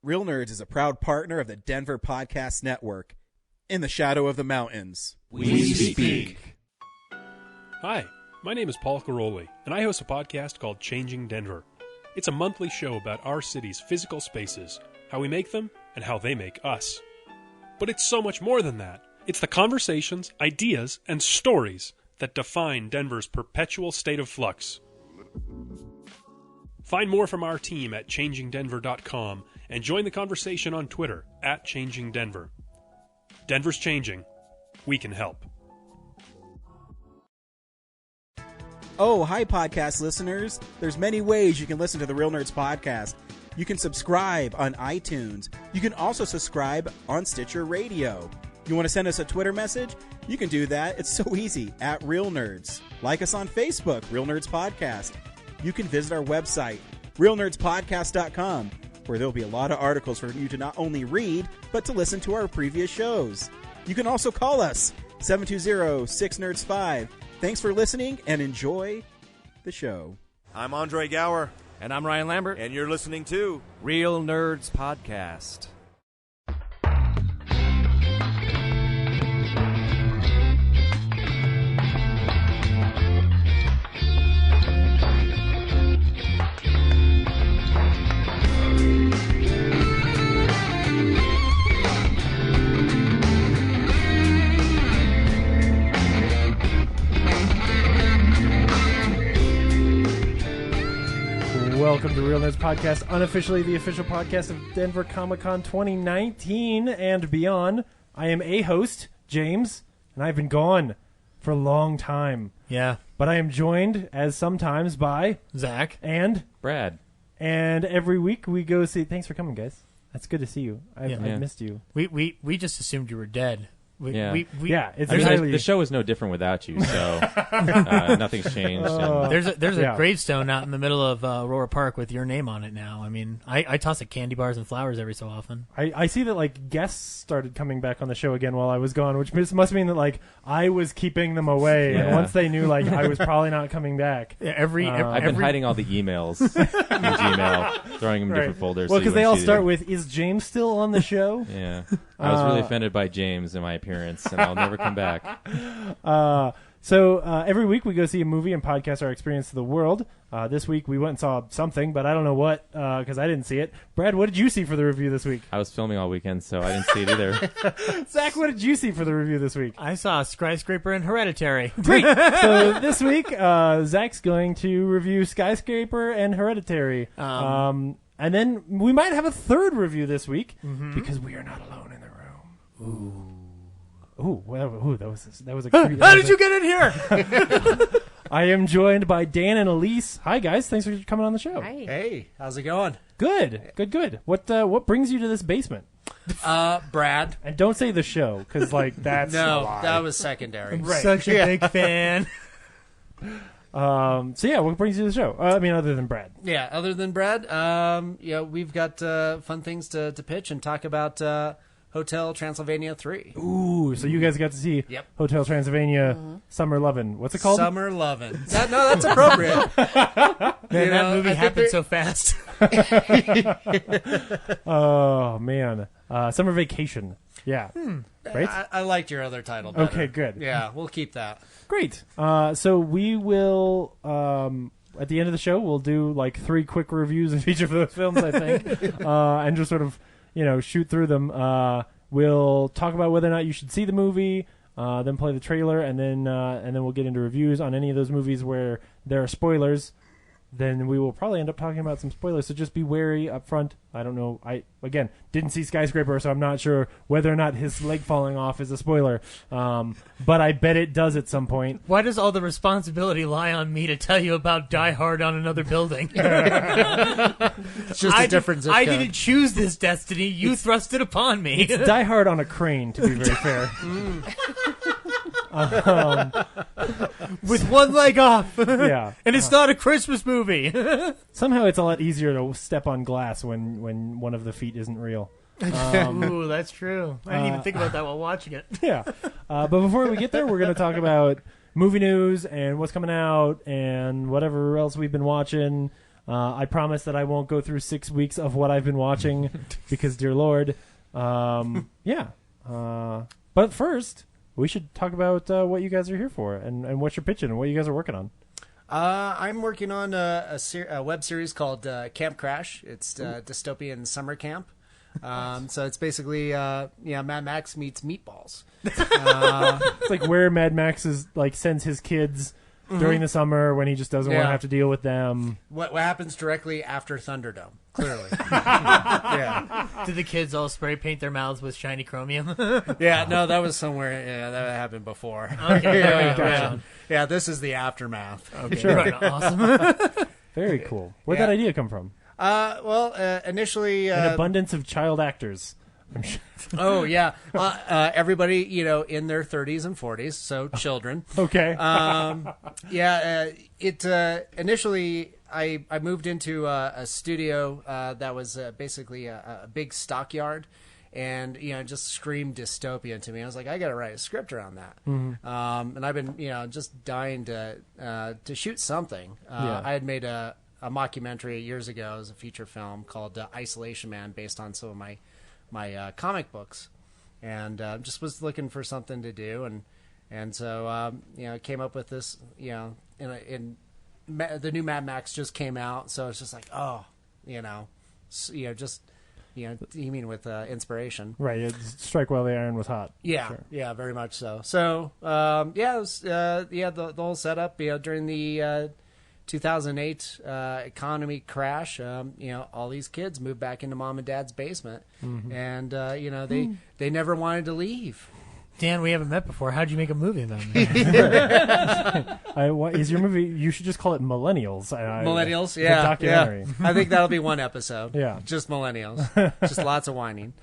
Real Nerds is a proud partner of the Denver Podcast Network. In the shadow of the mountains, we speak. Hi, my name is Paul Caroli, and I host a podcast called Changing Denver. It's a monthly show about our city's physical spaces, how we make them, and how they make us. But it's so much more than that. It's the conversations, ideas, and stories that define Denver's perpetual state of flux. Find more from our team at changingdenver.com and join the conversation on Twitter at changingdenver. Denver's changing. We can help. Oh, hi, podcast listeners. There's many ways you can listen to the Real Nerds podcast. You can subscribe on iTunes. You can also subscribe on Stitcher Radio. You want to send us a Twitter message? You can do that. It's so easy, at Real Nerds. Like us on Facebook, Real Nerds Podcast. You can visit our website, realnerdspodcast.com, where there'll be a lot of articles for you to not only read, but to listen to our previous shows. You can also call us, 720-6nerds5. Thanks for listening, and enjoy the show. I'm Andre Gower. And I'm Ryan Lambert. And you're listening to Real Nerds Podcast. Welcome to Real Nerds Podcast, unofficially the official podcast of Denver Comic-Con 2019 and beyond. I am a host, James, and I've been gone for a long time. Yeah. But I am joined, as sometimes, by Zach and Brad. And every week we go see... Thanks for coming, guys. That's good to see you. I've missed you. We just assumed you were dead. The show is no different without you, so nothing's changed. There's a gravestone out in the middle of Aurora Park with your name on it now. I mean, I toss it candy bars and flowers every so often. I see that like guests started coming back on the show again while I was gone, which must mean that like I was keeping them away, and once they knew like I was probably not coming back. Yeah, I've been hiding all the emails in Gmail, throwing them in different folders. Well, because they all start with, "Is James still on the show?" Yeah, I was really offended by James and my appearance. And I'll never come back. So every week we go see a movie and podcast our experience of the world. This week we went and saw something, but I don't know what because I didn't see it. Brad, what did you see for the review this week? I was filming all weekend, so I didn't see it either. Zach, what did you see for the review this week? I saw Skyscraper and Hereditary. Great. So this week Zach's going to review Skyscraper and Hereditary. And then we might have a third review this week because we are not alone in the room. That was a How did you get in here? I am joined by Dan and Elise. Hi, guys. Thanks for coming on the show. Hi. Hey, how's it going? Good. What brings you to this basement? Brad. And don't say the show, because, like, that's No, that was secondary. I'm such a big fan. What brings you to the show? Other than Brad. Yeah, other than Brad, we've got fun things to pitch and talk about Hotel Transylvania 3. Ooh, so you guys got to see Hotel Transylvania Summer Lovin'. What's it called? Summer Lovin'. That's appropriate. That movie happened so fast. Oh, man. Summer Vacation. Yeah. Right? I liked your other title better. Okay, good. Yeah, we'll keep that. Great. So we will... at the end of the show, we'll do like 3 quick reviews of each of those films, I think, and just sort of, shoot through them. We'll talk about whether or not you should see the movie, then play the trailer, and then we'll get into reviews on any of those movies where there are spoilers. Then we will probably end up talking about some spoilers, so just be wary up front. I don't know. I, again, didn't see Skyscraper, so I'm not sure whether or not his leg falling off is a spoiler. But I bet it does at some point. Why does all the responsibility lie on me to tell you about Die Hard on another building? It's just a different zip code. I didn't choose this destiny. You thrust it upon me. It's Die Hard on a crane, to be very fair. With one leg off. Yeah. And it's not a Christmas movie. Somehow it's a lot easier to step on glass when one of the feet isn't real. Ooh, that's true. I didn't even think about that while watching it. Yeah. But before we get there, we're going to talk about movie news and what's coming out and whatever else we've been watching. I promise that I won't go through 6 weeks of what I've been watching because, dear Lord, yeah. But first, we should talk about what you guys are here for and what you're pitching and what you guys are working on. I'm working on a web series called Camp Crash. It's dystopian summer camp. So it's basically Mad Max meets Meatballs. It's like where Mad Max is like sends his kids during the summer when he just doesn't want to have to deal with them. What happens directly after Thunderdome? Clearly, yeah. Did the kids all spray paint their mouths with shiny chromium? Yeah, no, that was somewhere. Yeah, that happened before. Okay, Yeah. Yeah, this is the aftermath. Okay, Sure. right, awesome. Very cool. Where'd that idea come from? Initially, An abundance of child actors. I'm sure. oh yeah, everybody in their 30s and 40s, so children. Okay. Initially I moved into a studio that was basically a big stockyard, and just screamed dystopia to me. I was like, I got to write a script around that. And I've been just dying to shoot something. I had made a mockumentary years ago as a feature film called Isolation Man, based on some of my comic books, and just was looking for something to do, and so came up with this. The new Mad Max just came out, so it's just like, you mean with inspiration, Right. Strike while the iron was hot. Yeah, Sure. yeah, very much so. So it was, the whole setup, during the 2008 economy crash, all these kids moved back into mom and dad's basement, and they never wanted to leave. Dan, we haven't met before. How'd you make a movie then? What is your movie? You should just call it Millennials. Millennials, the yeah, documentary. yeah. I think that'll be one episode. Yeah. Just millennials, just lots of whining.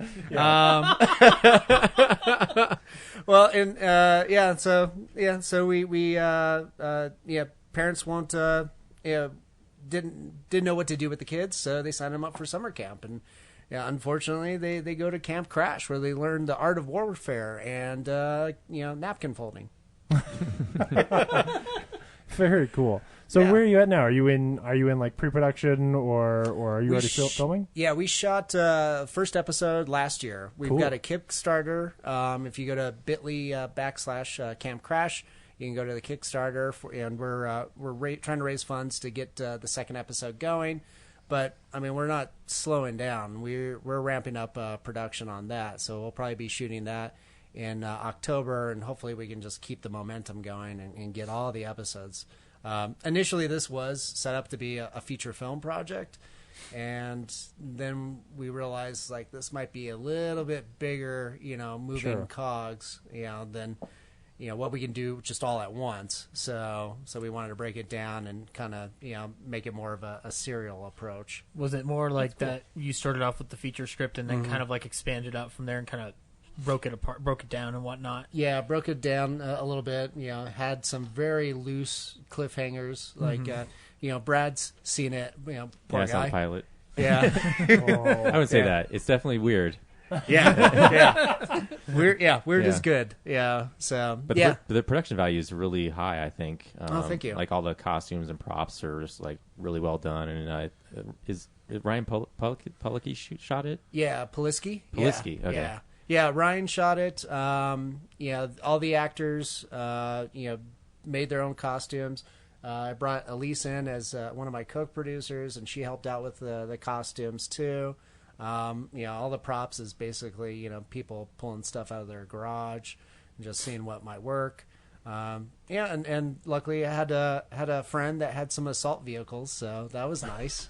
Well, and so we parents won't didn't know what to do with the kids, so they signed them up for summer camp, and unfortunately they go to Camp Crash, where they learn the art of warfare and napkin folding. Very cool. So where are you at now? Are you in like pre-production or are you already filming? Yeah, we shot first episode last year. We've got a Kickstarter. If you go to bit.ly / Camp Crash, you can go to the Kickstarter, and we're trying to raise funds to get the second episode going. But I mean, we're not slowing down. We're ramping up production on that, so we'll probably be shooting that in October, and hopefully we can just keep the momentum going and get all the episodes. Initially, this was set up to be a feature film project, and then we realized like this might be a little bit bigger, moving cogs, than what we can do just all at once. So we wanted to break it down and kind of make it more of a serial approach. Was it more like that? You started off with the feature script and then kind of like expanded out from there and kind of broke it down and whatnot? Yeah, broke it down a little bit. Had some very loose cliffhangers. Like Brad's seen it. Poor it's guy. on pilot. Yeah, I would say that it's definitely weird. yeah. Weird is good. Yeah. So But the production value is really high, I think. Thank you. Like all the costumes and props are just like really well done. And is Ryan Policky shot it? Yeah, Poliski. Poliski, okay. Yeah. Yeah, Ryan shot it. All the actors, made their own costumes. I brought Elise in as one of my co-producers, and she helped out with the costumes too. All the props is basically, people pulling stuff out of their garage and just seeing what might work. And luckily I had a friend that had some assault vehicles, so that was nice.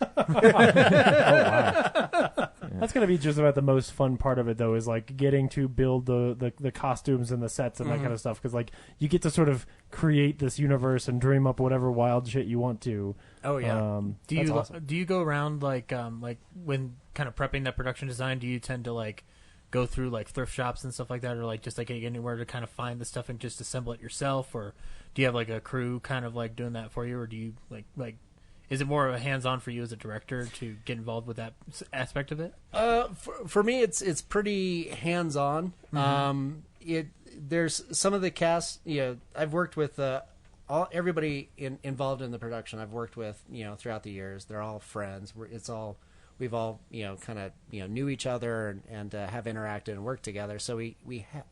That's going to be just about the most fun part of it, though, is like getting to build the costumes and the sets and that kind of stuff, because like you get to sort of create this universe and dream up whatever wild shit you want to. Oh yeah. Do you go around like when kind of prepping that production design? Do you tend to like go through like thrift shops and stuff like that, or like just like anywhere to kind of find the stuff and just assemble it yourself, or do you have like a crew kind of like doing that for you, or do you like is it more of a hands-on for you as a director to get involved with that aspect of it? For me, it's pretty hands-on. There's some of the cast. I've worked with everybody involved in the production I've worked with, throughout the years. They're all friends. We've all kind of knew each other and have interacted and worked together. So we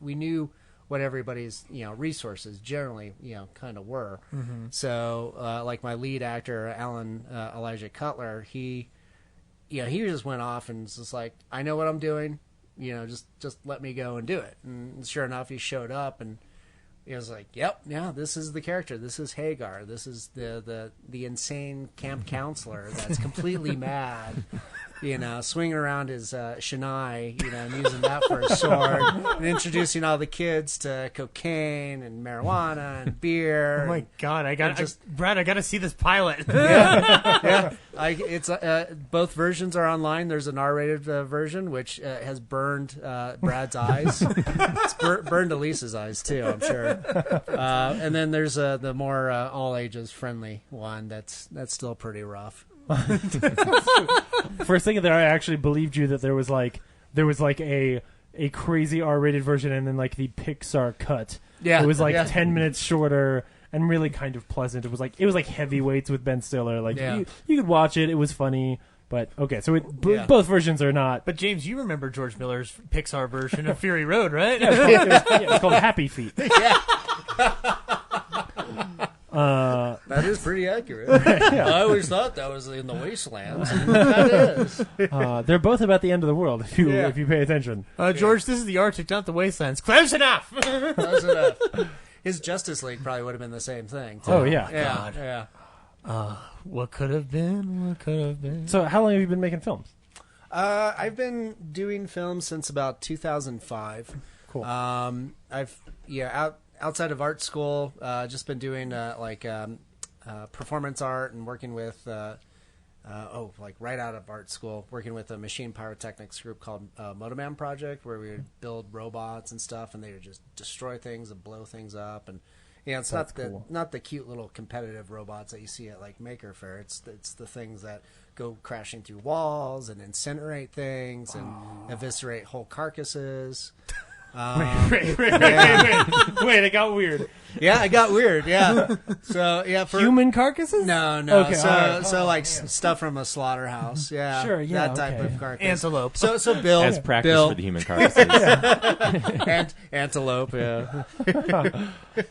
knew what everybody's resources generally kind of were. Mm-hmm. So like my lead actor Alan Elijah Cutler, he just went off and was just like, I know what I'm doing, just let me go and do it. And sure enough, he showed up and he was like, yep, yeah, this is the character. This is Hagar. This is the insane camp counselor that's completely mad, swinging around his shinai, and using that for a sword, and introducing all the kids to cocaine and marijuana and beer. Oh my God! Brad, I got to see this pilot. Yeah. It's both versions are online. There's an R-rated version which has burned Brad's eyes. It's burned Elise's eyes too, I'm sure. And then there's the more all ages friendly one that's still pretty rough. For a second there, I actually believed you that there was like a crazy R-rated version and then like the Pixar cut. Yeah, it was like 10 minutes shorter and really kind of pleasant. It was like Heavyweights with Ben Stiller. Like you could watch it. It was funny. But okay, so both versions are not. But James, you remember George Miller's Pixar version of Fury Road, right? It's called Happy Feet. Yeah. That is pretty accurate. I always thought that was in the wastelands. That is. They're both about the end of the world if you pay attention. George, this is the Arctic, not the wastelands. Close enough. Close enough. His Justice League probably would have been the same thing, too. Oh, yeah. God. Yeah. What could have been? What could have been? So how long have you been making films? I've been doing films since about 2005. Cool. Outside of art school, just been doing performance art and working with right out of art school, working with a machine pyrotechnics group called Motoman Project, where we would build robots and stuff, and they would just destroy things and blow things up. And it's not the cute little competitive robots that you see at like Maker Faire. It's the things that go crashing through walls and incinerate things and eviscerate whole carcasses. Wait, it got weird. Yeah, it got weird. Yeah. So for human carcasses? No. Okay, stuff from a slaughterhouse. Yeah, sure. Yeah, that type of carcass. Antelope. So Bill as practice for the human carcasses. and antelope. Yeah.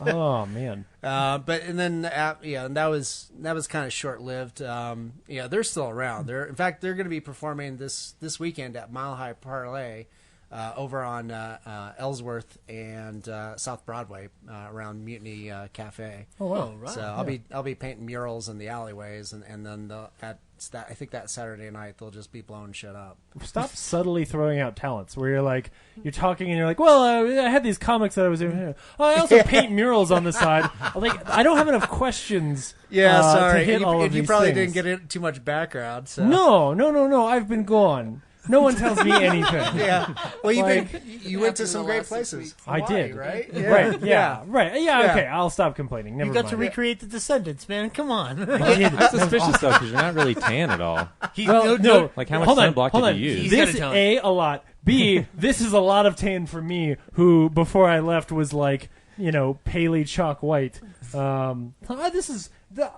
Oh man. And that was kind of short lived. They're still around. In fact, they're going to be performing this weekend at Mile High Parlay. Over on Ellsworth and South Broadway around Mutiny Cafe. Oh wow! Right. So I'll be painting murals in the alleyways, and then I think that Saturday night they'll just be blowing shit up. Stop subtly throwing out talents where you're talking and you're like, well, I had these comics that I was doing. Oh, I also paint murals on the side. I don't have enough questions. Yeah, sorry. To hit all of you these probably things. didn't get too much background. So. No. I've been gone. No one tells me anything. Yeah. Well, you went to some great places. I did. Right? Yeah. Right. Yeah. Right. Yeah. Okay. I'll stop complaining. Never You got mind. to recreate the Descendants, man. Come on. I'm suspicious though because you're not really tan at all. No. Like how much sunblock did you use? This a lot. B, this is a lot of tan for me, who before I left was like, paley chalk white.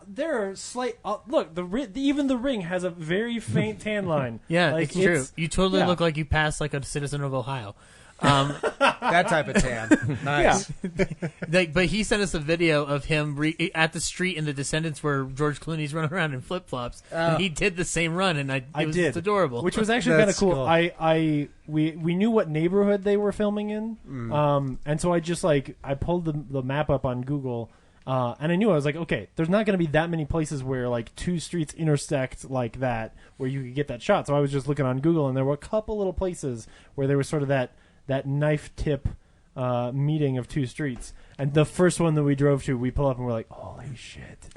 There are slight. Look, even the ring has a very faint tan line. Yeah, it's true. You totally look like you passed like a citizen of Ohio. That type of tan. Nice. Yeah. But he sent us a video of him at the street in The Descendants where George Clooney's running around in flip flops. He did the same run, and it was adorable. Which was actually kind of cool. We knew what neighborhood they were filming in, and so I just I pulled the map up on Google. And I knew, I was like, okay, there's not going to be that many places where two streets intersect like that where you could get that shot. So I was just looking on Google, and there were a couple little places where there was sort of that knife tip meeting of two streets. And the first one that we drove to, we pull up and we're like, holy shit,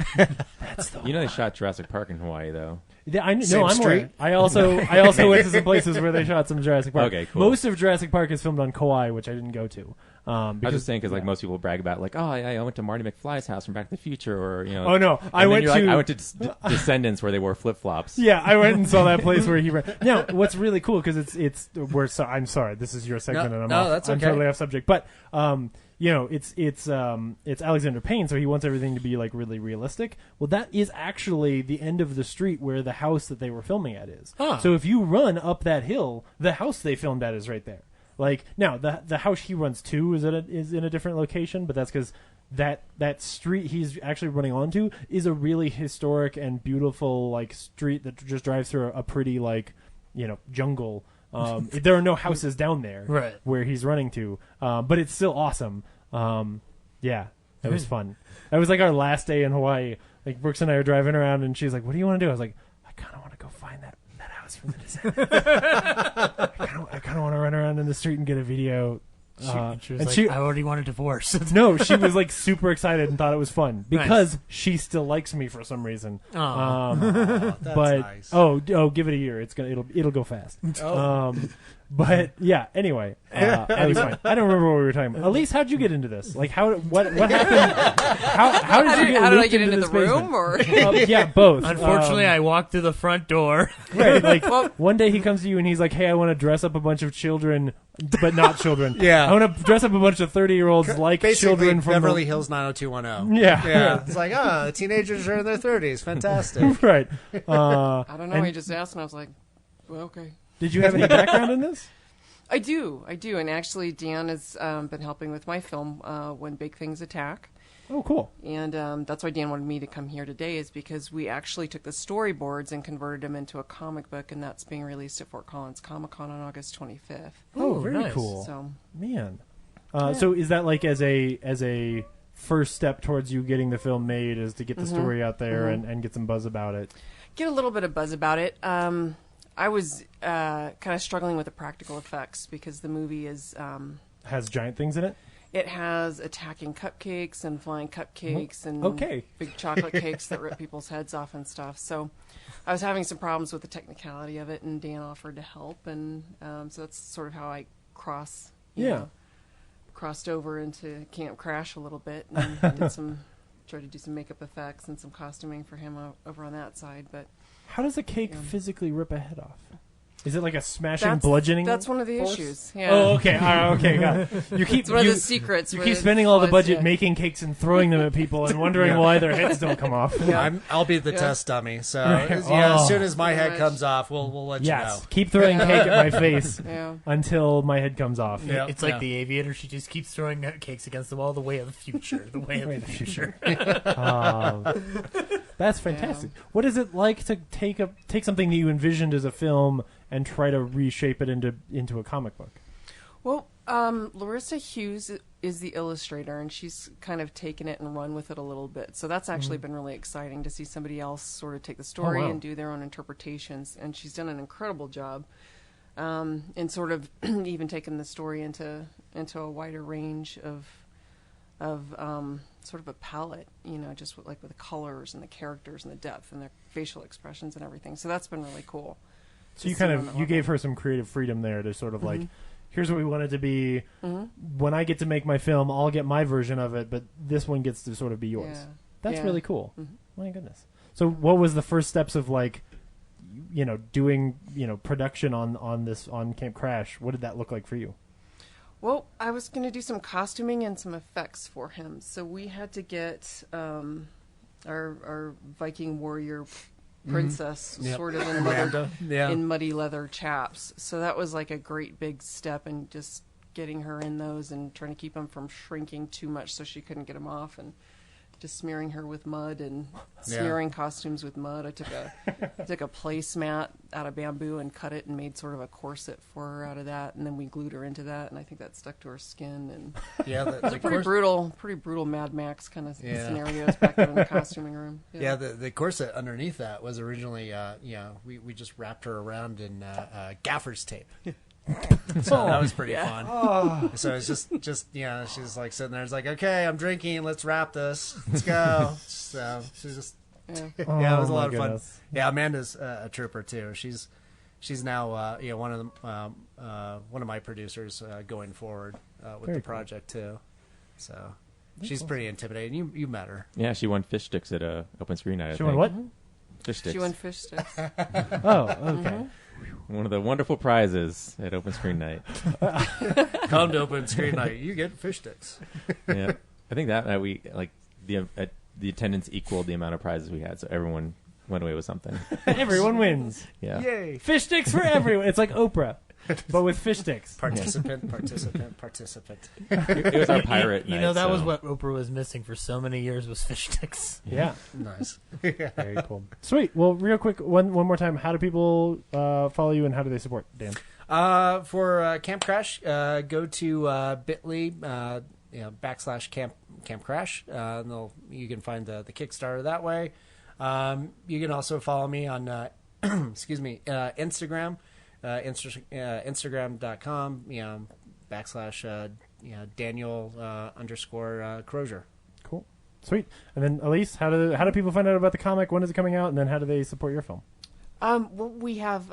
that's the one. They shot Jurassic Park in Hawaii though. Yeah, I'm aware. I also went to some places where they shot some Jurassic Park. Okay, cool. Most of Jurassic Park is filmed on Kauai, which I didn't go to. I was just saying because most people brag about I went to Marty McFly's house from Back to the Future, or Oh no, I went to Descendants where they wore flip flops. Yeah, I went and saw that place where he ran. Now, what's really cool because I'm sorry, this is your segment, and I'm that's okay. I'm totally off subject, but it's Alexander Payne, so he wants everything to be like really realistic. Well, that is actually the end of the street where the house that they were filming at is. Huh. So if you run up that hill, the house they filmed at is right there. Like now, the house he runs to is in a different location, but that's because that street he's actually running onto is a really historic and beautiful like street that just drives through a pretty like jungle. There are no houses down there right. where he's running to, but it's still awesome. Yeah, that was fun. That was like our last day in Hawaii. Like Brooks and I are driving around, and she's like, "What do you want to do?" I was like, "I kind of want to go find that house from the Descendants. I kind of want to run around in the street and get a video." She was like, I already want a divorce. No, she was like super excited and thought it was fun because she still likes me for some reason. That's but nice. give it a year. It'll go fast. But yeah. Anyway, that was fine. I don't remember what we were talking about. Elise, how'd you get into this? Like, what happened? How did you get? How did I looped get into this the room? basement? Or Yeah, both. Unfortunately, I walked through the front door. Right, like one day he comes to you and he's like, "Hey, I want to dress up a bunch of children, but not children. Yeah. I want to dress up a bunch of 30-year-olds like Basically, children from Beverly Hills 90210. Yeah, Yeah. It's like, teenagers are in their 30s. Fantastic. right. I don't know. and He just asked, and I was like, well, okay. Did you have any background in this? I do. And actually, Dan has been helping with my film, When Big Things Attack. Oh, cool. And that's why Dan wanted me to come here today, is because we actually took the storyboards and converted them into a comic book, and that's being released at Fort Collins Comic-Con on August 25th. Oh, very nice. cool. So, Man. So is that like as a first step towards you getting the film made, is to get the story out there and get some buzz about it? get a little bit of buzz about it. I was kind of struggling with the practical effects because the movie is... Has giant things in it? It has attacking cupcakes and flying cupcakes and big chocolate cakes that rip people's heads off and stuff. So I was having some problems with the technicality of it, and Dan offered to help. And so that's sort of how I crossed over into Camp Crash a little bit and tried to do some makeup effects and some costuming for him over on that side. But how does a cake physically rip a head off? Is it like a smashing, bludgeoning? That's one of the force? issues. Yeah. Oh, okay. Okay, got it. It's one of the secrets. You keep spending all the budget making cakes and throwing them at people and wondering why their heads don't come off. Yeah. I'll be the test dummy. So as soon as my head comes off, we'll let you know. Keep throwing cake at my face until my head comes off. Yeah. It's like the Aviator. She just keeps throwing cakes against the wall. The way of the future. The way of the future. That's fantastic. Yeah. What is it like to take something that you envisioned as a film and try to reshape it into a comic book? Well, Larissa Hughes is the illustrator, and she's kind of taken it and run with it a little bit. So that's actually been really exciting to see somebody else sort of take the story and do their own interpretations. And she's done an incredible job in sort of even taking the story into a wider range of sort of a palette, just with the colors and the characters and the depth and their facial expressions and everything. So that's been really cool. So you gave her some creative freedom there to sort of like, here's what we want it to be. When I get to make my film, I'll get my version of it, but this one gets to sort of be yours. Yeah. That's really cool. My goodness. So what was the first steps of doing, production on Camp Crash? What did that look like for you? Well, I was going to do some costuming and some effects for him. So we had to get our Viking warrior princess sort of in muddy leather chaps. So that was like a great big step in just getting her in those and trying to keep them from shrinking too much so she couldn't get them off, and just smearing her with mud and smearing costumes with mud. I took a placemat out of bamboo and cut it and made sort of a corset for her out of that, and then we glued her into that, and I think that stuck to her skin. And the pretty brutal Mad Max kind of scenarios back there in the costuming room. Yeah, the corset underneath that was originally we just wrapped her around in gaffer's tape. So that was pretty fun. So it's just she's like sitting there. It's like, okay, I'm drinking. Let's wrap this. Let's go. So she's just it was a lot of fun. Yeah, Amanda's a trooper too. She's now one of my producers going forward with the project too. So she's pretty intimidating. You met her. Yeah, she won fish sticks at Open Screen Night. She won what? Fish sticks. She won fish sticks. Oh, okay. One of the wonderful prizes at open screen night. Come to open screen night. You get fish sticks. Yeah, I think that we like the attendance equaled the amount of prizes we had, so everyone went away with something. Everyone wins. Yeah. Yay. Fish sticks for everyone. It's like Oprah, but with fish sticks. Participant. It was our pirate night. You know, that was so- what Oprah was missing for so many years was fish sticks. Yeah. Nice. Very cool. Sweet. Well, real quick, one more time. How do people follow you and how do they support Dan? For Camp Crash, go to bit.ly /Camp Crash. You can find the Kickstarter that way. You can also follow me on Instagram, Instagram.com / Daniel _ Crosier. Cool. Sweet. And then Elise, how do people find out about the comic? When is it coming out? And then how do they support your film? Well, we have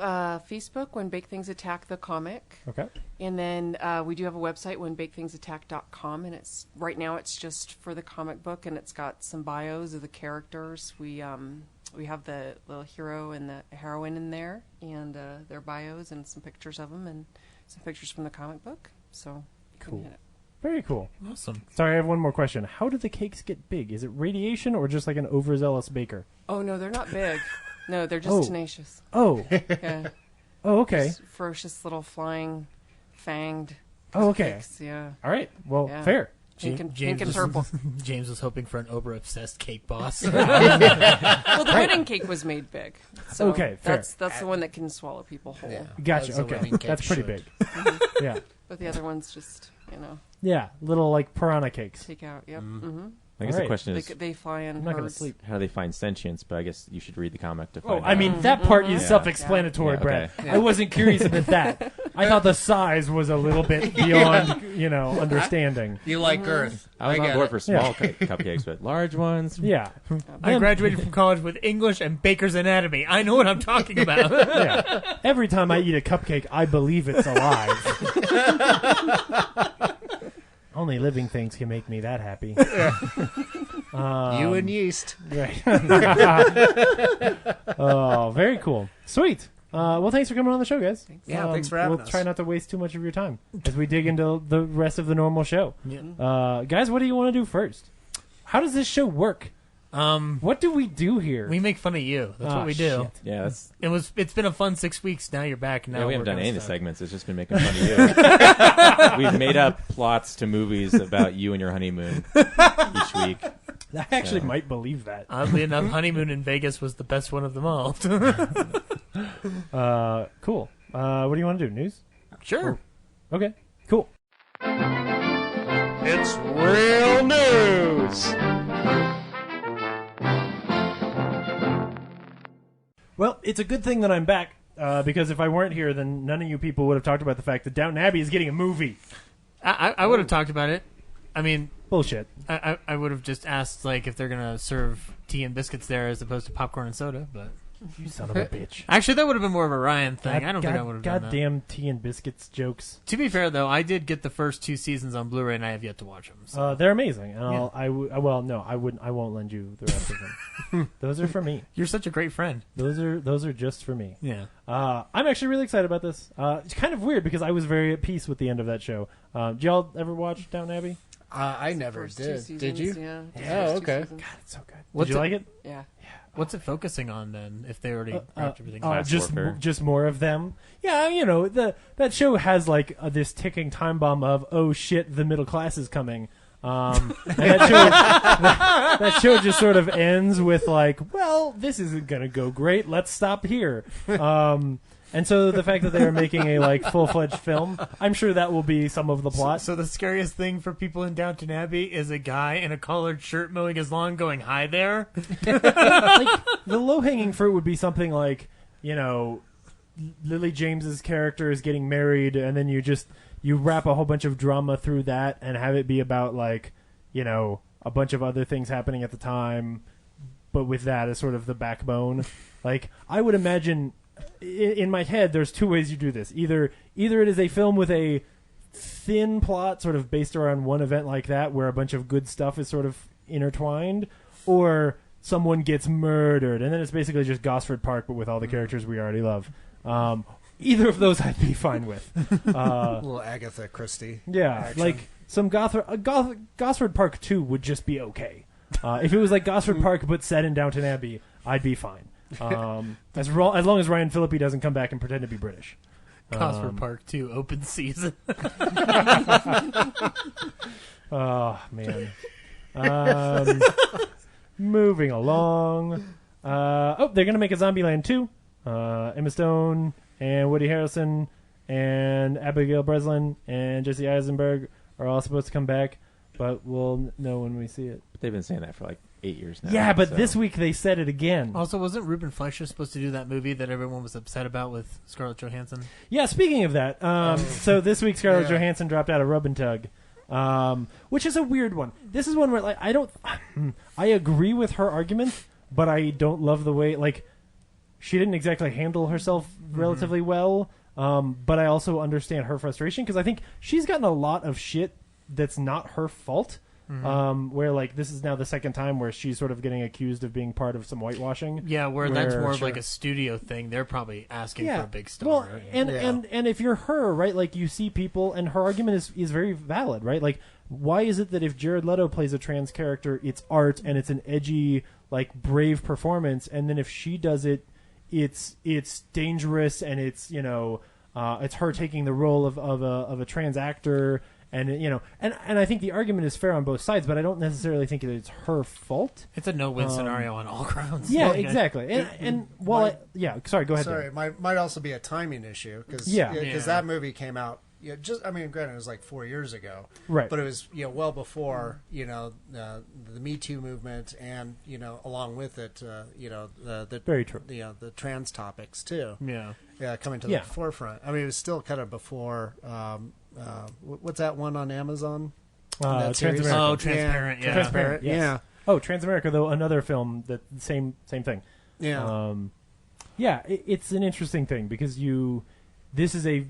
Facebook, When Bake Things Attack the Comic. Okay. And then we do have a website, whenbakedthingsattack.com, and right now it's just for the comic book, and it's got some bios of the characters. We have the little hero and the heroine in there, and their bios and some pictures of them, and some pictures from the comic book. So you can Cool. hit it. Very cool. Awesome. Sorry, I have one more question. How do the cakes get big? Is it radiation or just like an overzealous baker? Oh no, they're not big. No, they're just tenacious. Oh. Yeah. Oh, okay. Just ferocious little flying, fanged. Oh, okay. Cakes, yeah. All right. Well, Yeah. fair. Pink and was, purple. James was hoping for an Oprah-obsessed cake boss. Well, the wedding cake was made big. So Okay, fair. that's the one that can can people whole. Yeah. Gotcha. As a Okay. wedding cake That's pretty should. big. Yeah. But the other one's just, Yeah. Little like piranha cakes. take out. Yep. Mm-hmm. I guess All right. the question is, They fly in I'm not going to herds. sleep. how do they find sentience? But I guess you should read the comic to Oh, find I out. mean, that part is Yeah. self-explanatory, Yeah, Brett. okay. I wasn't curious about that. I thought the size was a little bit beyond, understanding. You like Earth. I was on get board it. for small cupcakes, but large ones. Yeah. I graduated from college with English and Baker's Anatomy. I know what I'm talking about. Yeah. Every time I eat a cupcake, I believe it's alive. Only living things can make me that happy. You and yeast. Right. Oh, very cool. Sweet. Well, thanks for coming on the show, guys. Yeah, thanks for having we'll us. try not to waste too much of your time as we dig into the rest of the normal show. Yeah. Guys, what do you want to do first? How does this show work? What do we do here? We make fun of you. That's what we do. Shit. Yeah, that's, It's been a fun 6 weeks. Now you're back. Now we haven't we're done any of the stuff. segments. It's just been making fun of you. We've made up plots to movies about you and your honeymoon each week. I actually might believe that. Oddly enough, honeymoon in Vegas was the best one of them all. Cool. What do you want to do? News? Sure. Okay. Cool. It's real news. Well, it's a good thing that I'm back because if I weren't here, then none of you people would have talked about the fact that Downton Abbey is getting a movie. I would have talked about it. I mean, Bullshit. I would have just asked if they're gonna serve tea and biscuits there as opposed to popcorn and soda. But You son of a bitch. actually, that would have been more of a Ryan thing. I don't think I would have done that. Goddamn tea and biscuits jokes. To be fair, though, I did get the first 2 seasons on Blu-ray, and I have yet to watch them. So. They're amazing. And Yeah. I won't lend you the rest of them. Those are for me. You're such a great friend. Those are just for me. Yeah. I'm actually really excited about this. It's kind of weird because I was very at peace with the end of that show. Did y'all ever watch Downton Abbey? I never First 2 did. seasons, Did you? Yeah. the Oh, first 2 okay. seasons. It's so good. What's Did you it- like it? Yeah. What's it focusing on then? If they already wrapped everything up? Class just warfare. just more of them. Yeah, that show has this ticking time bomb of oh shit, the middle class is coming. And that show just sort of ends with well, this isn't gonna go great. Let's stop here. And so the fact that they are making a full-fledged film, I'm sure that will be some of the plot. So the scariest thing for people in Downton Abbey is a guy in a collared shirt mowing his lawn going, "Hi there." The low-hanging fruit would be something Lily James's character is getting married, and then you wrap a whole bunch of drama through that and have it be about a bunch of other things happening at the time, but with that as sort of the backbone. I would imagine in my head there's 2 ways you do this. Either it is a film with a thin plot sort of based around one event like that where a bunch of good stuff is sort of intertwined, or someone gets murdered, and then it's basically just Gosford Park, but with all the characters we already love. Either of those I'd be fine with. A little Agatha Christie. Yeah, action. like some Gosford Park 2 would just be okay. If it was like Gosford Park but set in Downton Abbey, I'd be fine. As long as Ryan Phillippe doesn't come back and pretend to be British. Gosford Park 2, open season. Oh, man. Moving along. They're going to make a Zombieland 2. Emma Stone and Woody Harrelson and Abigail Breslin and Jesse Eisenberg are all supposed to come back, but we'll know when we see it. But they've been saying that for like 8 years now. Yeah, but this week they said it again. Also, wasn't Ruben Fleischer supposed to do that movie that everyone was upset about with Scarlett Johansson? Yeah, speaking of that, so this week Scarlett Johansson dropped out of Rub and Tug, which is a weird one. This is one where like I agree with her argument, but I don't love the way she didn't exactly handle herself relatively well. But I also understand her frustration because I think she's gotten a lot of shit that's not her fault. Where like this is now the second time where she's sort of getting accused of being part of some whitewashing. Yeah, where that's more of like a studio thing. They're probably asking for a big star. Well, and if you're her, right, like you see people, and her argument is very valid, right? Like, why is it that if Jared Leto plays a trans character, it's art and it's an edgy, like brave performance, and then if she does it, it's dangerous and it's it's her taking the role of a trans actor. And and I think the argument is fair on both sides, but I don't necessarily think that it's her fault. It's a no-win scenario on all grounds. Yeah, exactly. Sorry, go ahead. Sorry, might also be a timing issue because that movie came out. Yeah, granted, it was like 4 years ago, right? But it was well before the Me Too movement, and along with it, the very true. The trans topics too. Yeah, coming to the forefront. I mean, it was still kind of before. What's that one on Amazon? Transamerica. Oh, Transparent. Yeah. Transparent. Yes. Yeah. Oh, Transamerica, though, another film that same thing. Yeah. It's an interesting thing because this is a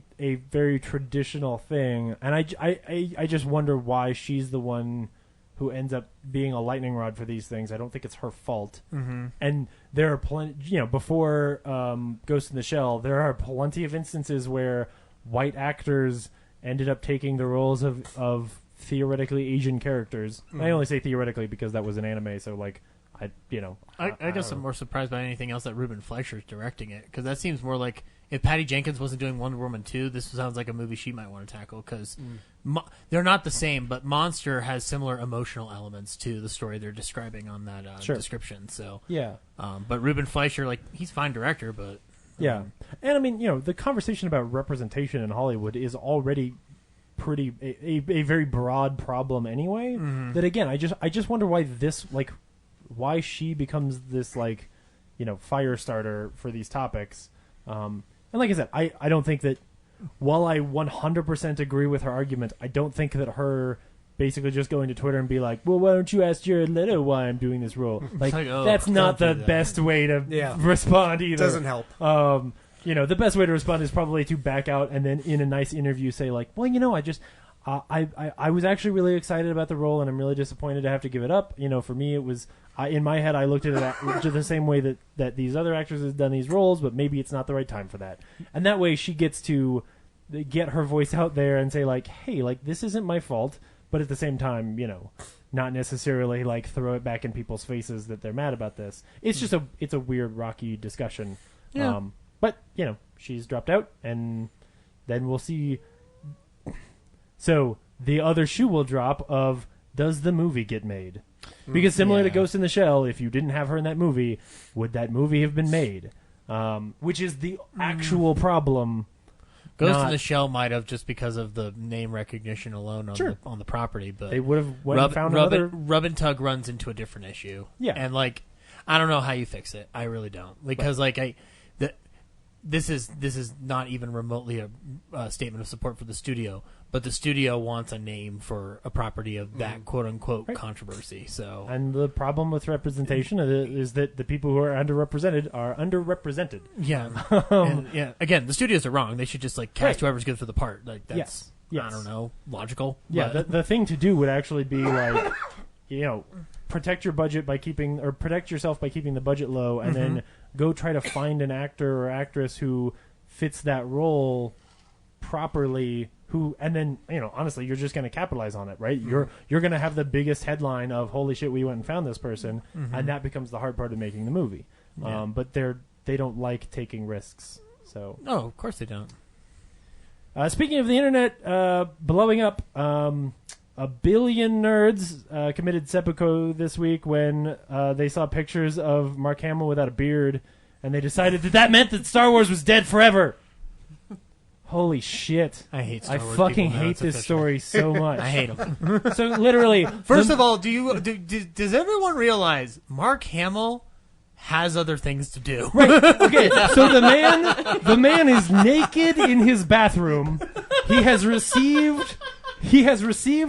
very traditional thing, and I just wonder why she's the one who ends up being a lightning rod for these things. I don't think it's her fault. Mm-hmm. And there are plenty, before Ghost in the Shell, there are plenty of instances where white actors ended up taking the roles of theoretically Asian characters. I only say theoretically because that was an anime, so I guess I'm more surprised by anything else that Ruben Fleischer's directing it, because that seems more like if Patty Jenkins wasn't doing Wonder Woman 2, this sounds like a movie she might want to tackle, because they're not the same, but Monster has similar emotional elements to the story they're describing on that description. So yeah, but Ruben Fleischer, he's a fine director, but yeah, and I mean, the conversation about representation in Hollywood is already pretty a very broad problem anyway. Mm-hmm. That again, I just wonder why why she becomes this fire starter for these topics. And like I said, I don't think that while I 100% agree with her argument, I don't think that her basically just going to Twitter and be like, well, why don't you ask Jared Leto why I'm doing this role? That's not the best way to respond either. Doesn't help. The best way to respond is probably to back out and then in a nice interview say I was actually really excited about the role and I'm really disappointed to have to give it up. For me, it was in my head I looked at it the same way that these other actors have done these roles, but maybe it's not the right time for that. And that way she gets to get her voice out there and say hey, this isn't my fault, but at the same time, not necessarily throw it back in people's faces that they're mad about this. It's just it's a weird rocky discussion. Yeah. But she's dropped out, and then we'll see. So the other shoe will drop of, does the movie get made? Because similar to Ghost in the Shell, if you didn't have her in that movie, would that movie have been made? Which is the actual problem. Ghost in the Shell might have, just because of the name recognition alone on the property, but they would have found another. Rub and Tug runs into a different issue. Yeah, and I don't know how you fix it. I really don't, because this is not even remotely a statement of support for the studio, but the studio wants a name for a property of that quote unquote controversy. So, and the problem with representation is that the people who are underrepresented are underrepresented. Yeah, Again, the studios are wrong. They should just cast whoever's good for the part. That's yes. I don't know, logical. Yeah, the thing to do would actually be protect your budget by protect yourself by keeping the budget low, and then go try to find an actor or actress who fits that role properly. And then honestly, you're just going to capitalize on it, right? You're going to have the biggest headline of "Holy shit, we went and found this person," and that becomes the hard part of making the movie. Yeah. But they don't like taking risks. So no, of course they don't. Speaking of the internet blowing up, a billion nerds committed seppuku this week when they saw pictures of Mark Hamill without a beard, and they decided that meant that Star Wars was dead forever. Holy shit! I hate Star Wars. I fucking hate this story so much. I hate them. So literally, first of all, does everyone realize Mark Hamill has other things to do? Right. Okay. So the man is naked in his bathroom. He has received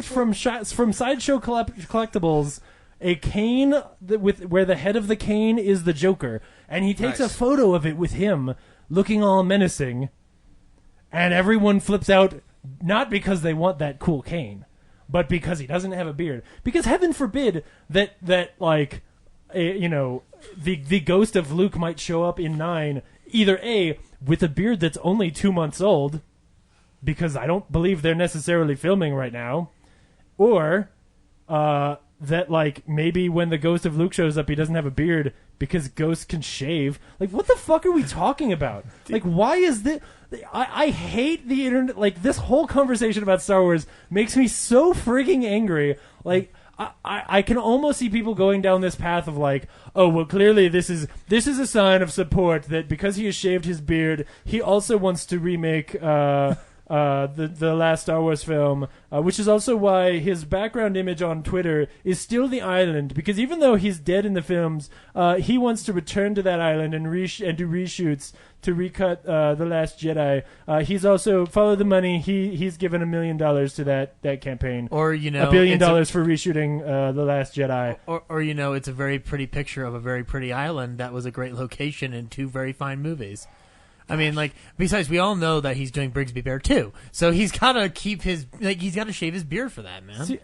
from Sideshow Collectibles a cane where the head of the cane is the Joker, and he takes a photo of it with him looking all menacing, and everyone flips out, not because they want that cool cane, but because he doesn't have a beard. Because heaven forbid that like the ghost of Luke might show up in 9, either A, with a beard that's only 2 months old, because I don't believe they're necessarily filming right now, or that like maybe when the ghost of Luke shows up, he doesn't have a beard because ghosts can shave. Like, what the fuck are we talking about? Like, why is this? I hate the internet. Like, this whole conversation about Star Wars makes me so frigging angry. Like, I can almost see people going down this path of like, oh, well, clearly this is a sign of support that because he has shaved his beard, he also wants to remake the last Star Wars film, which is also why his background image on Twitter is still the island, because even though he's dead in the films, he wants to return to that island and do reshoots to recut The Last Jedi. He's also, follow the money, he's given $1 million to that campaign. Or, $1 billion for reshooting The Last Jedi. Or it's a very pretty picture of a very pretty island that was a great location in 2 very fine movies. I mean, like, besides, we all know that he's doing Brigsby Bear too, so he's got to he's got to shave his beard for that, man. See,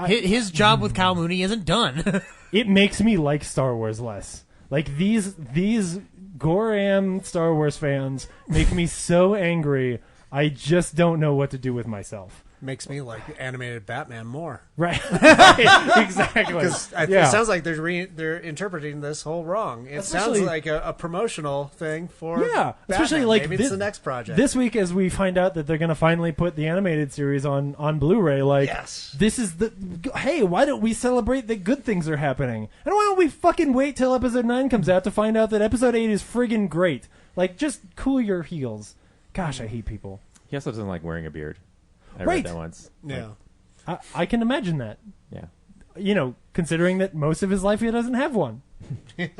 his job with Kyle Mooney isn't done. It makes me like Star Wars less. Like, these Goram Star Wars fans make me so angry, I just don't know what to do with myself. Makes me like animated Batman more. Right. Exactly. Because it sounds like they're interpreting this whole wrong. It sounds like a promotional thing for Batman. Especially like maybe it's the next project. This week, as we find out that they're going to finally put the animated series on Blu-ray, like, this is hey, why don't we celebrate that good things are happening? And why don't we fucking wait till episode 9 comes out to find out that episode 8 is friggin' great? Like, just cool your heels. Gosh, I hate people. He also doesn't like wearing a beard. I read that once. Yeah. I can imagine that. Yeah. Considering that most of his life he doesn't have one. But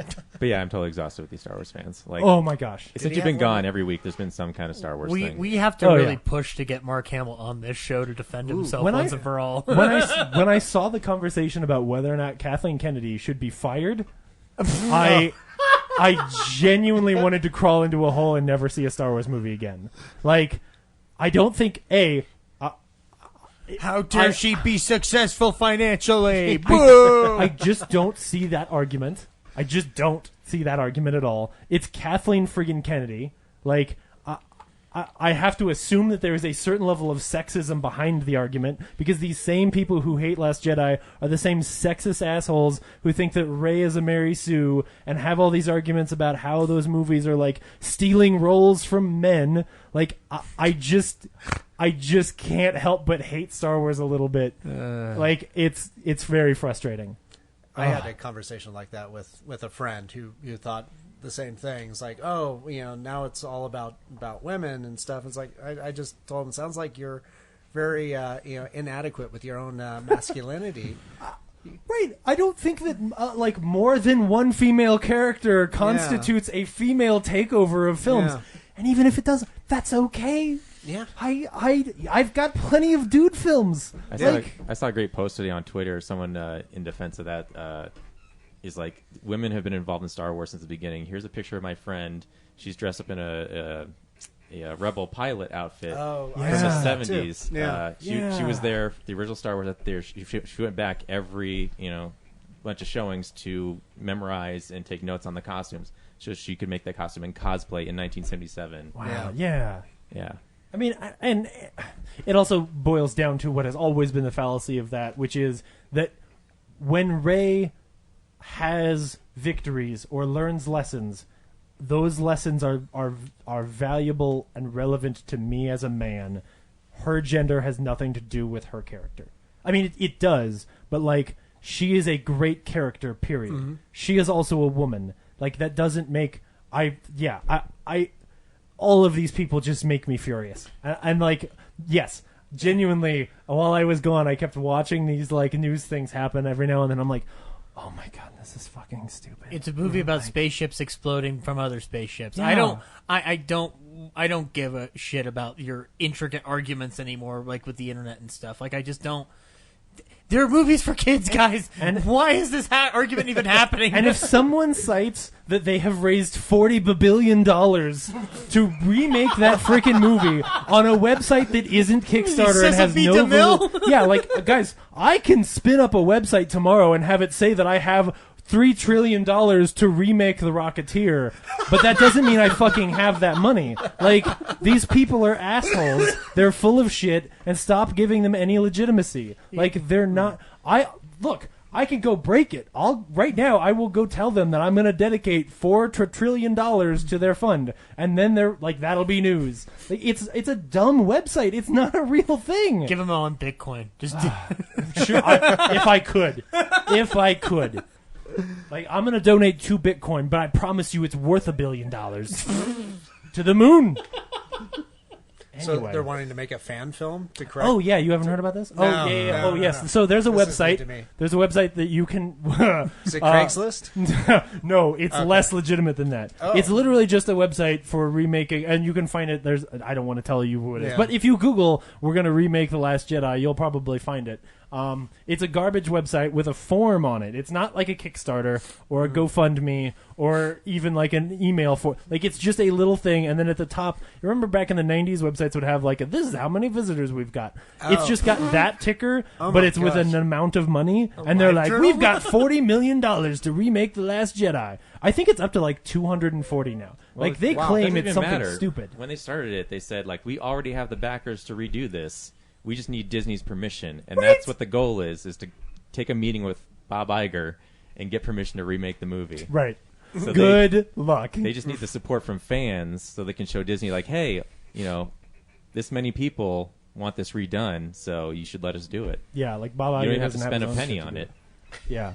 yeah, I'm totally exhausted with these Star Wars fans. Like, oh my gosh. Since you've been gone every week, there's been some kind of Star Wars thing. We have to really push to get Mark Hamill on this show to defend himself once and for all. When I saw the conversation about whether or not Kathleen Kennedy should be fired, I genuinely wanted to crawl into a hole and never see a Star Wars movie again. Like, I don't think, how dare she be successful financially? I just don't see that argument. I just don't see that argument at all. It's Kathleen friggin' Kennedy. Like, I have to assume that there is a certain level of sexism behind the argument, because these same people who hate Last Jedi are the same sexist assholes who think that Rey is a Mary Sue and have all these arguments about how those movies are like stealing roles from men. Like, I just can't help but hate Star Wars a little bit. Like, it's very frustrating. I had a conversation like that with a friend who thought the same things, like, oh, now it's all about women and stuff. It's like, I just told him, it sounds like you're very inadequate with your own masculinity. Right. I don't think that like more than one female character constitutes a female takeover of films. And even if it does, that's okay. Yeah. I've got plenty of dude films. I saw a great post today on Twitter. Someone in defense of that is like, women have been involved in Star Wars since the beginning. Here's a picture of my friend. She's dressed up in a rebel pilot outfit Oh, from I the saw that too. 70s. Yeah. She was there. The original star was there. She went back every bunch of showings to memorize and take notes on the costumes, so she could make that costume in cosplay in 1977. Wow. Yeah. I mean, and it also boils down to what has always been the fallacy of that, which is that when Rey has victories or learns lessons, those lessons are valuable and relevant to me as a man. Her gender has nothing to do with her character. I mean, it does, but like, she is a great character, period. Mm-hmm. She is also a woman. Like, that doesn't make... all of these people just make me furious. And like, yes, genuinely, while I was gone, I kept watching these like news things happen every now and then. I'm like, oh my god, this is fucking stupid. It's a movie about spaceships exploding from other spaceships. Yeah. I don't give a shit about your intricate arguments anymore, like with the internet and stuff. Like, I just don't. There are movies for kids, guys. And why is this argument even happening? And if someone cites that they have raised $40 billion to remake that freaking movie on a website that isn't Kickstarter and has no... Yeah, like, guys, I can spin up a website tomorrow and have it say that I have $3 trillion to remake The Rocketeer, but that doesn't mean I fucking have that money. Like, these people are assholes. They're full of shit, and stop giving them any legitimacy. Like, they're not... I can go break it. Right now, I will go tell them that I'm going to dedicate $4 trillion to their fund, and then they're like, that'll be news. Like, it's a dumb website. It's not a real thing. Give them all in Bitcoin. Just sure, if I could. Like, I'm going to donate 2 Bitcoin, but I promise you it's worth $1 billion. To the moon. So Anyway. they're wanting to make a fan film to correct. Oh yeah, you haven't heard about this? No, Oh yes. no. So there's a This is new website. to me. There's a website that you can. Is it Craigslist? No, it's less legitimate than that. Oh. It's literally just a website for remaking, and you can find it. I don't want to tell you who it is, Yeah. but if you Google, we're going to remake The Last Jedi, you'll probably find it. It's a garbage website with a form on it. It's not like a Kickstarter or a GoFundMe or even like an email for. Like, it's just a little thing, and then at the top, you remember back in the 90s, websites would have like this is how many visitors we've got. It's just got that ticker, but it's with an amount of money, and they're like, we've got $40 million to remake The Last Jedi. I think it's up to like 240 now. Well, like, they wow, claim doesn't it's even something matter. stupid. When they started it, they said, like, we already have the backers to redo this. We just need Disney's permission. And that's what the goal is to take a meeting with Bob Iger and get permission to remake the movie. Right. So Good luck. They just need the support from fans so they can show Disney, like, hey, this many people want this redone, so you should let us do it. Yeah, like Bob Iger You don't even have to doesn't spend his a own penny shit to on do. it. Yeah.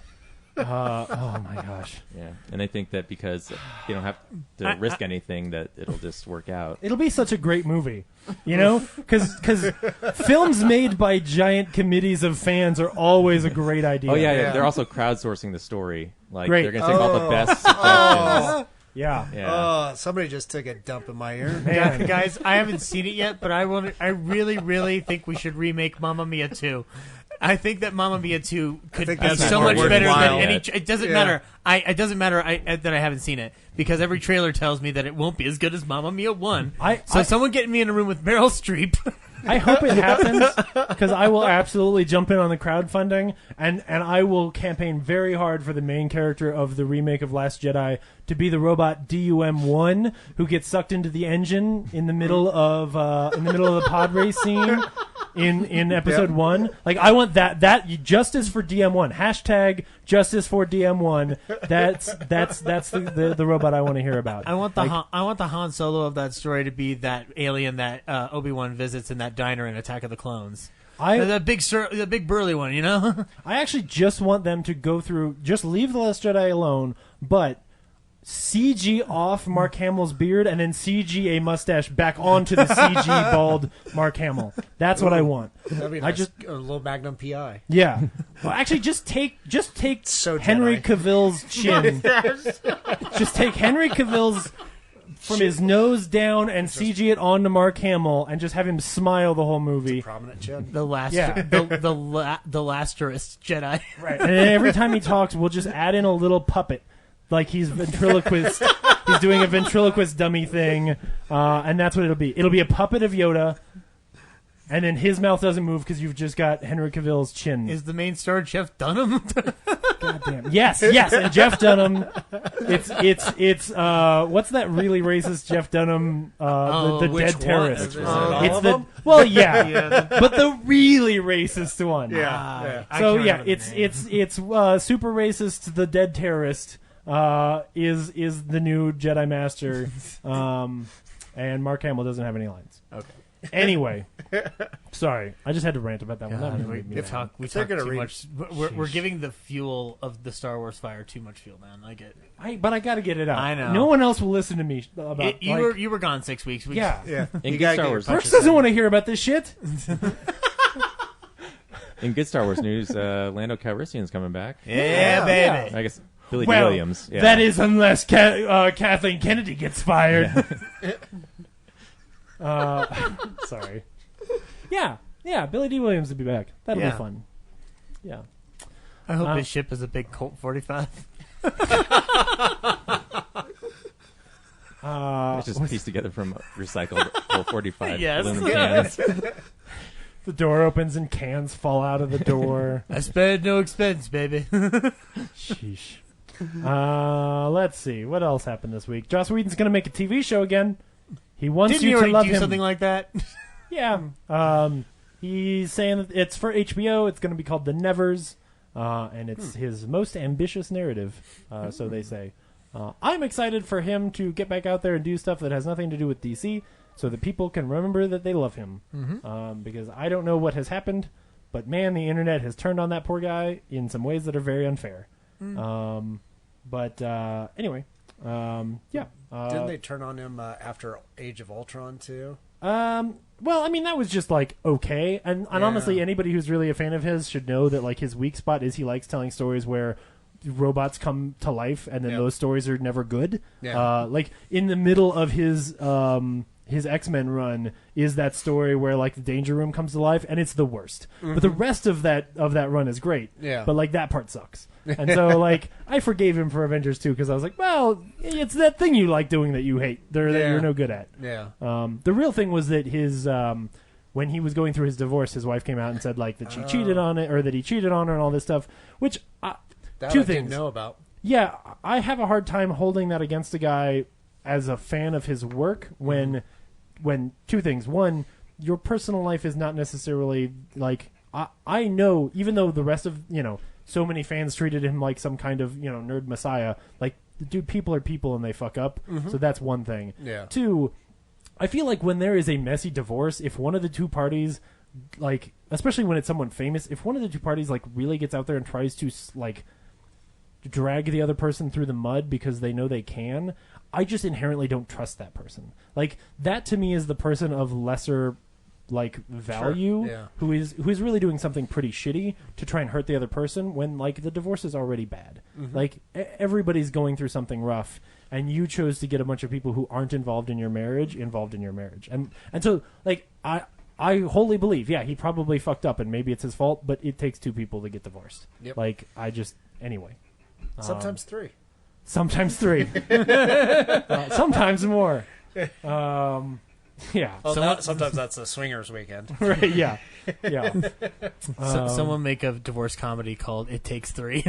Oh my gosh. Yeah, and I think that because they don't have to risk anything, that it'll just work out. It'll be such a great movie, because films made by giant committees of fans are always a great idea. Oh yeah. They're also crowdsourcing the story. Like, Great. they're going to take all the best suggestions. Yeah. Yeah. Oh, somebody just took a dump in my ear. Man. guys, I haven't seen it yet, but I really, really think we should remake Mamma Mia 2. I think that Mamma Mia 2 could think be that's so more much better than worthwhile. any. It doesn't matter. It doesn't matter that I haven't seen it, because every trailer tells me that it won't be as good as Mamma Mia 1. Someone get me in a room with Meryl Streep. I hope it happens, because I will absolutely jump in on the crowdfunding, and I will campaign very hard for the main character of the remake of Last Jedi to be the robot DUM-1 who gets sucked into the engine in the middle of the pod race scene in episode 1. Like, I want that justice for DM1. Hashtag justice for DM1. That's the robot I want to hear about. I want the Han Solo of that story to be that alien that Obi-Wan visits in that diner in Attack of the Clones. The big burly one, I actually just want them to go through, just leave The Last Jedi alone, but CG off Mark Hamill's beard and then CG a mustache back onto the CG bald Mark Hamill. That's what I want. That'd be nice. A little Magnum PI. Yeah. Well, actually, just take So Henry Jedi. Cavill's chin. Just take Henry Cavill's from his nose down and CG it onto Mark Hamill and just have him smile the whole movie. Prominent chin. The last, Yeah. the lasterist Jedi. Right. And then every time he talks, we'll just add in a little puppet, like he's ventriloquist He's doing a ventriloquist dummy thing, and that's what it'll be. It'll be a puppet of Yoda, and then his mouth doesn't move because you've just got Henry Cavill's chin. Is the main star Jeff Dunham? Goddamn. Yes, and Jeff Dunham. It's what's that really racist Jeff Dunham? The dead terrorist. It's the well, yeah, but the really racist one. Yeah. So yeah, it's super racist. The dead terrorist is the new Jedi Master, and Mark Hamill doesn't have any lines. Okay. Anyway, sorry, I just had to rant about that one. That one made me We mad. talk too much. We're giving the fuel of the Star Wars fire too much fuel, man. I get. But I got to get it out. I know. No one else will listen to me about. You were gone 6 weeks. Yeah. In good Star Wars, Brooks doesn't want to hear about this shit. in good Star Wars news, Lando Calrissian's coming back. Yeah, baby. I guess Billy Well, Williams. Yeah. that is unless Kathleen Kennedy gets fired. Sorry. Yeah, Billy D. Williams will be back. That'll be fun. Yeah. I hope his ship is a big Colt 45. It's just pieced together from recycled Colt 45 Yes. aluminum cans. The door opens and cans fall out of the door. I spared no expense, baby. Sheesh. Let's see. What else happened this week? Joss Whedon's going to make a TV show again. He wants Didn't he you to already love do him. something like that? Yeah. He's saying that it's for HBO. It's going to be called The Nevers, and it's his most ambitious narrative, so they say. I'm excited for him to get back out there and do stuff that has nothing to do with DC, so that people can remember that they love him. Because I don't know what has happened, but man, the internet has turned on that poor guy in some ways that are very unfair. But anyway, yeah. Didn't they turn on him after Age of Ultron too? Well, I mean, that was just like okay, and honestly, anybody who's really a fan of his should know that like his weak spot is he likes telling stories where robots come to life, and then those stories are never good. Like in the middle of his X-Men run is that story where like the Danger Room comes to life, and it's the worst. But the rest of that run is great. But like that part sucks. And so like I forgave him for Avengers 2 because I was like, well, it's that thing you like doing that you hate, that you're no good at. The real thing was that his when he was going through his divorce, his wife came out and said like that she cheated on it, or that he cheated on her, and all this stuff. Which two things. Didn't know about. Yeah, I have a hard time holding that against a guy as a fan of his work when two things. One, your personal life is not necessarily like I know, even though the rest of so many fans treated him like some kind of nerd messiah, like dude, people are people and they fuck up. So that's one thing. Two, I feel like when there is a messy divorce, if one of the two parties, like especially when it's someone famous, if one of the two parties like really gets out there and tries to like drag the other person through the mud because they know they can, I just inherently don't trust that person. Like that to me is the person of lesser like value who is really doing something pretty shitty to try and hurt the other person when like the divorce is already bad. Like everybody's going through something rough, and you chose to get a bunch of people who aren't involved in your marriage, and so like I wholly believe he probably fucked up and maybe it's his fault, but it takes two people to get divorced. Like I just anyway. Sometimes three. Sometimes three. Sometimes more. Yeah. Well, sometimes that's a swingers weekend. Right. Yeah. Yeah. Someone make a divorce comedy called "It Takes Three."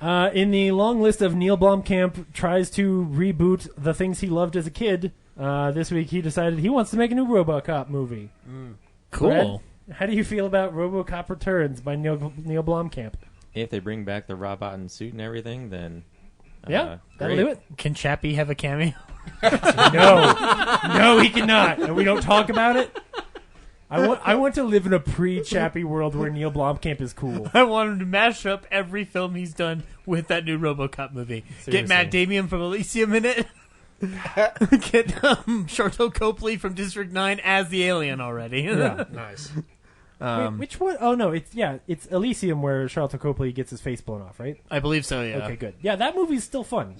In the long list of Neil Blomkamp tries to reboot the things he loved as a kid, this week he decided he wants to make a new RoboCop movie. Cool. Brad, how do you feel about RoboCop Returns by Neil Blomkamp? If they bring back the robot and suit and everything, then that'll great. do it. Can Chappie have a cameo? No, he cannot, and we don't talk about it. I want to live in a pre-Chappie world where Neil Blomkamp is cool. I want him to mash up every film he's done with that new RoboCop movie. Seriously. Get Matt Damon from Elysium in it. Get Sharlto Copley from District 9 as the alien already. Yeah. Nice. Wait, which one? Oh no, it's Elysium where Sharlto Copley gets his face blown off, right? I believe so, yeah. Okay, good. Yeah, that movie's still fun.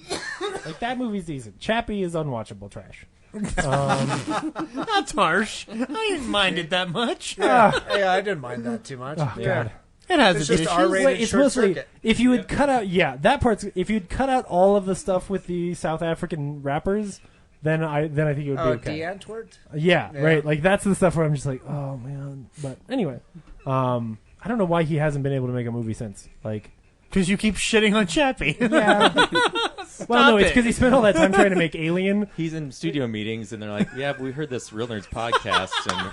Like that movie's decent. Chappie is unwatchable trash. That's harsh. I didn't mind it that much. Yeah, I didn't mind that too much. Oh, God. It has It's its just issues. R-rated It's short mostly circuit. if you had cut out that part's if you'd cut out all of the stuff with the South African rappers, then I think it would be okay. De-Antwoord? Yeah, Yeah. right. Like that's the stuff where I'm just like, oh man. But anyway, I don't know why he hasn't been able to make a movie since. Like, Because you keep shitting on Chappie. yeah. Well, no, it's because he spent all that time trying to make Alien. He's in studio meetings, and they're like, "Yeah, but we heard this Real Nerds podcast, and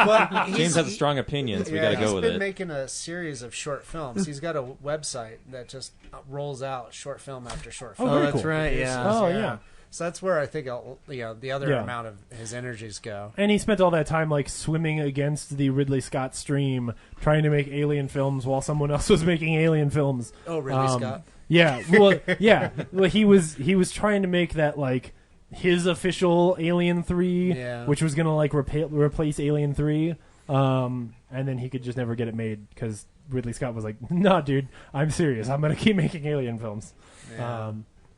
Well, James has strong opinions. We got to go with He's been it." making a series of short films. He's got a website that just rolls out short film after short film. Oh, very that's cool. right, yeah. Oh, yeah. So that's where I think the other Yeah. amount of his energies go. And he spent all that time like swimming against the Ridley Scott stream, trying to make Alien films while someone else was making Alien films. Oh, Ridley Scott. Yeah, well, yeah. Well, he was trying to make that like his official Alien 3, Yeah. which was gonna like replace Alien 3, and then he could just never get it made because Ridley Scott was like, "Nah, dude, I'm serious. I'm gonna keep making Alien films." Yeah.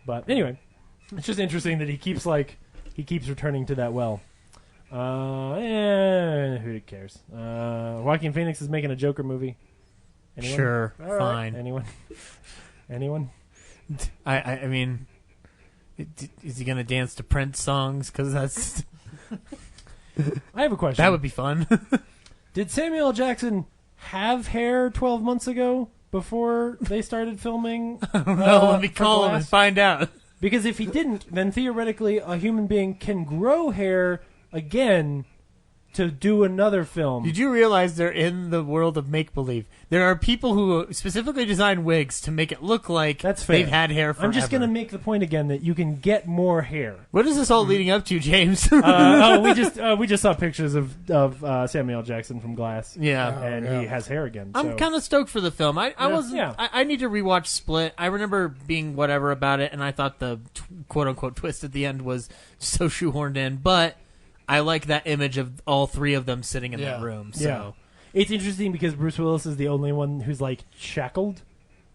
But anyway, it's just interesting that he keeps returning to that well. Who cares? Joaquin Phoenix is making a Joker movie. Anyone? Sure, All right. fine. Anyone? I mean, is he gonna dance to Prince songs? Because that's I have a question. that would be fun. Did Samuel L. Jackson have hair 12 months ago before they started filming? No, let me for call him Glass? and find out. Because if he didn't, then theoretically a human being can grow hair again to do another film. Did you realize they're in the world of make-believe? There are people who specifically design wigs to make it look like That's fair. they've had hair forever. I'm just going to make the point again that you can get more hair. What is this all leading up to, James? We just saw pictures of Samuel L. Jackson from Glass. Yeah. And he has hair again. I'm so. kind of stoked for the film. I wasn't. Yeah. I need to rewatch Split. I remember being whatever about it, and I thought the quote unquote twist at the end was so shoehorned in. But I like that image of all three of them sitting in that room. So. Yeah. It's interesting because Bruce Willis is the only one who's like shackled,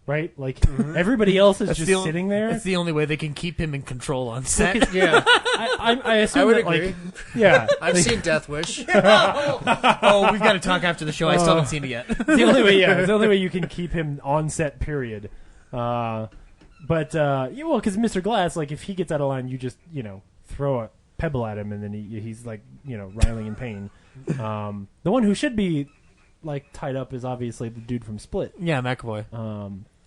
right? Like everybody else is That's just sitting there. That's the only way they can keep him in control on set. Yeah, I assume I would that, agree. like, yeah. I've seen Death Wish. Oh, we've got to talk after the show. I still haven't seen it yet. It's the only way. Yeah, it's the only way you can keep him on set. Period. Because Mr. Glass, like, if he gets out of line, you just throw a pebble at him, and then he's like writhing in pain. The one who should be like tied up is obviously the dude from Split. Yeah, McAvoy.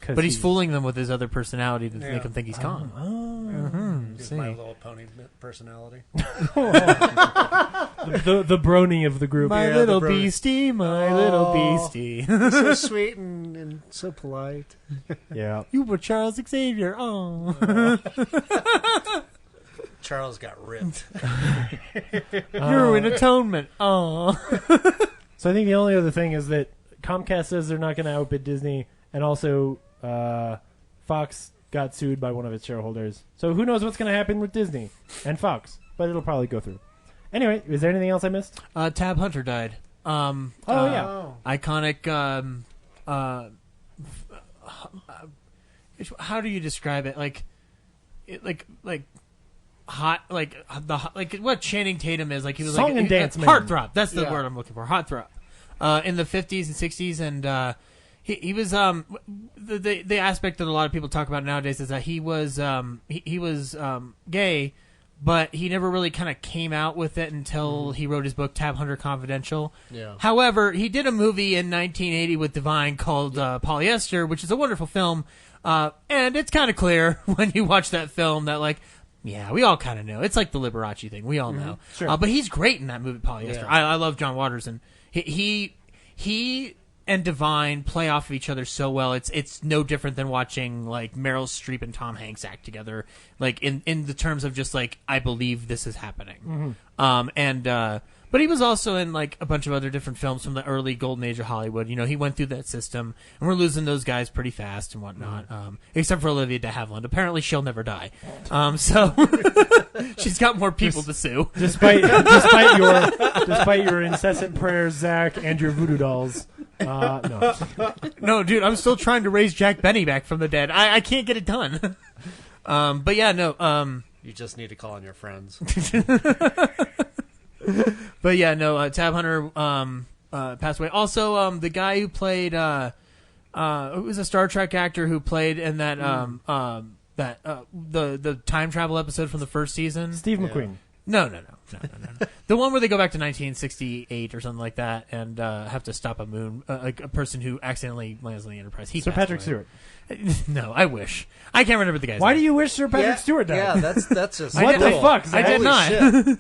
But he's fooling them with his other personality to make him think he's Kong. Just My Little Pony personality. the brony of the group. My Yeah, little the brother. beastie, my little beastie. So sweet and so polite. Yeah. You were Charles Xavier. Oh. Charles got ripped. You're in Atonement. Oh. So I think the only other thing is that Comcast says they're not going to outbid Disney, and also Fox got sued by one of its shareholders. So who knows what's going to happen with Disney and Fox, but it'll probably go through. Anyway, is there anything else I missed? Tab Hunter died. Yeah. Iconic. How do you describe it? Like hot, like what Channing Tatum is. Like he was Song like and dance man. heartthrob. That's the Yeah. word I'm looking for. Heartthrob. In the 50s and 60s, and he was the aspect that a lot of people talk about nowadays is that he was gay, but he never really kind of came out with it until he wrote his book Tab Hunter Confidential. Yeah. However, he did a movie in 1980 with Divine called Polyester, which is a wonderful film, and it's kind of clear when you watch that film that yeah, we all kind of know. It's like the Liberace thing. We all know. Sure. But he's great in that movie, Polyester. Yeah. I love John Waters, and he and Divine play off of each other so well. It's no different than watching like Meryl Streep and Tom Hanks act together, like in the terms of just like I believe this is happening. But he was also in like a bunch of other different films from the early golden age of Hollywood. He went through that system, and we're losing those guys pretty fast and whatnot. Except for Olivia de Havilland. Apparently, she'll never die. So she's got more people to sue. Despite your incessant prayers, Zach, and your voodoo dolls. No. No, dude, I'm still trying to raise Jack Benny back from the dead. I can't get it done. But yeah, no. You just need to call on your friends. But yeah, no. Tab Hunter passed away. Also, the guy who played Who was a Star Trek actor who played in that the time travel episode from the first season? Steve McQueen. No. The one where they go back to 1968 or something like that and have to stop a moon, a person who accidentally lands on the Enterprise. Sir Patrick Stewart. No, I wish. I can't remember the guy's Why name. do you wish Sir Patrick Stewart died? Yeah, that's just What the fuck? I did Holy not. shit.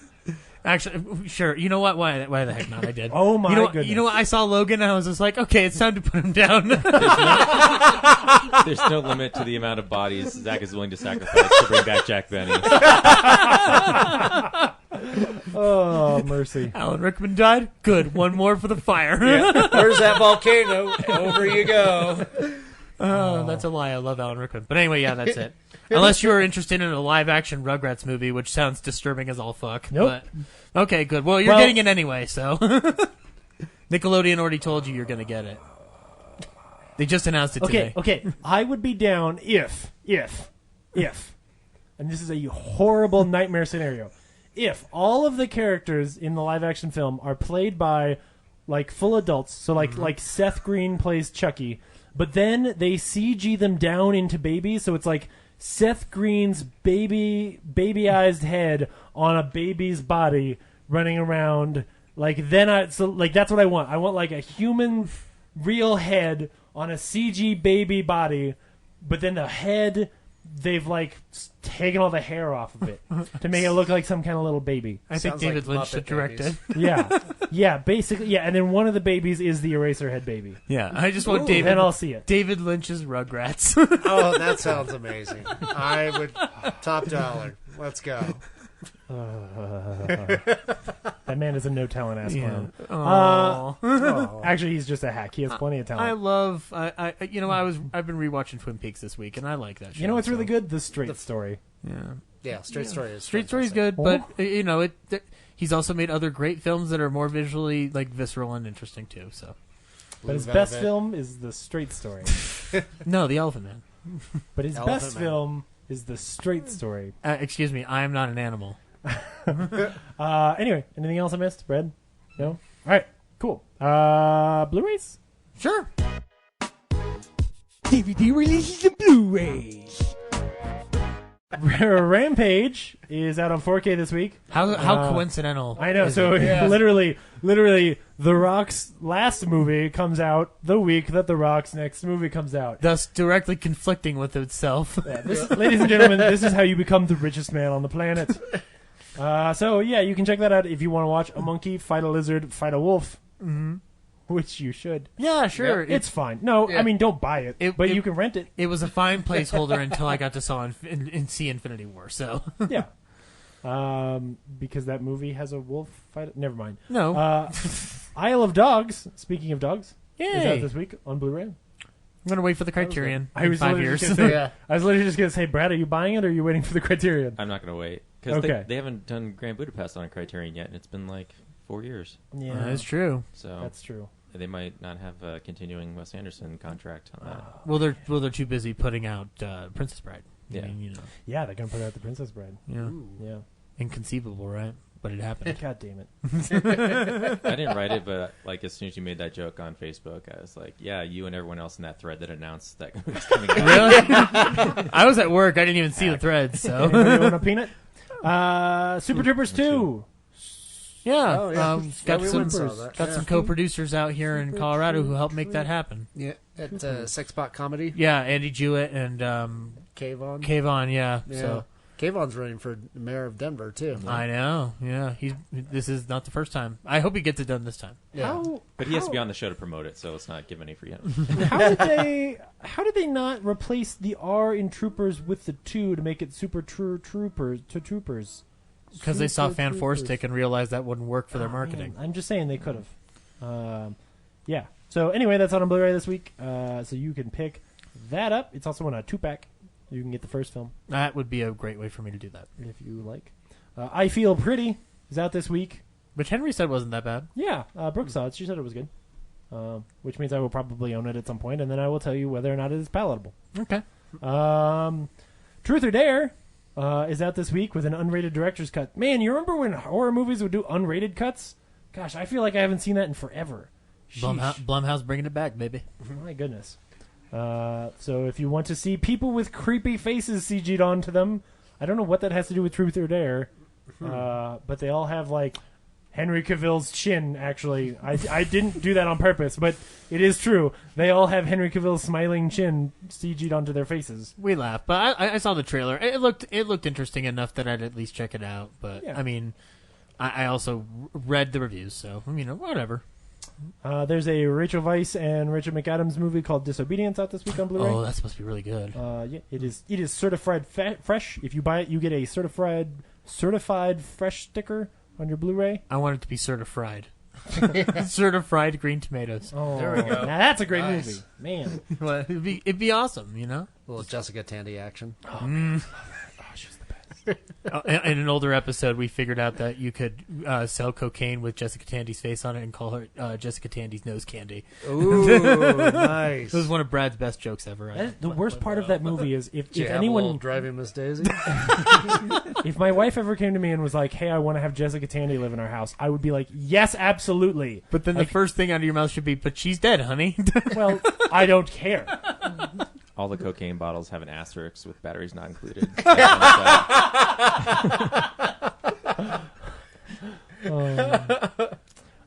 Actually, sure. You know what? Why the heck not? I did. Oh, my goodness. You know what? I saw Logan and I was just like, okay, it's time to put him down. There's no limit to the amount of bodies Zach is willing to sacrifice to bring back Jack Benny. Oh, mercy. Alan Rickman died. Good. One more for the fire. Where's that volcano? Over you go. Oh, that's a lie. I love Alan Rickman. But anyway, yeah, that's it. Unless you're interested in a live-action Rugrats movie, which sounds disturbing as all fuck. Nope. But, okay, good. Well, you're getting it anyway, so. Nickelodeon already told you you're going to get it. They just announced it today. Okay. I would be down if, and this is a horrible nightmare scenario, if all of the characters in the live-action film are played by, like, full adults, so like Seth Green plays Chucky, but then they CG them down into babies, so it's like Seth Green's baby-eyed head on a baby's body running around. Like, that's what I want. I want, like, a human real head on a CG baby body, but then the head, they've, like, taken all the hair off of it to make it look like some kind of little baby. I think David Lynch should direct it. Yeah, basically, yeah, and then one of the babies is the Eraserhead baby. Yeah, I just want David. Then I'll see it. David Lynch's Rugrats. Oh, that sounds amazing. I would top dollar. Let's go. That man is a no-talent ass clown. Aww. Actually, he's just a hack. He has plenty of talent. I love. I've been rewatching Twin Peaks this week, and I like that show. You know what's really good? The Straight Story. Yeah, Straight Story is Straight Story's good, but he's also made other great films that are more visually like visceral and interesting too. So, but his best film is The Straight Story. No, The Elephant Man. But his best film is The Straight Story. Excuse me, I am not an animal. Anyway, anything else I missed, Brad? No? All right, cool. Blu-rays? Sure. DVD releases and Blu-rays. Rampage is out on 4K this week. How coincidental. I know. So literally, The Rock's last movie comes out the week that The Rock's next movie comes out. Thus directly conflicting with itself. Ladies and gentlemen, this is how you become the richest man on the planet. So yeah, you can check that out if you want to watch a monkey fight a lizard, fight a wolf. Mm-hmm. Which you should. Yeah, sure. It's fine. No, I mean, don't buy it, but you can rent it. It was a fine placeholder until I got to see Infinity War, so. Yeah. Because that movie has a wolf fight. Never mind. No. Isle of Dogs, speaking of dogs, Yay. is out this week on Blu-ray. I'm going to wait for the Criterion I was 5 years. I was literally just going to say, Brad, are you buying it or are you waiting for the Criterion? I'm not going to wait. Because they haven't done Grand Budapest on a Criterion yet, and it's been like 4 years. Yeah. That's true. So That's true. they might not have a continuing Wes Anderson contract on that. Well, they're too busy putting out Princess Bride. Yeah. I mean, Yeah, they're going to put out The Princess Bride. Yeah. Ooh. Yeah. Inconceivable, right? But it happened. God damn it. I didn't write it, but like as soon as you made that joke on Facebook, I was like, yeah, you and everyone else in that thread that announced that it was coming out. Really? I was at work. I didn't even see the thread, so. Anybody want a peanut? Super Troopers 2. Yeah. Oh, yeah. Got we went and saw that. got some co-producers out here in Colorado who helped make that happen. Yeah, at Sexbot Comedy. Yeah, Andy Jewett and Kayvon. Kayvon, yeah. Yeah. So Kayvon's running for mayor of Denver, too. I know, yeah. This is not the first time. I hope he gets it done this time. Yeah. But he has to be on the show to promote it, so let's not give any free hints. How did they not replace the R in Troopers with the 2 to make it Super Troopers? Because they saw Super Fan Four Troopers. Stick and realized that wouldn't work for their marketing. Man, I'm just saying they could have. Yeah. So anyway, that's out on Blu-ray this week. So you can pick that up. It's also in a 2-pack. You can get the first film That would be a great way for me to do that. if you like. I Feel Pretty is out this week. Which Henry said wasn't that bad. Yeah, Brooke saw it. She said it was good. Which means I will probably own it at some point, and then I will tell you whether or not it is palatable. Okay. Truth or Dare is out this week with an unrated director's cut. Man, you remember when horror movies would do unrated cuts? Gosh, I feel like I haven't seen that in forever. Sheesh. Blumhouse bringing it back, baby. My goodness. So if you want to see people with creepy faces CG'd onto them, I don't know what that has to do with Truth or Dare, but they all have like Henry Cavill's chin. Actually, I didn't do that on purpose, but it is true. They all have Henry Cavill's smiling chin CG'd onto their faces. We laughed, but I saw the trailer. It looked interesting enough that I'd at least check it out. But Yeah. I mean, I also read the reviews, so whatever. There's a Rachel Weisz and Rachel McAdams movie called Disobedience out this week on Blu-ray. Oh, that's supposed to be really good. Yeah, it is certified fresh. If you buy it, you get a certified fresh sticker on your Blu-ray. I want it to be certified. Certified green tomatoes. Oh, There we go. now that's a great Nice. movie, man. Well, it'd be awesome, you know. A little Jessica Tandy action. She's the best. In an older episode, we figured out that you could sell cocaine with Jessica Tandy's face on it and call her Jessica Tandy's nose candy. Ooh, nice. This was one of Brad's best jokes ever. The worst part of that movie is if Did you have a anyone little driving Miss Daisy? if my wife ever came to me and was like, "Hey, I want to have Jessica Tandy live in our house," I would be like, "Yes, absolutely." But then the first thing out of your mouth should be, "But she's dead, honey." Well, I don't care. All the cocaine bottles have an asterisk with batteries not included.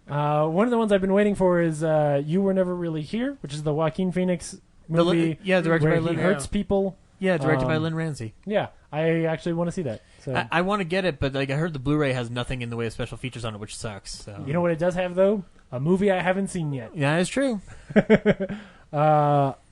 One of the ones I've been waiting for is "You Were Never Really Here," which is the Joaquin Phoenix movie. directed where by he Lynn. hurts people. Yeah, directed by Um, Lynn Ramsey. Yeah, I actually want to see that. So I want to get it, but like I heard the Blu-ray has nothing in the way of special features on it, which sucks. So you know what it does have though? A movie I haven't seen yet. yeah, it's true.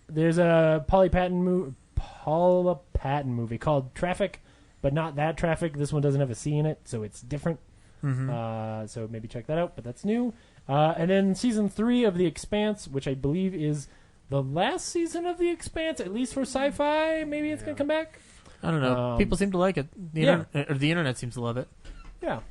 There's a Paula Patton movie called Traffic, but not that Traffic. This one doesn't have a C in it, so it's different. So maybe check that out, but that's new. And then season 3 of The Expanse, which I believe is the last season of The Expanse, at least for sci-fi. Maybe it's going to come back. I don't know. People seem to like it. The internet seems to love it. Yeah.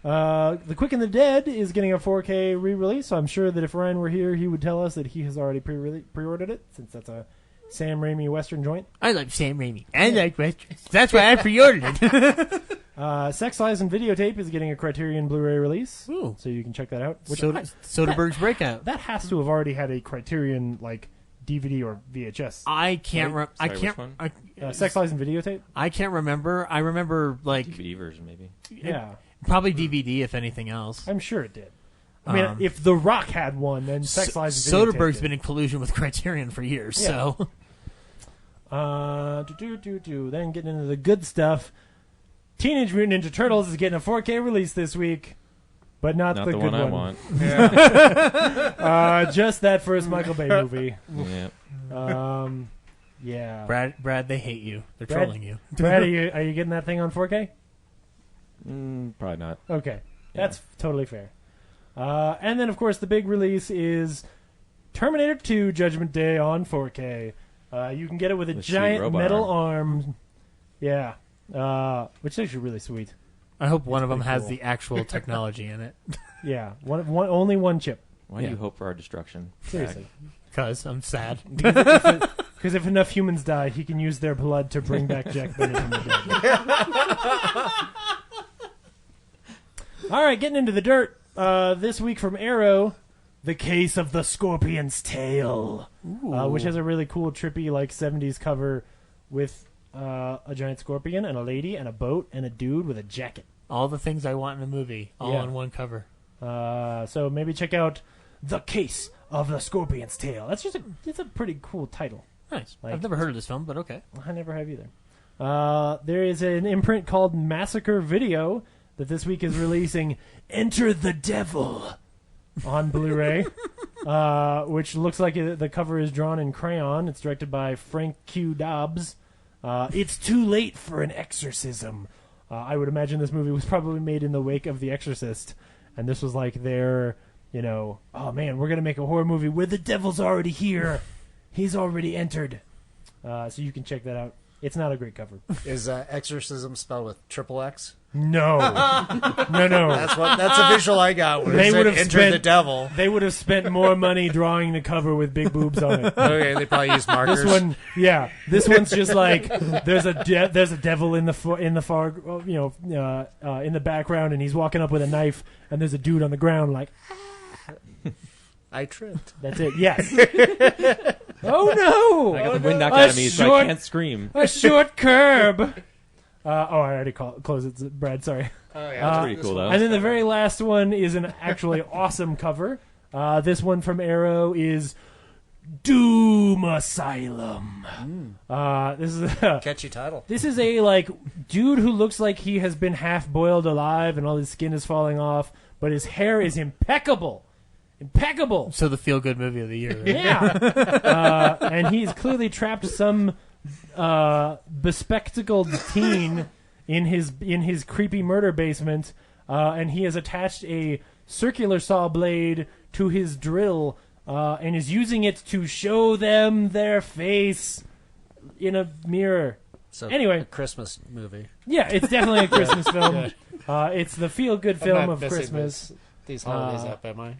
The Quick and the Dead is getting a 4K re-release, so I'm sure that if Ryan were here, he would tell us that he has already pre-ordered it, since that's a Sam Raimi Western joint. I like Sam Raimi. I like westerns. That's why I pre-ordered it. Sex, Lies, and Videotape is getting a Criterion Blu-ray release, Ooh. so you can check that out. Which Soderbergh's Breakout. That has to have already had a Criterion like DVD or VHS. I can't. I Sorry, can't. which one? Sex, Lies, and Videotape. I can't remember. I remember like DVD version, maybe. Yeah, probably DVD, if anything else. I'm sure it did. I mean, if The Rock had one, then Sex, Lies, and Videotape. Soderbergh's did. been in collusion with Criterion for years. Yeah. So Then getting into the good stuff. Teenage Mutant Ninja Turtles is getting a 4K release this week, but not the the good one I want. Just that first Michael Bay movie. Yeah. Yeah. Brad, they hate you. They're Brad- trolling you. Brad, are you getting that thing on 4K? Probably not. Okay, that's totally fair. And then, of course, the big release is Terminator 2 Judgment Day on 4K. You can get it with a The giant sweet robot metal arm. Yeah. Which is actually really sweet. I hope one of them pretty has cool. the actual technology in it. Yeah. Only one chip. Why do you hope for our destruction? Seriously. Because I'm sad. Because if enough humans die, he can use their blood to bring back Jack Bennett from the dead. All right, getting into the dirt. This week from Arrow, The Case of the Scorpion's Tail, which has a really cool, trippy, like 70s cover with a giant scorpion and a lady and a boat and a dude with a jacket. All the things I want in a movie, all Yeah. on one cover. So maybe check out The Case of the Scorpion's Tail. It's a pretty cool title. Nice. Like- I've never heard of this film, but okay. I never have either. There is an imprint called Massacre Video that this week is releasing Enter the Devil on Blu-ray, which looks like the cover is drawn in crayon. It's directed by Frank Q. Dobbs. It's too late for an exorcism. I would imagine this movie was probably made in the wake of The Exorcist, and this was like their, oh man, we're going to make a horror movie where the devil's already here. He's already entered. So you can check that out. It's not a great cover. Is exorcism spelled with triple X? No. No. That's a visual I got when They they would said have enter spent- the devil. They would have spent more money drawing the cover with big boobs on it. Okay, they probably use markers. This one, yeah. This one's just like there's a devil in the far in the background, and he's walking up with a knife, and there's a dude on the ground like I tripped. that's it. Yes. Oh no! I got the wind knocked out of me, so I can't scream. A short curb. I already closed it, Brad. Sorry. Oh yeah, That's pretty cool, though. And then the very last one is an actually awesome cover. This one from Arrow is Doom Asylum. This is a catchy title. This is a dude who looks like he has been half boiled alive and all his skin is falling off, but his hair is impeccable. Impeccable. So the feel-good movie of the year. Right? Yeah. And he's clearly trapped some bespectacled teen in his creepy murder basement, and he has attached a circular saw blade to his drill, and is using it to show them their face in a mirror. So anyway, a Christmas movie. Yeah, it's definitely a Christmas film. It's the feel-good film of Christmas. These holidays up, am I?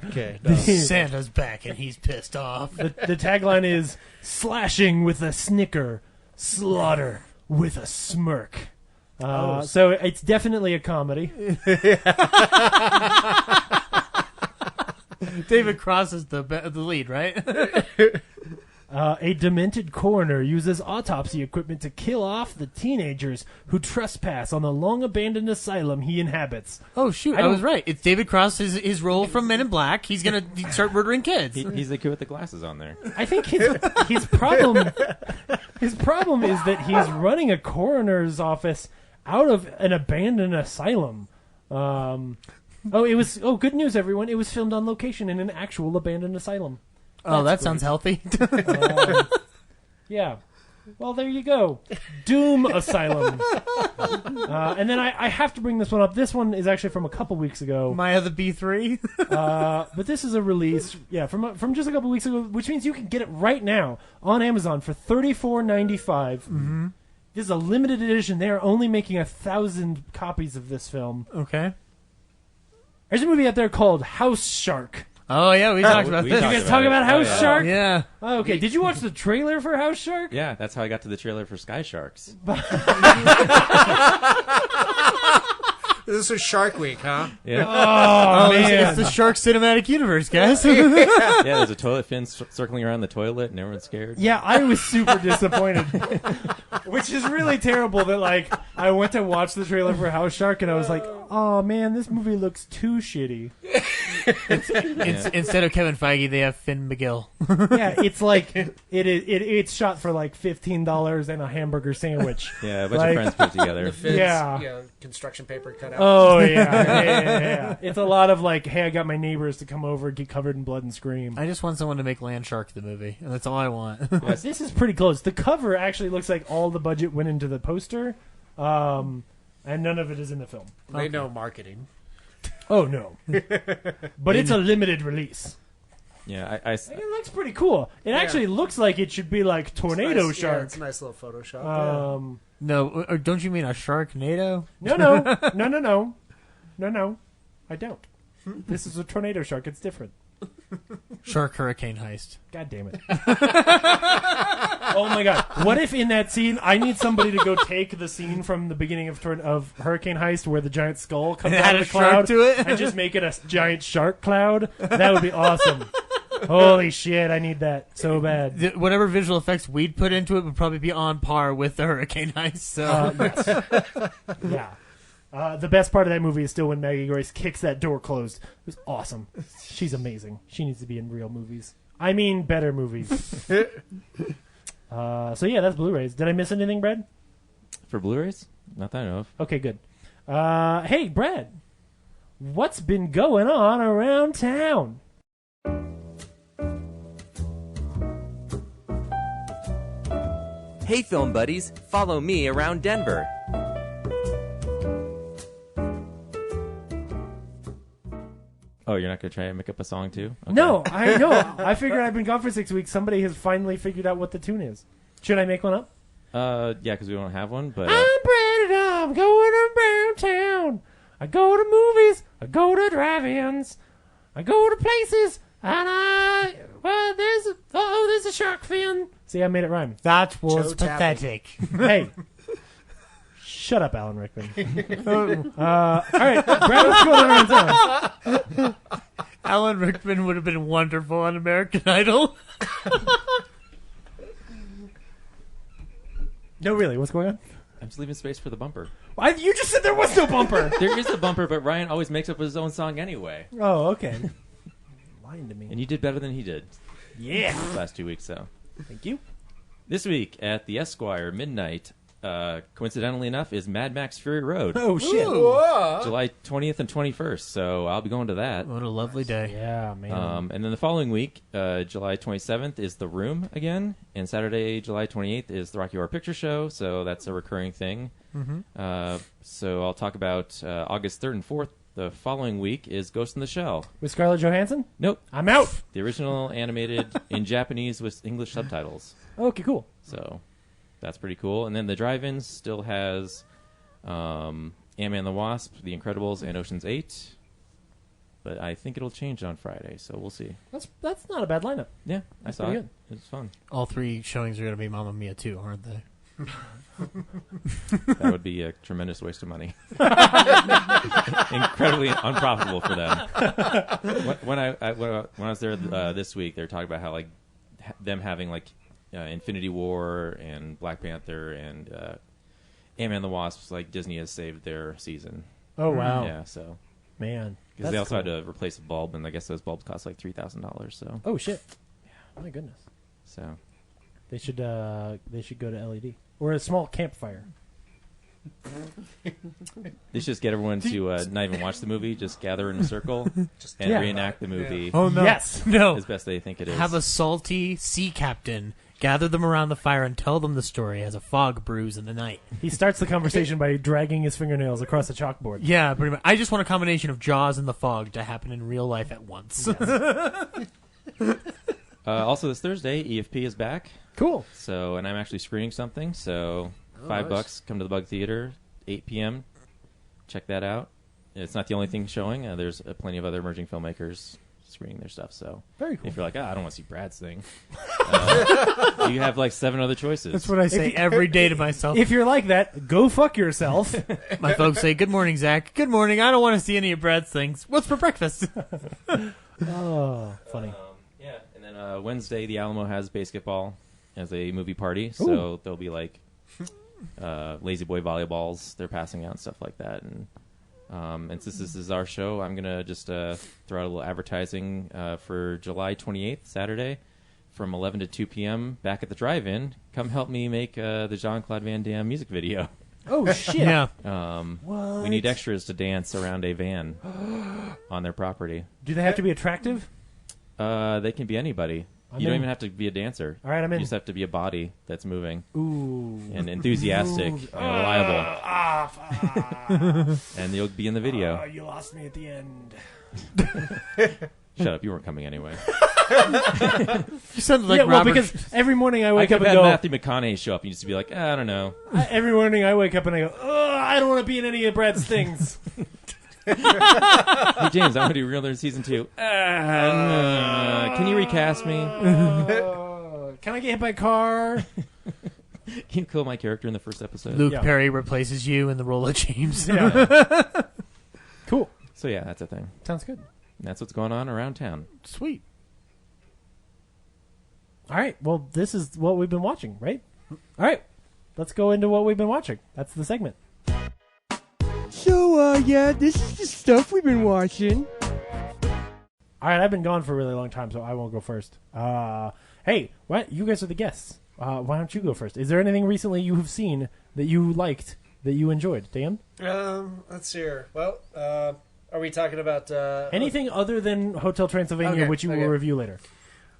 Okay. Santa's back and he's pissed off. The tagline is slashing with a snicker, slaughter with a smirk. So it's definitely a comedy. David Cross is the lead, right? A demented coroner uses autopsy equipment to kill off the teenagers who trespass on the long-abandoned asylum he inhabits. Oh, shoot. I was right. It's David Cross, his role from Men in Black. He's going to start murdering kids. He's the kid with the glasses on there. I think his problem is that he's running a coroner's office out of an abandoned asylum. Good news, everyone. It was filmed on location in an actual abandoned asylum. Oh, that sounds healthy. Yeah. Well, there you go. Doom Asylum. And then I have to bring this one up. This one is actually from a couple weeks ago. Maya the B3. But this is a release, from just a couple weeks ago, which means you can get it right now on Amazon for $34.95. Mm-hmm. This is a limited edition. They are only making 1,000 copies of this film. Okay. There's a movie out there called House Shark. Oh, yeah, we talked about this. Did you guys talk about House Shark? Yeah. Oh, okay. Did you watch the trailer for House Shark? Yeah, that's how I got to the trailer for Sky Sharks. This is Shark Week, huh? Yeah. Oh, man. It's the Shark Cinematic Universe, guys. Yeah, there's a toilet fin circling around the toilet, and everyone's scared. Yeah, I was super disappointed. Which is really terrible that, I went to watch the trailer for House Shark, and I was like, oh, man, this movie looks too shitty. Instead of Kevin Feige, they have Finn McGill. Yeah, it's it's shot for $15 and a hamburger sandwich. Yeah, a bunch of friends put it together. The construction paper cut out. Oh, yeah. It's a lot of hey, I got my neighbors to come over and get covered in blood and scream. I just want someone to make Land Shark the movie, and that's all I want. This is pretty close. The cover actually looks like all the budget went into the poster, and none of it is in the film. They know marketing. Oh, no. But it's a limited release. Yeah, It looks pretty cool. It actually looks like it should be like Tornado Shark. Yeah, it's a nice little Photoshop. No, or don't you mean a Sharknado? No. I don't. This is a Tornado Shark. It's different. Shark Hurricane Heist. God damn it. Oh my god. What if in that scene, I need somebody to go take the scene from the beginning of Hurricane Heist where the giant skull comes out of the cloud to it? and just make it a giant shark cloud? That would be awesome. Holy shit, I need that so bad. Whatever visual effects we'd put into it would probably be on par with the Hurricane Heist. So. Yes. Yeah. The best part of that movie is still when Maggie Grace kicks that door closed. It was awesome. She's amazing. She needs to be in real movies. I mean, better movies. So yeah, that's Blu-rays. Did I miss anything, Brad? For Blu-rays? Not that I know of. Okay, good. Hey, Brad. What's been going on around town? Hey, film buddies. Follow me around Denver. Oh, you're not going to try and make up a song, too? Okay. No, I know. I figured I've been gone for 6 weeks. Somebody has finally figured out what the tune is. Should I make one up? Yeah, because we don't have one, but... I'm Brad and I'm going around town. I go to movies. I go to drive-ins. I go to places. And there's a shark fin. See, I made it rhyme. That was pathetic. Hey. Shut up, Alan Rickman. All right, Brad, what's going on around town? Alan Rickman would have been wonderful on American Idol. No, really, what's going on? I'm just leaving space for the bumper. You just said there was no bumper. There is a bumper, but Ryan always makes up his own song anyway. Oh, okay. Lying to me. And you did better than he did. Yeah. These last 2 weeks, so. Thank you. This week at the Esquire, midnight, coincidentally enough, is Mad Max Fury Road. Oh, shit. July 20th and 21st, so I'll be going to that. What a lovely day. Yeah, man. And then the following week, July 27th, is The Room again, and Saturday, July 28th, is the Rocky Horror Picture Show, so that's a recurring thing. Mm-hmm. So I'll talk about August 3rd and 4th. The following week is Ghost in the Shell. With Scarlett Johansson? Nope. I'm out. The original animated in Japanese with English subtitles. Okay, cool. So that's pretty cool. And then the drive-in still has Ant-Man and the Wasp, The Incredibles, and Ocean's 8. But I think it'll change on Friday, so we'll see. That's not a bad lineup. Yeah, I saw it. pretty good. It was fun. All 3 showings are going to be Mamma Mia too, aren't they? That would be a tremendous waste of money. Incredibly unprofitable for them. When I was there this week, they were talking about how like them having like Infinity War and Black Panther and Ant-Man and the Wasp, like Disney has saved their season. Oh, wow. Yeah, so Man. because they also had to replace a bulb, and I guess those bulbs cost like $3,000. So Oh, shit. Yeah. My goodness. so They should go to LED. Or a small campfire. they should just get everyone to not even watch the movie, just gather in a circle and Yeah. reenact the movie Oh, no. Yes. No. as best they think it is. Have a salty sea captain gather them around the fire and tell them the story as a fog brews in the night. He starts the conversation by dragging his fingernails across the chalkboard. Yeah, pretty much. I just want a combination of Jaws and the fog to happen in real life at once. Also, this Thursday, EFP is back. Cool. So, and I'm actually screening something. So, $5. Come to the Bug Theater, 8 p.m. Check that out. It's not the only thing showing. There's plenty of other emerging filmmakers screening their stuff. So, Very cool. if you're like, I don't want to see Brad's thing, you have like 7 other choices. That's what I Say say every day to myself. If you're like that, go fuck yourself. My folks say, "Good morning, Zach. Good morning. I don't want to see any of Brad's things. What's for breakfast?" Oh, funny. Yeah, and then Wednesday, the Alamo has basketball as a movie party. So there'll be like lazy boy volleyballs they're passing out and stuff like that. And since this is our show, I'm gonna just throw out a little advertising for July 28th, Saturday, from 11 to 2 p.m. back at the drive-in. Come help me make the Jean-Claude Van Damme music video. Oh, shit. Yeah. We need extras to dance around a van on their property. Do they have to be attractive? They can be anybody. I'm You don't in. even have to be a dancer. All right, I'm in. You just have to be a body that's moving Ooh. and enthusiastic and reliable. And you'll be in the video. You lost me at the end. Shut up, you weren't coming anyway. You sounded like yeah, well, Robert. because every morning I I wake could up have and had go. Matthew McConaughey show up and you just be like, I don't know. Every morning I wake up and I go, I don't want to be in any of Brad's things. Hey, James, I'm going to do Real Nerd Season 2. Can you recast me? Can I get hit by a car? Can you kill my character in the first episode? Luke Yeah. Perry replaces you in the role of James. Yeah. Cool. So yeah, that's a thing. Sounds good. And that's what's going on around town. Sweet. All right. Well, this is what we've been watching, right? All right. Let's go into what we've been watching. That's the segment. So, yeah, this is the stuff we've been watching. All right. I've been gone for a really long time, so I won't go first. Hey, what? You guys are the guests. Why don't you go first? Is there anything recently you have seen that you liked, that you enjoyed? Dan? Let's see here. Well, are we talking about Anything other than Hotel Transylvania, Okay, which you will okay. review later?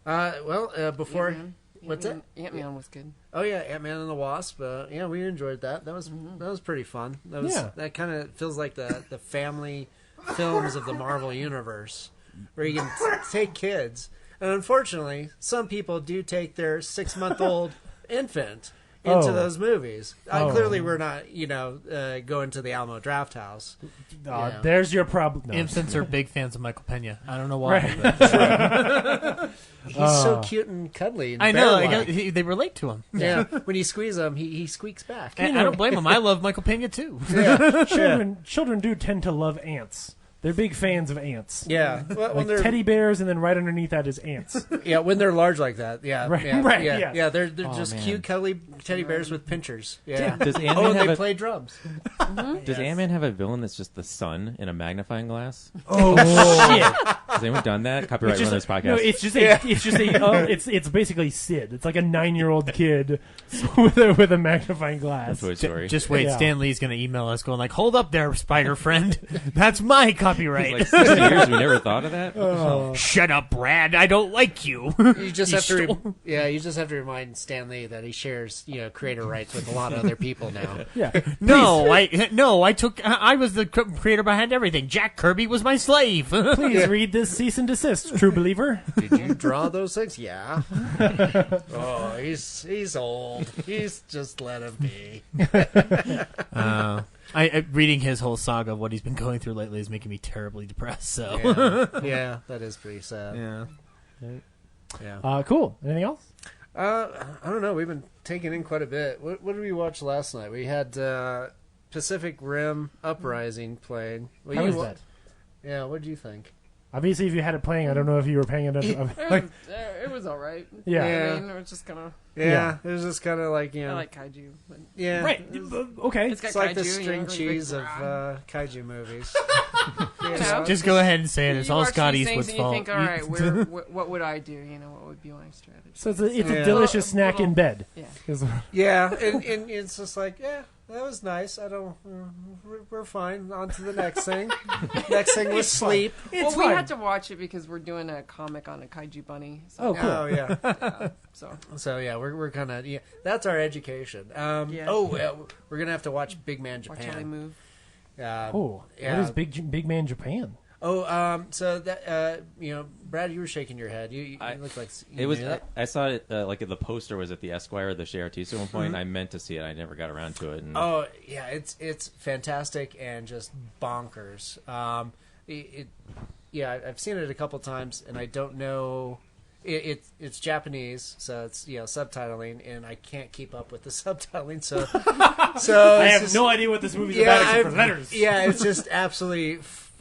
Before Ant-Man. what's that? Ant-Man was good. Oh yeah, Ant-Man and the Wasp. Yeah, we enjoyed that. That was pretty fun. That kind of feels like the family films of the Marvel universe, where you can take kids. And unfortunately, some people do take their 6-month-old infant into those movies. Clearly, we're not, going to the Alamo Draft House. There's your problem. No. Infants are big fans of Michael Pena. I don't know why. Right. But He's so cute and cuddly. And I know. bear-like. They relate to him. Yeah, when you squeeze him, he squeaks back. And I don't blame him. I love Michael Pena too. Yeah, Children do tend to love ants. They're big fans of ants. Yeah, well, when Like they're teddy bears, and then right underneath that is ants. yeah, when they're large like that. Yeah, Right, yeah, right, yeah, yeah. yeah. They're Oh, just man. cute, cuddly teddy bears with pinchers. Yeah. Does Ant-Man Oh, and have they a, play drums. Does Ant-Man have a villain that's just the sun in a magnifying glass? Oh shit! Has anyone done that? Copyright one of those podcasts. No, it's just it's basically Sid. It's like a 9-year-old kid with a magnifying glass. Toy Story. Just wait, Yeah. Stan Lee's going to email us going like, hold up there, spider friend. That's my copyright. Like 60 years, we never thought of that. Shut up, Brad. I don't like you. You just You have to, stole- you just have to remind Stan Lee that he shares, creator rights with a lot of other people now. Yeah. I was the creator behind everything. Jack Kirby was my slave. Please read this cease and desist, true believer. Did you draw those things? Yeah. Oh, he's old. He's just let him be. Reading his whole saga of what he's been going through lately is making me terribly depressed. So Yeah, that is pretty sad. yeah. Cool. Anything else? I don't know. We've been taking in quite a bit. What did we watch last night? We had Pacific Rim Uprising playing. How was that? Yeah, what did you think? Obviously, if you had it playing, I don't know if you were paying attention. It was all right. Yeah. I mean, it was just kind of. Yeah, it was just kind of like, I like kaiju. But yeah. Right. Okay. It's got It's like the kaiju, string like cheese big of rah. kaiju movies. Just go ahead and say it. It's You all watch Scott these Eastwood's things and fault. you think, all right, what would I do? What would be my strategy? So it's a Yeah. delicious snack in bed. Yeah. Yeah, and it's just like, that was nice. We're fine. On to the next thing. Next thing was sleep. It's we fine. had to watch it because we're doing a comic on a kaiju bunny. So, Oh, cool. Oh, yeah. so Yeah, we're kind of, that's our education. We're going to have to watch Big Man watch how they Japan. move. What is Big Man Japan? So that, Brad, you were shaking your head. You looked like you knew that. I saw it like the poster was at the Esquire, the Share Artist at one point. I meant to see it. I never got around to it. And Oh yeah, it's fantastic and just bonkers. I've seen it a couple times, and I don't know. It's Japanese, so it's subtitling, and I can't keep up with the subtitling. So I have no idea what this movie's about except for letters. Yeah, it's just absolutely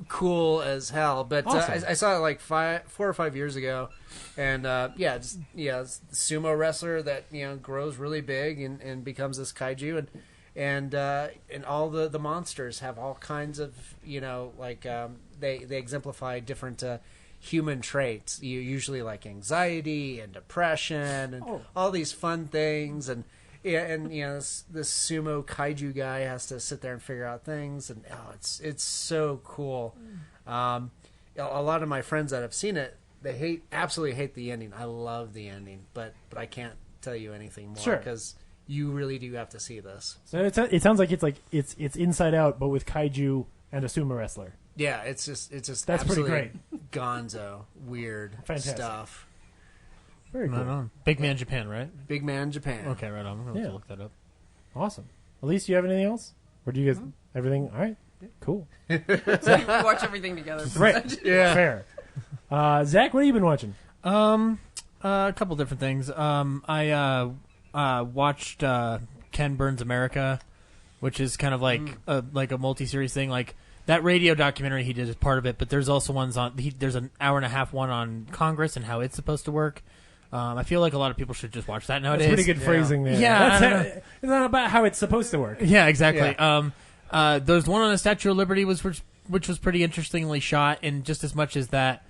cool as hell. But Awesome. I saw it like 4 or 5 years ago, and it's the sumo wrestler that grows really big and becomes this kaiju, and all the monsters have all kinds of they exemplify different human traits. Usually like anxiety and depression and all these fun things and. Yeah, and this sumo kaiju guy has to sit there and figure out things, and it's so cool. A lot of my friends that have seen it, they absolutely hate the ending. I love the ending, but I can't tell you anything more because you really do have to see this. So it sounds like it's Inside Out, but with kaiju and a sumo wrestler. Yeah, it's just That's pretty absolutely gonzo, weird Fantastic. stuff. Very cool. Right on. Big Man Japan, right? Big Man Japan. Okay, right on. I'm going to look that up. Awesome. Elise, do you have anything else? Or do you guys everything? All right. Cool. we watch everything together. Right. Yeah. Fair. Zach, what have you been watching? A couple different things. I watched Ken Burns America, which is kind of like a multi-series thing. Like that radio documentary he did is part of it, but there's also ones on. There's an hour-and-a-half one on Congress and how it's supposed to work. I feel like a lot of people should just watch that nowadays. That's pretty good phrasing there. Yeah, it's not about how it's supposed to work. Yeah, exactly. Yeah. There's one on the Statue of Liberty which was pretty interestingly shot, and just as much as that,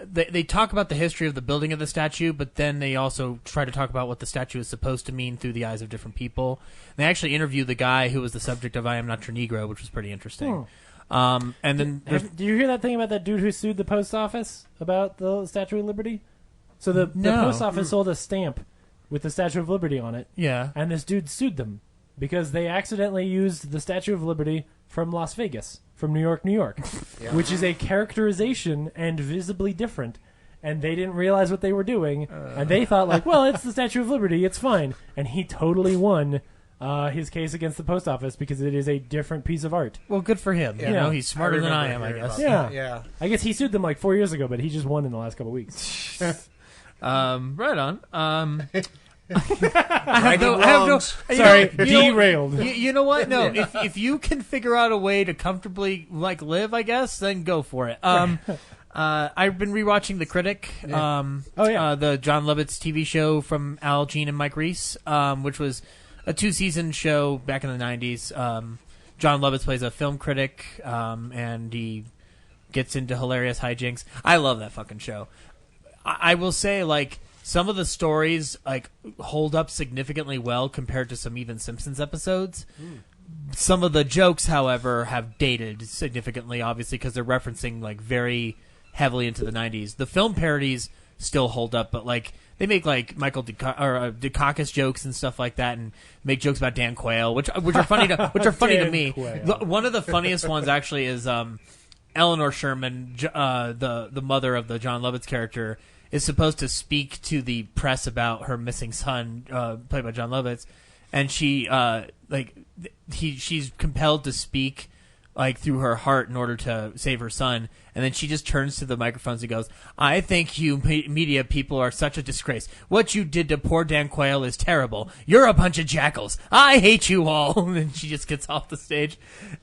they talk about the history of the building of the statue, but then they also try to talk about what the statue is supposed to mean through the eyes of different people. They actually interviewed the guy who was the subject of "I Am Not Your Negro," which was pretty interesting. And then did you hear that thing about that dude who sued the post office about the Statue of Liberty? So the post office sold a stamp with the Statue of Liberty on it. Yeah. And this dude sued them because they accidentally used the Statue of Liberty from Las Vegas, from New York, which is a characterization and visibly different. And they didn't realize what they were doing. And they thought, like, well, it's the Statue of Liberty, it's fine. And he totally won his case against the post office because it is a different piece of art. Well, good for him. Yeah. You know, he's smarter than I am, I guess. Yeah. I guess he sued them like 4 years ago, but he just won in the last couple of weeks. Right on. I have no. Sorry, derailed. You know what? No, if you can figure out a way to comfortably live, I guess, then go for it. I've been rewatching The Critic. The John Lovitz TV show from Al Jean and Mike Reiss, which was a 2-season show back in the 90s. John Lovitz plays a film critic, and he gets into hilarious hijinks. I love that fucking show. I will say, like, some of the stories like hold up significantly well compared to some even Simpsons episodes. Some of the jokes, however, have dated significantly, obviously, because they're referencing like very heavily into the 90s. The film parodies still hold up, but like they make like Michael Dukakis jokes and stuff like that, and make jokes about Dan Quayle, which are funny to me. One of the funniest ones actually is Eleanor Sherman, the mother of the John Lovitz character, is supposed to speak to the press about her missing son, played by John Lovitz, and she's compelled to speak like through her heart in order to save her son, and then she just turns to the microphones and goes, "I think you media people are such a disgrace. What you did to poor Dan Quayle is terrible. You're a bunch of jackals. I hate you all." And she just gets off the stage,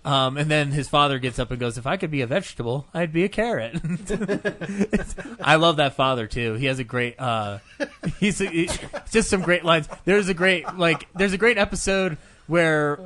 and then his father gets up and goes, "If I could be a vegetable, I'd be a carrot." I love that father too. He has a great just some great lines. There's a great episode where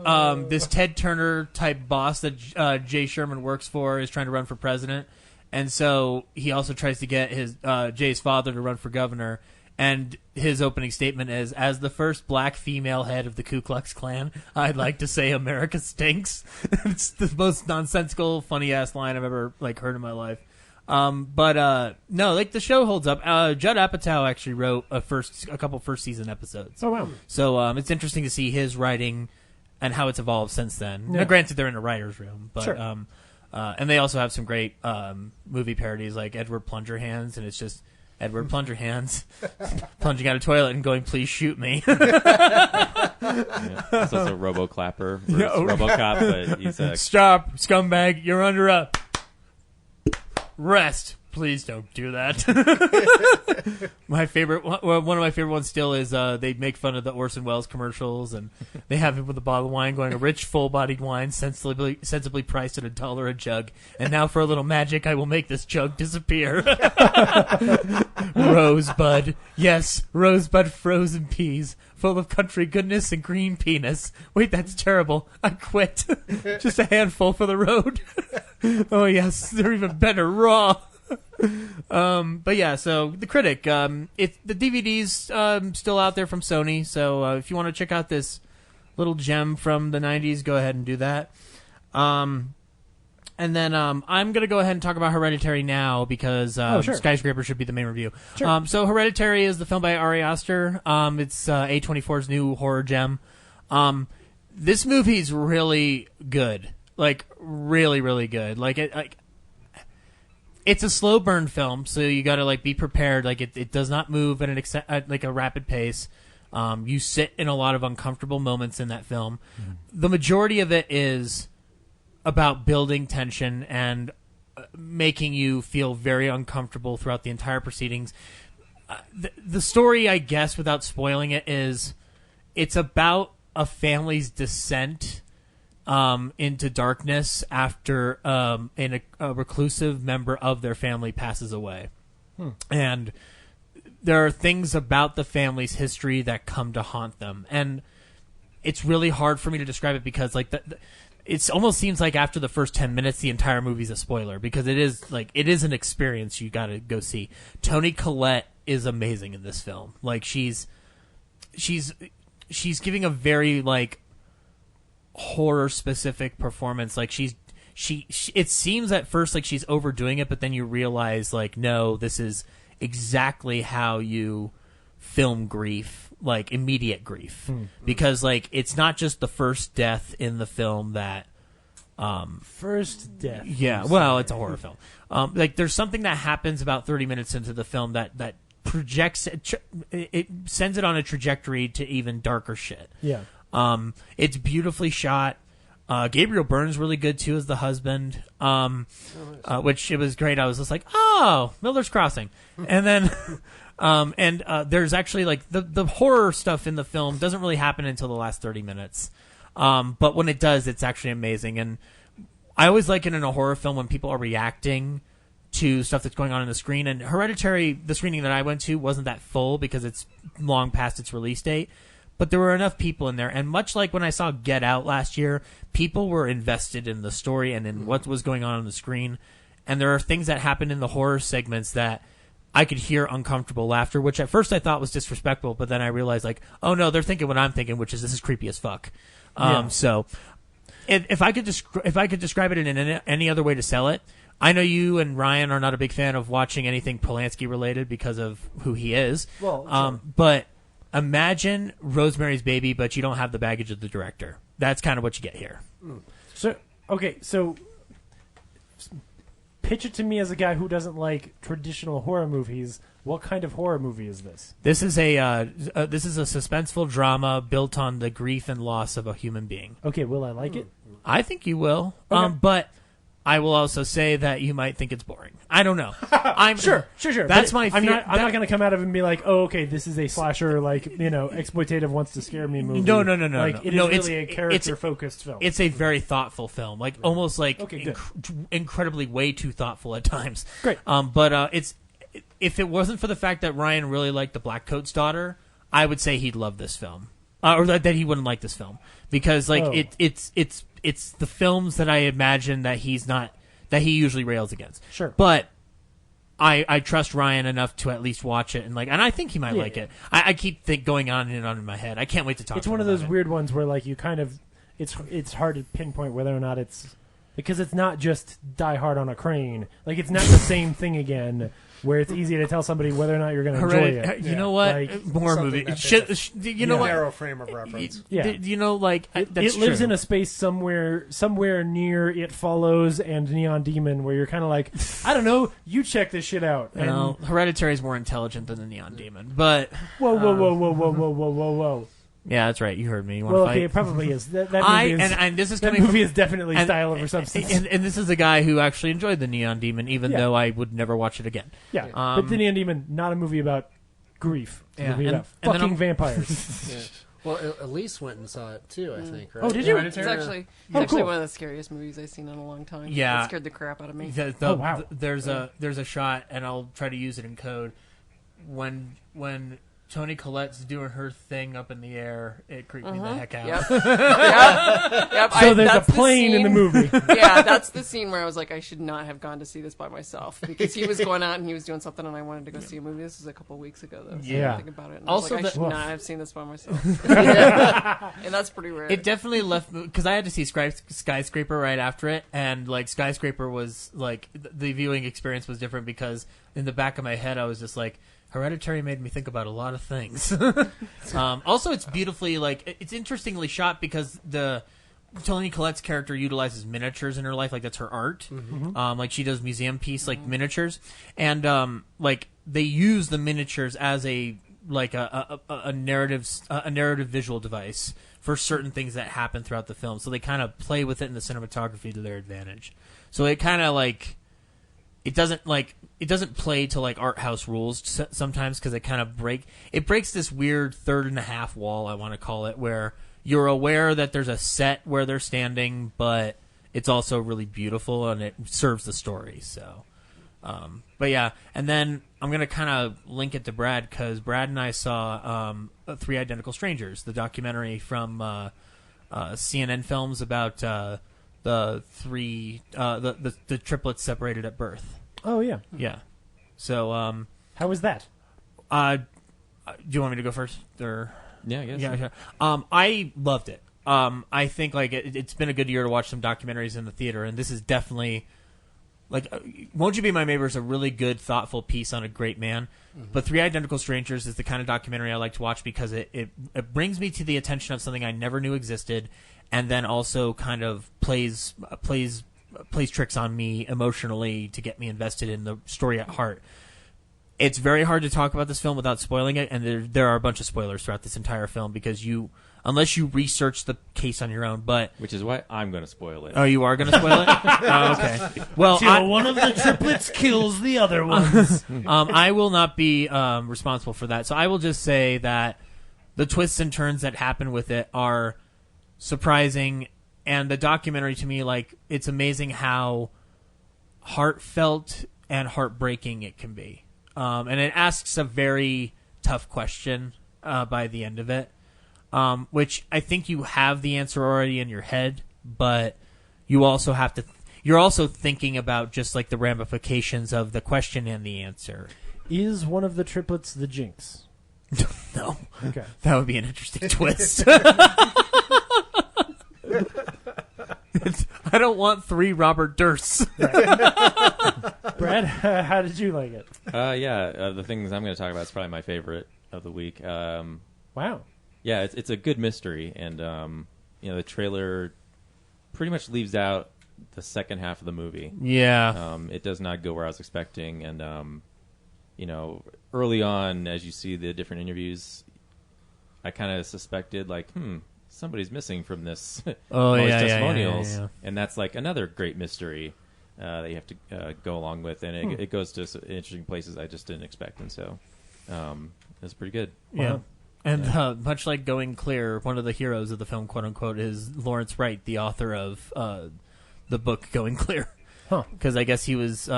this Ted Turner type boss that Jay Sherman works for is trying to run for president, and so he also tries to get his Jay's father to run for governor. And his opening statement is, "As the first black female head of the Ku Klux Klan, I'd like to say America stinks." It's the most nonsensical, funny ass line I've ever heard in my life. But no, the show holds up. Judd Apatow actually wrote a couple first season episodes. Oh wow! So it's interesting to see his writing and how it's evolved since then. Yeah. Now, granted, they're in a writer's room, but sure. And they also have some great movie parodies like Edward Plunger Hands, and it's just Edward Plunger Hands plunging out of toilet and going, "Please shoot me." Yeah, it's also Robo Clapper versus RoboCop, but he's a "Stop, scumbag! You're under a rest. Please don't do that." My favorite, one of my favorite ones still is they make fun of the Orson Welles commercials, and they have him with a bottle of wine going, "A rich, full-bodied wine, sensibly priced at $1 a jug. And now for a little magic, I will make this jug disappear." "Rosebud, yes, rosebud frozen peas, full of country goodness and green penis. Wait, that's terrible. I quit. Just a handful for the road." "Oh yes, they're even better raw." But yeah, so The Critic, the DVD's still out there from Sony, so if you want to check out this little gem from the 90s, go ahead and do that. And then I'm going to go ahead and talk about Hereditary now, because sure. Skyscraper should be the main review. Sure. So Hereditary is the film by Ari Aster. It's A24's new horror gem. This movie's really good. Really, really good. It's a slow burn film, so you got to be prepared. It does not move at a rapid pace. You sit in a lot of uncomfortable moments in that film. Mm-hmm. The majority of it is about building tension and making you feel very uncomfortable throughout the entire proceedings. The story, I guess, without spoiling it, is it's about a family's descent into darkness after a reclusive member of their family passes away. And there are things about the family's history that come to haunt them. And it's really hard for me to describe it because it almost seems like after the first 10 minutes the entire movie's a spoiler, because it is an experience you got to go see. Toni Collette is amazing in this film. She's giving a very horror specific performance. It seems at first like she's overdoing it, but then you realize no, this is exactly how you film grief, immediate grief. Because it's not just the first death in the film that first death. Yeah, well, it's a horror film. There's something that happens about 30 minutes into the film that projects it sends it on a trajectory to even darker shit. Yeah. It's beautifully shot. Gabriel Byrne's really good too as the husband, which it was great. I was just like, oh, Miller's Crossing, and then there's actually like the horror stuff in the film doesn't really happen until the last 30 minutes, but when it does, it's actually amazing. And I always like it in a horror film when people are reacting to stuff that's going on in the screen. And Hereditary, the screening that I went to, wasn't that full because it's long past its release date. But there were enough people in there. And much like when I saw Get Out last year, people were invested in the story and in what was going on the screen. And there are things that happen in the horror segments that I could hear uncomfortable laughter, which at first I thought was disrespectful. But then I realized, like, oh, no, they're thinking what I'm thinking, which is this is creepy as fuck. So if I could describe it in any other way to sell it, I know you and Ryan are not a big fan of watching anything Polanski related because of who he is. Well, sure. But imagine Rosemary's Baby, but you don't have the baggage of the director. That's kind of what you get here. So pitch it to me as a guy who doesn't like traditional horror movies. What kind of horror movie is this? This is a suspenseful drama built on the grief and loss of a human being. Okay, will I like it? I think you will. Okay. But I will also say that you might think it's boring. I don't know. I'm Sure. That's But my. I'm not going to come out of it and be like, oh, okay, this is a slasher, like exploitative, wants to scare me movie. No. Like it is really a character focused film. It's a very thoughtful film, like almost like Okay, incredibly way too thoughtful at times. Great. But it's if it wasn't for the fact that Ryan really liked The Blackcoat's Daughter, I would say he'd love this film, or that he wouldn't like this film because it's the films that I imagine that he usually rails against. Sure. But I trust Ryan enough to at least watch it and I think he might like it. I keep going on and on in my head. I can't wait to talk. It's to one him of those about weird ones where like you kind of it's hard to pinpoint whether or not it's because it's not just Die Hard on a crane. Like it's not the same thing again. Where it's easy to tell somebody whether or not you're going to enjoy it. You know what? Like, More movie. You know what? Narrow frame of reference. Yeah. You know, like it that's lives true. in a space somewhere near It Follows and Neon Demon, where you're kind of like, I don't know, you check this shit out. And, Well, Hereditary is more intelligent than the Neon Demon, but whoa. yeah, that's right. You heard me. You want Well, to fight? okay, it probably is. That movie is. And this is that coming movie from, is definitely style over substance. and this is a guy who actually enjoyed the Neon Demon, even Yeah. though I would never watch it again. Yeah, but the Neon Demon, not a movie about grief. It's a movie about and then fucking I'm- vampires. Well, Elise went and saw it too, I think, right? Oh, did you? It's actually cool. one of the scariest movies I've seen in a long time. Yeah. It scared the crap out of me. Wow. There's a shot, and I'll try to use it in code. When Toni Collette's doing her thing up in the air, it creeped me the heck out. Yep. So there's a that's the plane in the scene- movie. Yeah, that's the scene where I was like, I should not have gone to see this by myself because he was going out and he was doing something, and I wanted to go see a movie. This was a couple of weeks ago, though. So Yeah. I think about it. And Also I was like, I the- should not have seen this by myself. And that's pretty rare. It definitely left because I had to see Skyscraper right after it, and like Skyscraper was like the viewing experience was different because in the back of my head I was just like, Hereditary made me think about a lot of things. Also, it's beautifully it's interestingly shot because the Toni Collette's character utilizes miniatures in her life, like that's her art. Like she does museum piece miniatures, and they use the miniatures as a narrative visual device for certain things that happen throughout the film. So they kind of play with it in the cinematography to their advantage. So it kind of it doesn't play to art house rules sometimes because it kind of breaks this weird third and a half wall, I want to call it, where you're aware that there's a set where they're standing, but it's also really beautiful and it serves the story. So, but yeah, and then I'm gonna kind of link it to Brad because Brad and I saw Three Identical Strangers, the documentary from CNN Films about the triplets separated at birth. Oh yeah. Yeah. So How was that? do you want me to go first or? Yeah, I guess. Yeah, sure. I loved it. I think it's been a good year to watch some documentaries in the theater, and this is definitely Won't You Be My Neighbor is a really good, thoughtful piece on a great man. Mm-hmm. But Three Identical Strangers is the kind of documentary I like to watch because it brings me to the attention of something I never knew existed, and then also kind of plays tricks on me emotionally to get me invested in the story at heart. it's very hard to talk about this film without spoiling it, and there are a bunch of spoilers throughout this entire film because unless you research the case on your own, which is why I'm going to spoil it. Oh, you are going to spoil it? Oh, okay. Well, one of the triplets kills the other ones. I will not be responsible for that, so I will just say that the twists and turns that happen with it are surprising, and the documentary to me, like, it's amazing how heartfelt and heartbreaking it can be. And it asks a very tough question by the end of it, which I think you have the answer already in your head, but you also have to. You're also thinking about just like the ramifications of the question and the answer. Is one of the triplets the Jinx? No. Okay. That would be an interesting twist. I don't want 3 Robert Durst. Brad, how did you like it? The things I'm going to talk about is probably my favorite of the week. Wow. Yeah, it's a good mystery, and the trailer pretty much leaves out the second half of the movie. Yeah. It does not go where I was expecting, and early on, as you see the different interviews, I kind of suspected somebody's missing from this. Testimonials, yeah. And that's like another great mystery that you have to go along with, and it goes to some interesting places I just didn't expect, and so it's pretty good. Yeah. And much like Going Clear, one of the heroes of the film, quote unquote, is Lawrence Wright, the author of the book Going Clear. Because I guess he was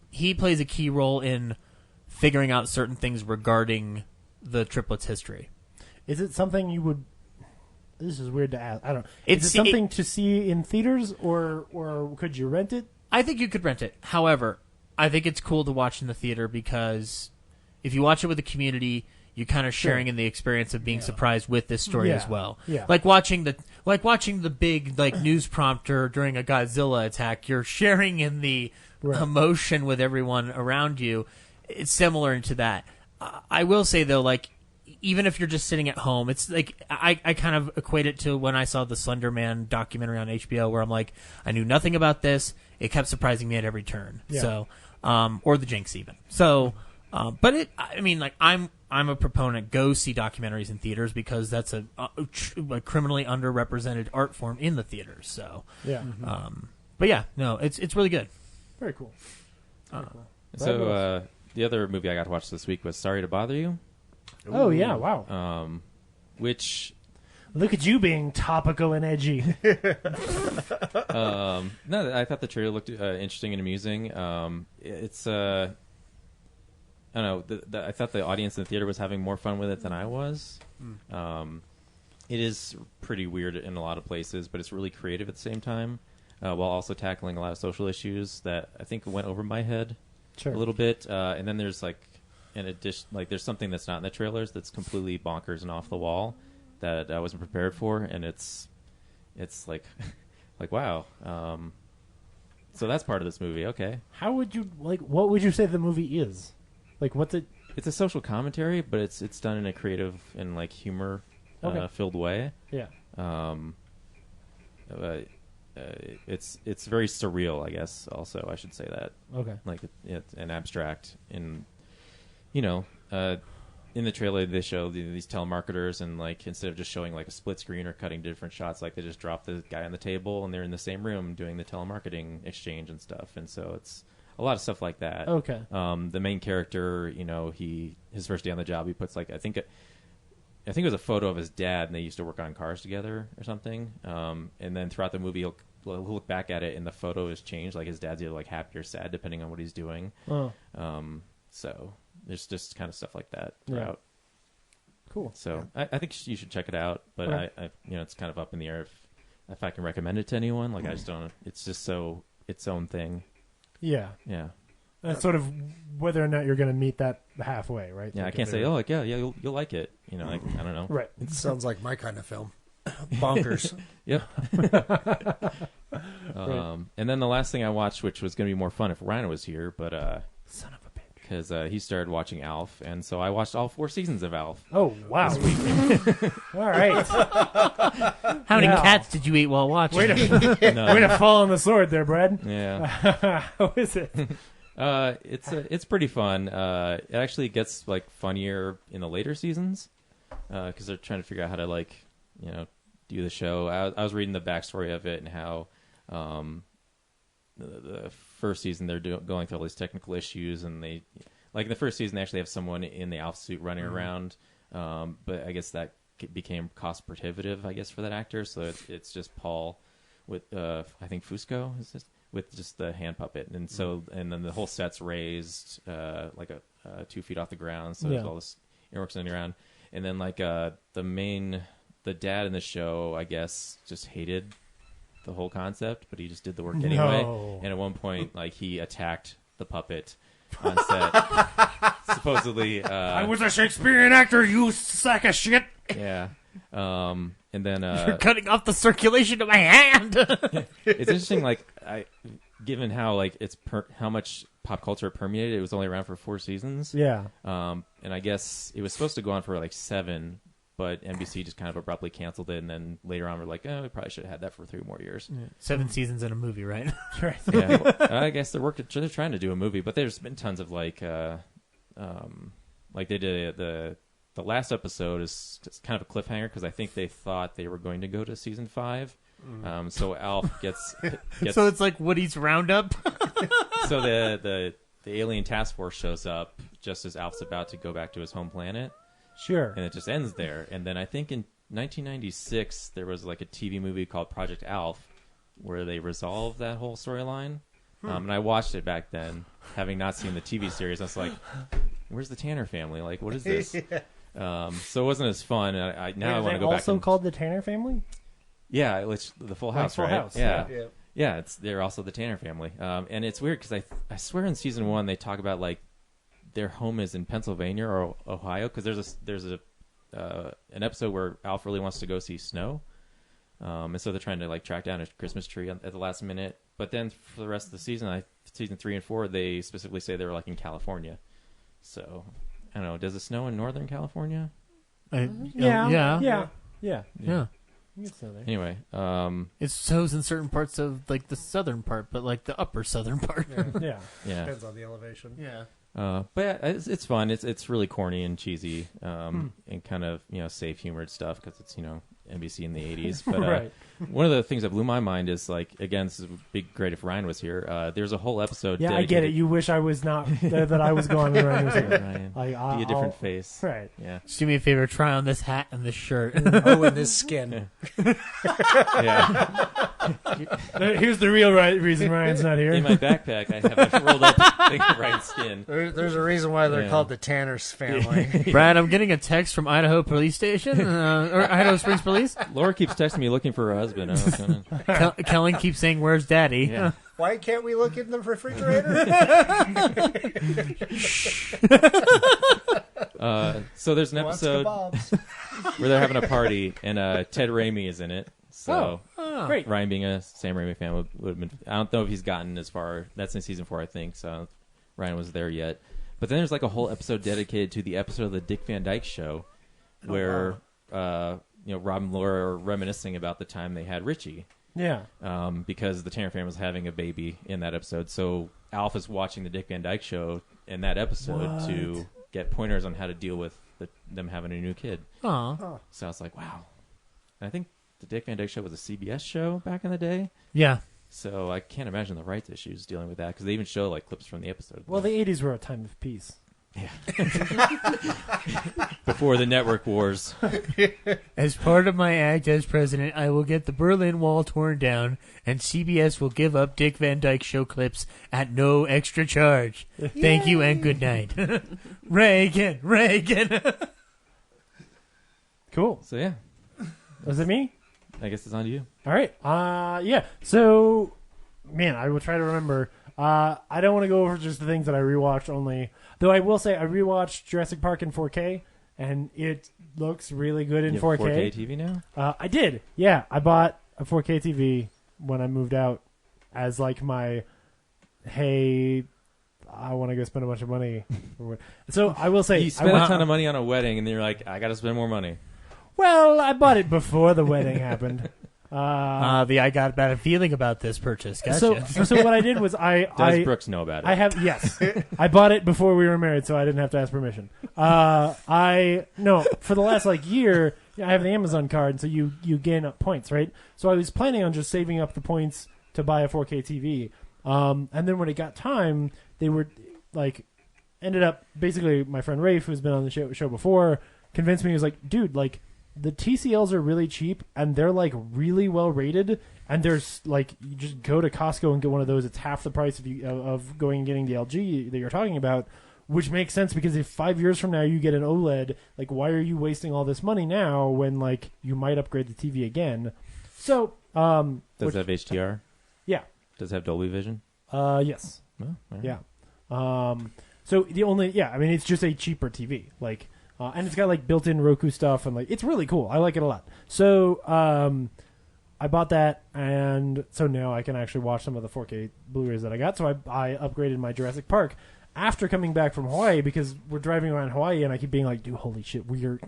he plays a key role in figuring out certain things regarding the triplets' history. Is it something you would? This is weird to ask. I don't. Is it something to see in theaters, or could you rent it? I think you could rent it. However, I think it's cool to watch in the theater because if you watch it with the community, you're kind of sharing in the experience of being surprised with this story as well. Yeah. Like watching the big news prompter during a Godzilla attack. You're sharing in the emotion with everyone around you. It's similar to that. I will say though, even if you're just sitting at home, it's like I kind of equate it to when I saw the Slender Man documentary on HBO, where I'm like, I knew nothing about this. It kept surprising me at every turn. Yeah. So, or the Jinx even. So, but I'm a proponent. Go see documentaries in theaters because that's a criminally underrepresented art form in the theaters. So, yeah. But yeah, no, it's really good. Very cool. So the other movie I got to watch this week was Sorry to Bother You. Oh yeah! Wow. Which look at you being topical and edgy. No, I thought the trailer looked interesting and amusing. It's I don't know. I thought the audience in the theater was having more fun with it than I was. It is pretty weird in a lot of places, but it's really creative at the same time, while also tackling a lot of social issues that I think went over my head a little bit. And then there's in addition, there's something that's not in the trailers that's completely bonkers and off the wall that I wasn't prepared for, and it's like wow. So that's part of this movie. Okay. How would you what would you say the movie is? What's it? It's a social commentary, but it's done in a creative and humor filled way. Yeah. It's very surreal, I guess. Also, I should say that. Okay. It's an abstract in the trailer they show these telemarketers, and instead of just showing a split screen or cutting different shots, they just drop the guy on the table and they're in the same room doing the telemarketing exchange and stuff. And so it's a lot of stuff like that. Okay. The main character, his first day on the job, he puts I think it was a photo of his dad, and they used to work on cars together or something. And then throughout the movie, he'll look back at it, and the photo has changed. His dad's either happy or sad, depending on what he's doing. Oh. So there's just kind of stuff like that throughout. Yeah. Cool. So yeah. I think you should check it out, but I it's kind of up in the air if I can recommend it to anyone. I just don't. It's just so its own thing. Yeah. Yeah. That's sort of whether or not you're going to meet that halfway, right? Yeah, I can't say, you'll like it. I don't know. Right. It sounds like my kind of film. Bonkers. Yep. And then the last thing I watched, which was going to be more fun if Ryan was here, but son of a bitch, because he started watching Alf, and so I watched all 4 seasons of Alf. Oh wow! All right. How many cats did you eat while watching? Way to fall on the sword there, Brad. Yeah. How is it? It's pretty fun. It actually gets like funnier in the later seasons because they're trying to figure out how to do the show. I was reading the backstory of it and how the first season they're going through all these technical issues, and they like in the first season they actually have someone in the Alf suit running around, but I guess that became cost prohibitive, I guess, for that actor. So it's just Paul with I think Fusco is with just the hand puppet, and so and then the whole set's raised like 2 feet off the ground, so there's all this airworks on the ground, and then like the dad in the show, I guess, just hated the whole concept, but he just did the work anyway. And at one point, like he attacked the puppet on set. Supposedly, I was a Shakespearean actor, you sack of shit. Yeah. And then you're cutting off the circulation of my hand. It's interesting, like given how like how much pop culture permeated. It was only around for 4 seasons. Yeah. And I guess it was supposed to go on for like 7. But NBC just kind of abruptly canceled it, and then later on we're like, we probably should have had that for 3 more years. Yeah. 7 seasons in a movie, right? Right. Yeah, well, I guess they're trying to do a movie, but there's been tons of like they did the last episode is kind of a cliffhanger because I think they thought they were going to go to season 5. So Alf gets so it's like Woody's Roundup. So the alien task force shows up just as Alf's about to go back to his home planet. Sure. And it just ends there. And then I think in 1996, there was like a TV movie called Project Alf where they resolved that whole storyline. And I watched it back then, having not seen the TV series. I was like, where's the Tanner family? Like, what is this? So it wasn't as fun. I want to go back. Also called the Tanner family? Yeah, it's the Full House, Full right? House, yeah. They're also the Tanner family. And it's weird because I swear in season 1 they talk about like their home is in Pennsylvania or Ohio because there's an episode where Alf really wants to go see snow, and so they're trying to like track down a Christmas tree at the last minute. But then for the rest of the season, season 3 and 4, they specifically say they were like in California. So I don't know. Does it snow in Northern California? Yeah. Anyway, it snows in certain parts of like the southern part, but like the upper southern part. Yeah. Depends on the elevation. Yeah. But yeah, it's fun. It's really corny and cheesy, and kind of safe humored stuff because it's NBC in the 80s. But right. One of the things that blew my mind is like again, this would be great if Ryan was here. There's a whole episode. Yeah, I get it. You wish I was not that I was gone. Ryan was here. Ryan, like, be a different face. Right. Yeah. Just do me a favor. Try on this hat and this shirt. And this skin. Yeah. Here's the real reason Ryan's not here. In my backpack, I have a rolled up thing of Ryan's skin. There's a reason why they're called the Tanners family. Brad, I'm getting a text from Idaho Police Station, or Idaho Springs Police. Laura keeps texting me looking for her husband. Kellen keeps saying, "Where's Daddy?" Yeah. Why can't we look in the refrigerator? So there's an episode where they're having a party, and Ted Raimi is in it. So great. Ryan, being a Sam Raimi fan, would have been. I don't know if he's gotten as far. That's in season 4, I think. So Ryan was there yet. But then there's like a whole episode dedicated to the episode of the Dick Van Dyke Show, where Rob and Laura are reminiscing about the time they had Richie. Yeah. Because the Tanner family was having a baby in that episode. So Alf is watching the Dick Van Dyke Show in that episode to get pointers on how to deal with them having a new kid. Aww. So I was like, wow. And I think the Dick Van Dyke Show was a CBS show back in the day. Yeah. So I can't imagine the rights issues dealing with that because they even show like clips from the episode. Well, the 80s were a time of peace. Yeah. Before the network wars. As part of my act as president, I will get the Berlin Wall torn down, and CBS will give up Dick Van Dyke Show clips at no extra charge. Thank you and good night. Reagan. Cool. So yeah. Was it me? I guess it's on to you. All right. Yeah. So, man, I will try to remember. I don't want to go over just the things that I rewatched only. Though I will say I rewatched Jurassic Park in 4K, and it looks really good in 4K. 4K TV now? I did. Yeah, I bought a 4K TV when I moved out as like my, hey, I want to go spend a bunch of money. So I will say, you spent a ton of money on a wedding, and then you're like, I got to spend more money. Well, I bought it before the wedding happened. I got a bad feeling about this purchase. Gotcha. So what I did was Does Brooks know about it? I have, yes. I bought it before we were married, so I didn't have to ask permission. For the last year, I have the Amazon card, and so you gain up points, right? So I was planning on just saving up the points to buy a 4K TV. And then when it got time, they were ended up basically my friend Rafe, who's been on the show before, convinced me. He was like, dude, the TCLs are really cheap and they're really well rated, and there's you just go to Costco and get one of those. It's half the price of going and getting the LG that you're talking about, which makes sense because if 5 years from now you get an OLED, why are you wasting all this money now when you might upgrade the TV again? So does it have HDR? Yeah. Does it have Dolby Vision? Yes. Oh, all right. Yeah. So the only it's just a cheaper TV and it's got built-in Roku stuff, and it's really cool. I like it a lot. So I bought that, and so now I can actually watch some of the 4K Blu-rays that I got. So I upgraded my Jurassic Park after coming back from Hawaii, because we're driving around Hawaii and I keep being like, dude, holy shit, we are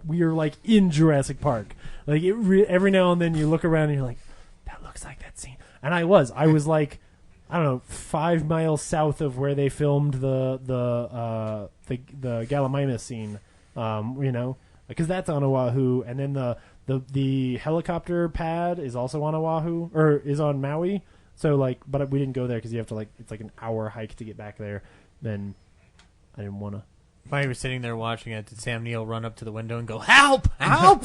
in Jurassic Park. Every now and then you look around and you're like, that looks like that scene. And I was I don't know, 5 miles south of where they filmed the Gallimimus scene. Because that's on Oahu, and then the helicopter pad is also on Oahu, or is on Maui. So but we didn't go there because you have to it's an hour hike to get back there. Then I didn't want to. While you were sitting there watching it, did Sam Neill run up to the window and go, "Help! Help!"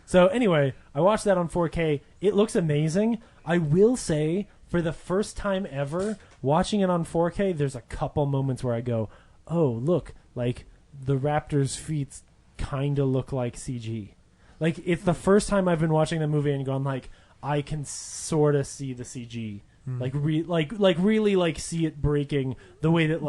So anyway, I watched that on 4K. It looks amazing. I will say, for the first time ever, watching it on 4K, there's a couple moments where I go, "Oh, look, the raptor's feet kind of look like CG." It's the first time I've been watching the movie and gone I can sort of see the CG, really see it breaking the way that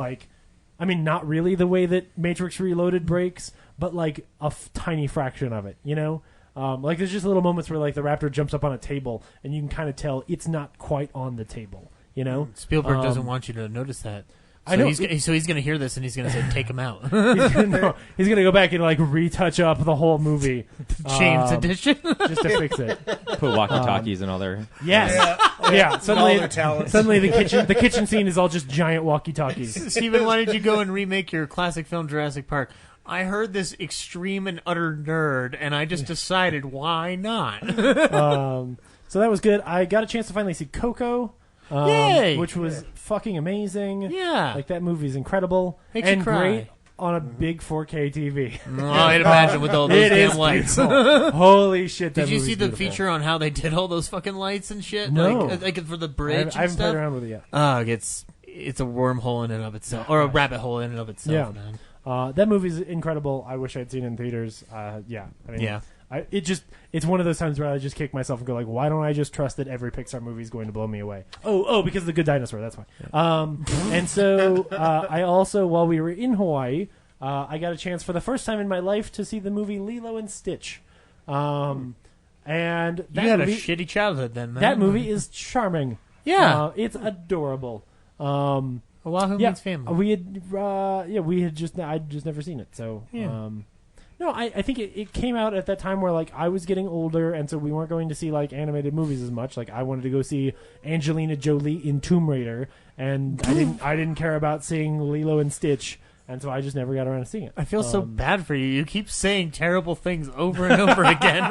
not really the way that Matrix Reloaded breaks, but a tiny fraction of it, there's just little moments where the raptor jumps up on a table and you can kind of tell it's not quite on the table, Spielberg doesn't want you to notice that. So I know. He's going to hear this and he's going to say, "Take him out." He's going to go back and retouch up the whole movie, James edition, just to fix it. Put walkie-talkies and all their. Yes, yeah. Suddenly the kitchen scene is all just giant walkie-talkies. Stephen, why did you go and remake your classic film Jurassic Park? I heard this extreme and utter nerd, and I just decided why not. So that was good. I got a chance to finally see Coco. Yay! Which was fucking amazing. Yeah. That movie's incredible. Makes and you cry. Great on a big 4K TV. I'd imagine with all those damn lights. Holy shit, that Did you see the beautiful. feature on how they did all those fucking lights and shit? No. For the bridge I haven't stuff? played around with it yet. It's a wormhole in and of itself. Or a rabbit hole in and of itself, man. That movie's incredible. I wish I'd seen it in theaters. Yeah. It's one of those times where I just kick myself and go why don't I just trust that every Pixar movie is going to blow me away? Oh, because of The Good Dinosaur. That's why. Yeah. And so I also, while we were in Hawaii, I got a chance for the first time in my life to see the movie Lilo and Stitch. And that you had movie, a shitty childhood then, man. That movie is charming. Yeah, it's adorable. Oahu means family. I'd just never seen it. So no, I think it came out at that time where I was getting older, and so we weren't going to see animated movies as much. I wanted to go see Angelina Jolie in Tomb Raider, and I didn't care about seeing Lilo and Stitch, and so I just never got around to seeing it. I feel so bad for you. You keep saying terrible things over and over again.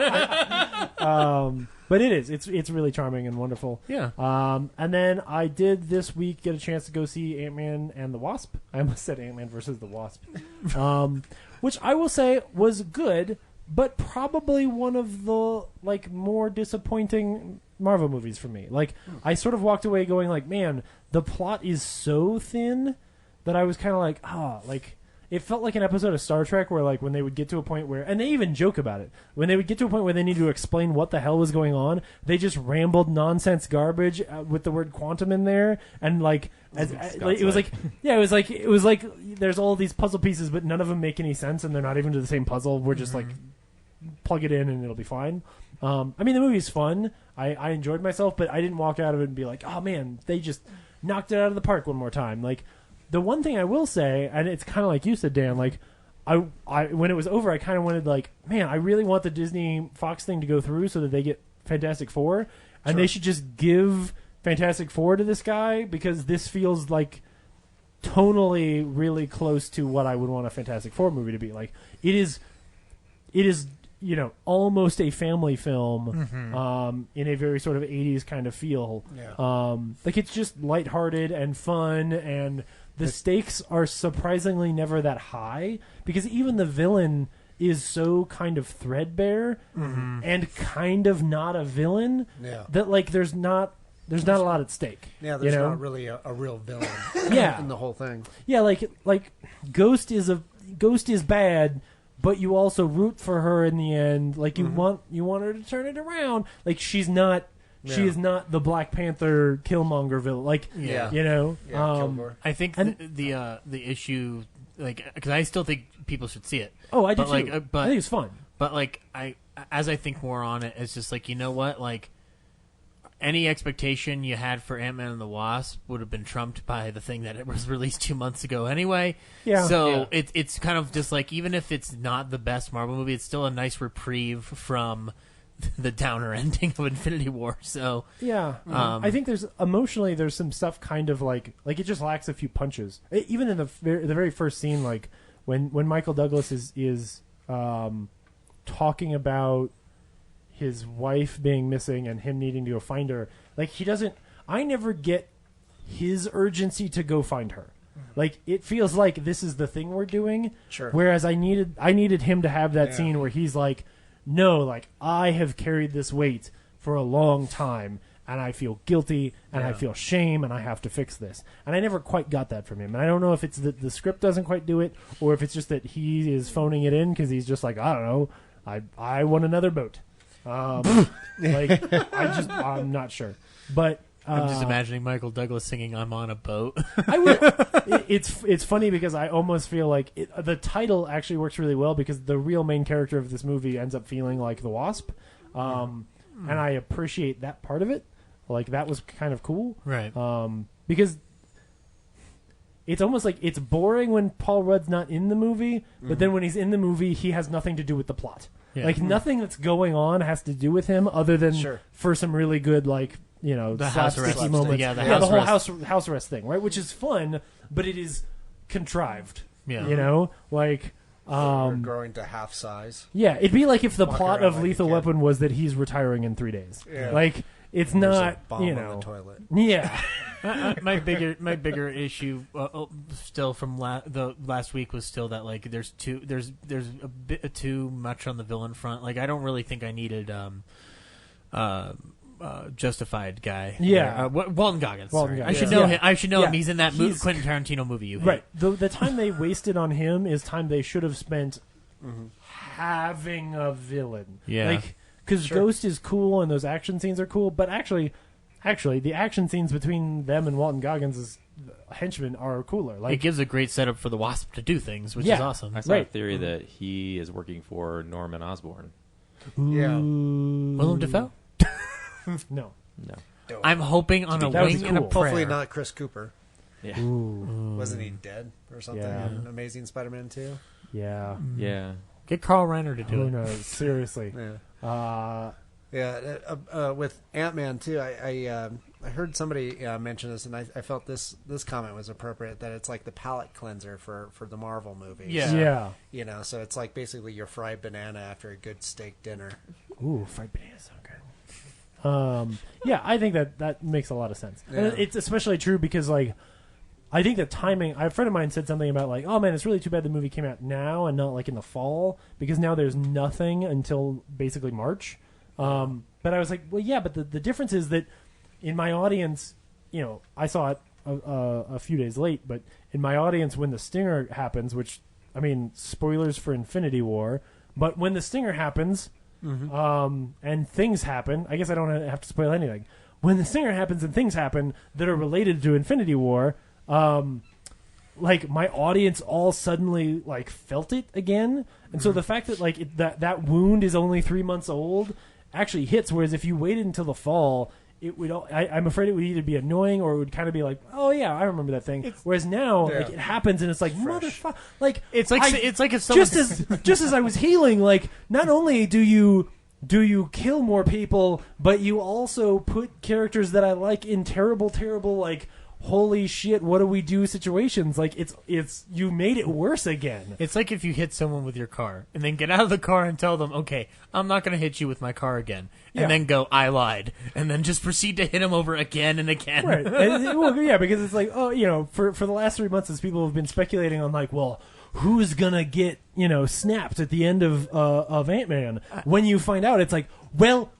But it's really charming and wonderful. Yeah. And then I did this week get a chance to go see Ant-Man and the Wasp. I almost said Ant-Man versus the Wasp. Which I will say was good, but probably one of the more disappointing Marvel movies for me. I sort of walked away going man, the plot is so thin that I was kind of it felt like an episode of Star Trek where when they would get to a point where, and they even joke about it, when they would get to a point where they needed to explain what the hell was going on, they just rambled nonsense garbage with the word quantum in there, and it was like there's all these puzzle pieces, but none of them make any sense, and they're not even to the same puzzle. We're just plug it in and it'll be fine. The movie's fun. I enjoyed myself, but I didn't walk out of it and be like, oh man, they just knocked it out of the park one more time. The one thing I will say, and it's kind of like you said, Dan, I when it was over, I kind of wanted man, I really want the Disney Fox thing to go through so that they get Fantastic Four, and they should just give Fantastic Four to this guy, because this feels like tonally really close to what I would want a Fantastic Four movie to be. Like, it is almost a family film in a very sort of 80s kind of feel. Like, it's just lighthearted and fun, and the stakes are surprisingly never that high, because even the villain is so kind of threadbare and kind of not a villain that, like, there's not a lot at stake. Yeah, there's not really a real villain in the whole thing. Yeah, like Ghost is bad, but you also root for her in the end. Like, you want her to turn it around. Like, she is not the Black Panther Killmonger villain. Like, I think the issue, like, because I still think people should see it. Oh, I do too. Like, I think it's fun. But like, as I think more on it, it's just like, you know what, like, any expectation you had for Ant-Man and the Wasp would have been trumped by the thing that it was released 2 months ago anyway. Yeah. So it's kind of just like, even if it's not the best Marvel movie, it's still a nice reprieve from the downer ending of Infinity War. So I think there's some stuff kind of like it just lacks a few punches. Even in the very first scene, like when Michael Douglas is talking about his wife being missing and him needing to go find her, like, I never get his urgency to go find her. Like, it feels like this is the thing we're doing. Sure. Whereas I needed him to have that scene where he's like, no, like, I have carried this weight for a long time, and I feel guilty, and I feel shame, and I have to fix this. And I never quite got that from him. And I don't know if it's that the script doesn't quite do it, or if it's just that he is phoning it in because he's just like, I don't know, I want another boat. I'm not sure, but I'm just imagining Michael Douglas singing "I'm on a boat." It's funny because I almost feel like the title actually works really well, because the real main character of this movie ends up feeling like the Wasp, and I appreciate that part of it. Like, that was kind of cool, right? Because it's almost like it's boring when Paul Rudd's not in the movie, but then when he's in the movie, he has nothing to do with the plot. Yeah. Like, nothing that's going on has to do with him, other than for some really good, like, the house arrest moments. Yeah, the whole house arrest thing, right? Which is fun, but it is contrived. Yeah. Like, growing to half size. Yeah, it'd be like if the plot of Lethal Weapon was that he's retiring in 3 days. Yeah. Like, it's There's not, a bomb on the toilet. Yeah. My bigger issue still from the last week was still that, like, there's a bit too much on the villain front. Like, I don't really think I needed Justified guy. Yeah, Walton Goggins. I should know him. I should know him. He's in that Quentin Tarantino movie. You hate. Right. The time they wasted on him is time they should have spent having a villain. Yeah. Like, because Ghost is cool and those action scenes are cool, but actually, the action scenes between them and Walton Goggins' henchmen are cooler. Like, it gives a great setup for the Wasp to do things, which is awesome. I saw a theory that he is working for Norman Osborn. Yeah. Willem Dafoe? No. I'm hoping on a wing and a prayer. Hopefully not Chris Cooper. Yeah. Wasn't he dead or something in Amazing Spider-Man 2? Yeah. Yeah. Get Carl Reiner to do it. Who knows? Seriously. With Ant-Man too, I heard somebody mention this, and I felt this comment was appropriate, that it's like the palate cleanser for the Marvel movies. Yeah. So it's like basically your fried banana after a good steak dinner. Ooh, fried banana so good. I think that makes a lot of sense. Yeah. And it's especially true because, like, I think the timing. A friend of mine said something about, like, oh man, it's really too bad the movie came out now and not like in the fall, because now there's nothing until basically March. But I was like, well, yeah, but the difference is that in my audience, I saw it a few days late, but in my audience, when the stinger happens, which, I mean, spoilers for Infinity War, but when the stinger happens, and things happen, I guess I don't have to spoil anything. When the stinger happens and things happen that are related to Infinity War, like, my audience all suddenly, like, felt it again. And so the fact that, like, that wound is only 3 months old actually hits, whereas if you waited until the fall, it would. I'm afraid it would either be annoying or it would kind of be like, oh yeah, I remember that thing. Whereas now, like, it happens and it's like, motherfucker, like, it's like if someone just as I was healing, like, not only do you do you kill more people, but you also put characters that I like in terrible, like, holy shit, what do we do situations? Like, it's you made it worse again. It's like if you hit someone with your car and then get out of the car and tell them, okay, I'm not going to hit you with my car again. And then go, I lied. And then just proceed to hit him over again and again. Right. Well, yeah, because it's like, oh, for the last 3 months, as people have been speculating on, like, well, who's going to get, snapped at the end of Ant-Man? When you find out, it's like, well,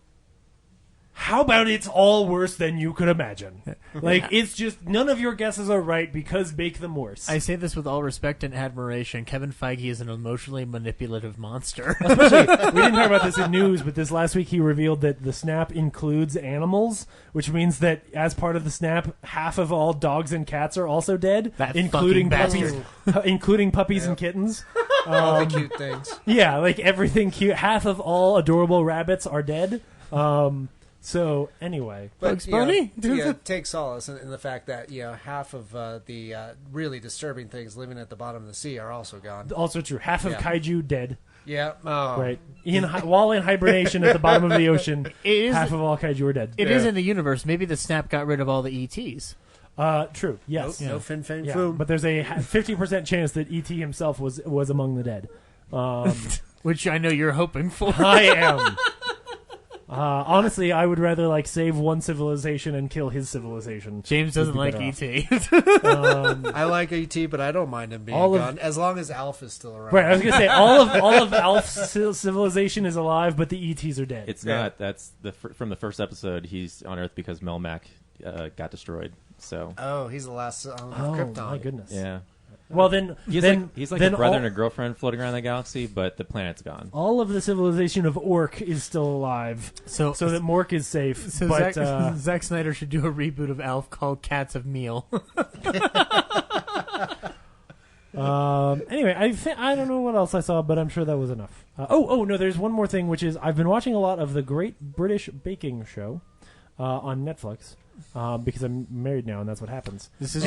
how about it's all worse than you could imagine? Like, it's just none of your guesses are right because make them worse. I say this with all respect and admiration. Kevin Feige is an emotionally manipulative monster. Especially, we didn't talk about this in news, but this last week he revealed that the snap includes animals, which means that as part of the snap, half of all dogs and cats are also dead, including puppies, and kittens. All the cute things. Yeah, like everything cute. Half of all adorable rabbits are dead. So anyway, but take solace in the fact that half of the really disturbing things living at the bottom of the sea are also gone. Also true. Half of kaiju dead. Yeah. Oh. Right. While in hibernation at the bottom of the ocean, half of all kaiju are dead. It is in the universe. Maybe the snap got rid of all the ETs. True. Yes. No fin fan foom. But there's a 50% chance that ET himself was among the dead. Which I know you're hoping for. I am. Honestly, I would rather save one civilization and kill his civilization. James doesn't like E.T. I like E.T., but I don't mind him being gone as long as Alf is still around. Right, I was gonna say all of Alf's civilization is alive, but the E.T.s are dead. It's not. That's from the first episode. He's on Earth because Melmac got destroyed. So. Oh, he's the last on Krypton. Oh my goodness. Yeah. Well, then he's like a brother and a girlfriend floating around the galaxy, but the planet's gone. All of the civilization of Orc is still alive, so that Mork is safe. So but, Zack Snyder should do a reboot of Alf called Cats of Meal. Anyway, I don't know what else I saw, but I'm sure that was enough. No, there's one more thing, which is I've been watching a lot of the Great British Baking Show on Netflix. Because I'm married now, and that's what happens. This is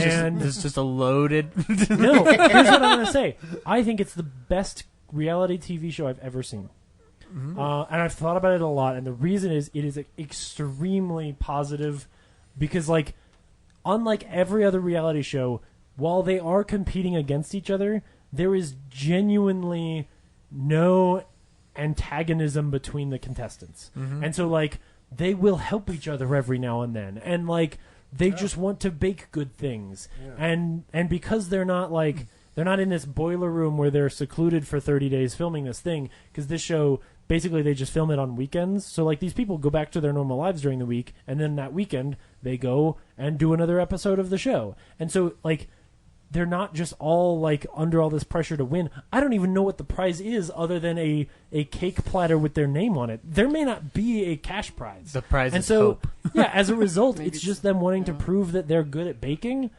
just a loaded. No, here's what I'm going to say. I think it's the best reality TV show I've ever seen. Mm-hmm. And I've thought about it a lot, and the reason is it is extremely positive because, unlike every other reality show, while they are competing against each other, there is genuinely no antagonism between the contestants. Mm-hmm. And so, they will help each other every now and then, and they just want to bake good things, and because they're not in this boiler room where they're secluded for 30 days filming this thing, because this show basically they just film it on weekends. So these people go back to their normal lives during the week, and then that weekend they go and do another episode of the show, and so they're not just all under all this pressure to win. I don't even know what the prize is other than a cake platter with their name on it. There may not be a cash prize. The prize is hope. Yeah, as a result, it's just them wanting to prove that they're good at baking,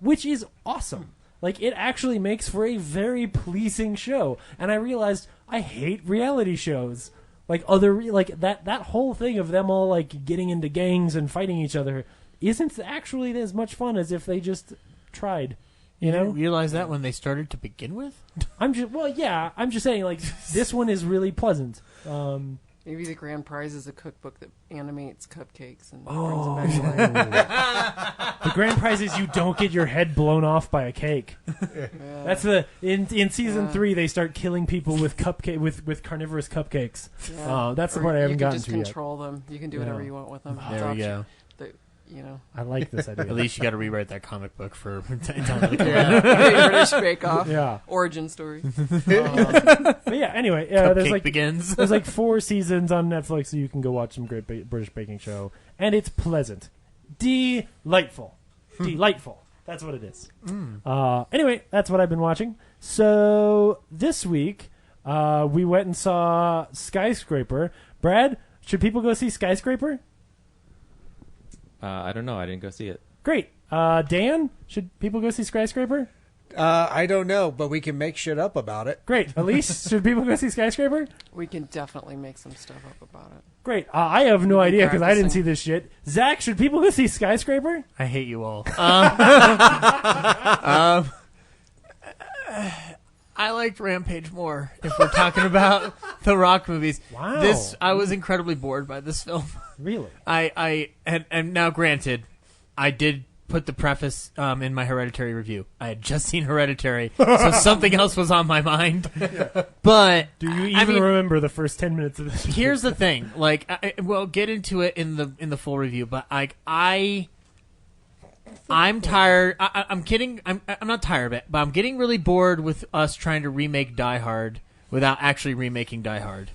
which is awesome. It actually makes for a very pleasing show. And I realized I hate reality shows. That whole thing of them all getting into gangs and fighting each other isn't actually as much fun as if they just tried. You didn't realize that when they started to begin with? I'm just saying, this one is really pleasant. Maybe the grand prize is a cookbook that animates cupcakes and brings them back to life. The grand prize is you don't get your head blown off by a cake. That's in season 3 they start killing people with with carnivorous cupcakes. That's the part I haven't gotten to yet. You can just control them. You can do whatever you want with them. There we go. I like this idea. At least you got to rewrite that comic book for British Bake Off. Yeah. Origin story. But yeah, anyway, there's begins. There's 4 seasons on Netflix, so you can go watch some great British baking show, and it's pleasant, delightful. That's what it is. Anyway, that's what I've been watching. So this week, we went and saw Skyscraper. Brad, should people go see Skyscraper? I don't know. I didn't go see it. Great. Dan, should people go see Skyscraper? I don't know, but we can make shit up about it. Great. Elise, should people go see Skyscraper? We can definitely make some stuff up about it. Great. I have no idea because I didn't see this shit. Zach, should people go see Skyscraper? I hate you all. I liked Rampage more. If we're talking about the Rock movies, Wow. I was incredibly bored by this film. Really? And now, granted, I did put the preface in my Hereditary review. I had just seen Hereditary, so something else was on my mind. But do you even remember the first 10 minutes of this? Here's the thing: like, we'll get into it in the full review. But I'm tired. I'm kidding. I'm not tired of it, but I'm getting really bored with us trying to remake Die Hard without actually remaking Die Hard.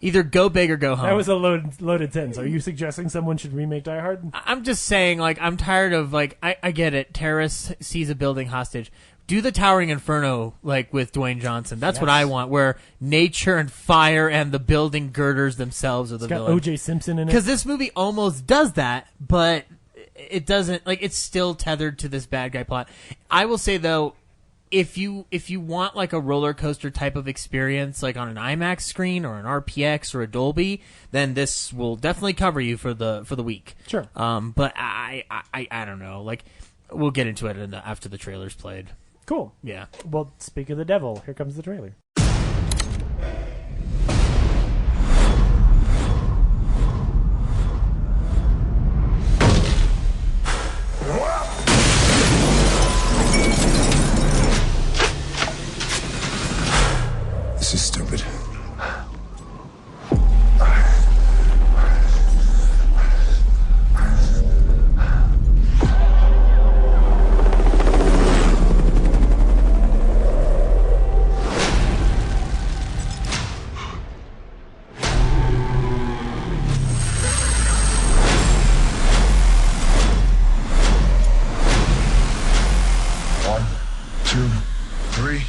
Either go big or go home. That was a loaded sentence. Are you suggesting someone should remake Die Hard? I'm just saying, like, I'm tired of, like, I get it. Terrorist sees a building hostage. Do the Towering Inferno, like, with Dwayne Johnson. That's what I want, where nature and fire and the building girders themselves are the villain. It's got O.J. Simpson in it. Because this movie almost does that, but it doesn't. Like, it's still tethered to this bad guy plot. I will say, though, if you want like a roller coaster type of experience, like on an IMAX screen or an RPX or a Dolby, then this will definitely cover you for the week. Sure. But I don't know. Like, we'll get into it after the trailer's played. Cool. Yeah. Well, speak of the devil. Here comes the trailer. This is stupid. One, two, three.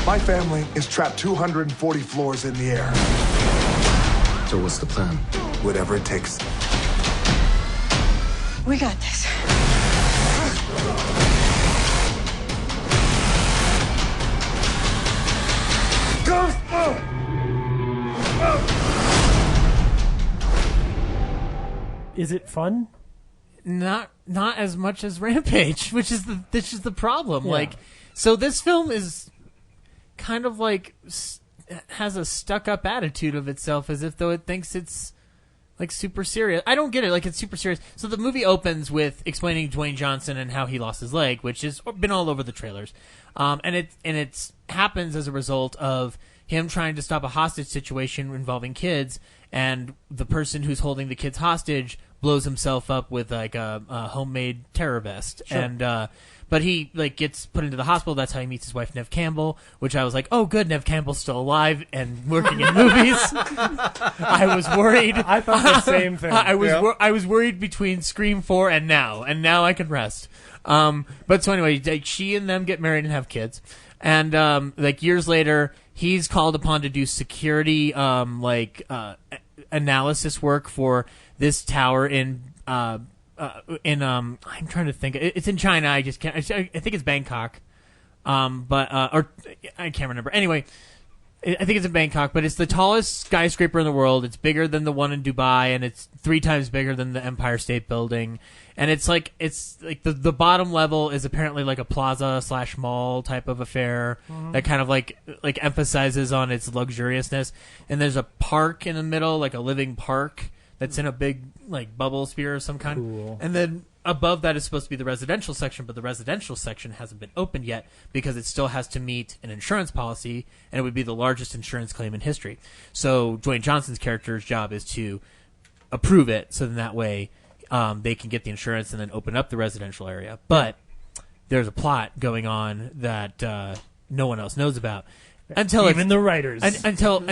My family is trapped 240 floors in the air. So what's the plan? Whatever it takes. We got this. Is it fun? Not as much as Rampage, which is the problem. Yeah. Like, so this film is kind of like has a stuck-up attitude of itself, as if though it thinks it's like super serious. I don't get it. Like, it's super serious. So the movie opens with explaining Dwayne Johnson and how he lost his leg, which has been all over the trailers, and it happens as a result of him trying to stop a hostage situation involving kids, and the person who's holding the kids hostage blows himself up with like a homemade terror vest. Sure. And but he like gets put into the hospital. That's how he meets his wife, Neve Campbell, which I was like, oh good, Neve Campbell's still alive and working in movies. I was worried. I thought the same thing. I was worried between Scream 4 and now I can rest. But so anyway, like, she and them get married and have kids, and like years later, he's called upon to do security analysis work for this tower in I'm trying to think. It's in China. I just can't. I think it's Bangkok, or I can't remember. Anyway, I think it's in Bangkok, but it's the tallest skyscraper in the world. It's bigger than the one in Dubai, and it's 3 times bigger than the Empire State Building. And it's like the bottom level is apparently like a plaza / mall type of affair that kind of like emphasizes on its luxuriousness. And there's a park in the middle, like a living park that's in a big like bubble sphere of some kind. Cool. And then above that is supposed to be the residential section, but the residential section hasn't been opened yet because it still has to meet an insurance policy, and it would be the largest insurance claim in history. So Dwayne Johnson's character's job is to approve it, so then that way they can get the insurance and then open up the residential area. But there's a plot going on that no one else knows about. Until even the writers. Until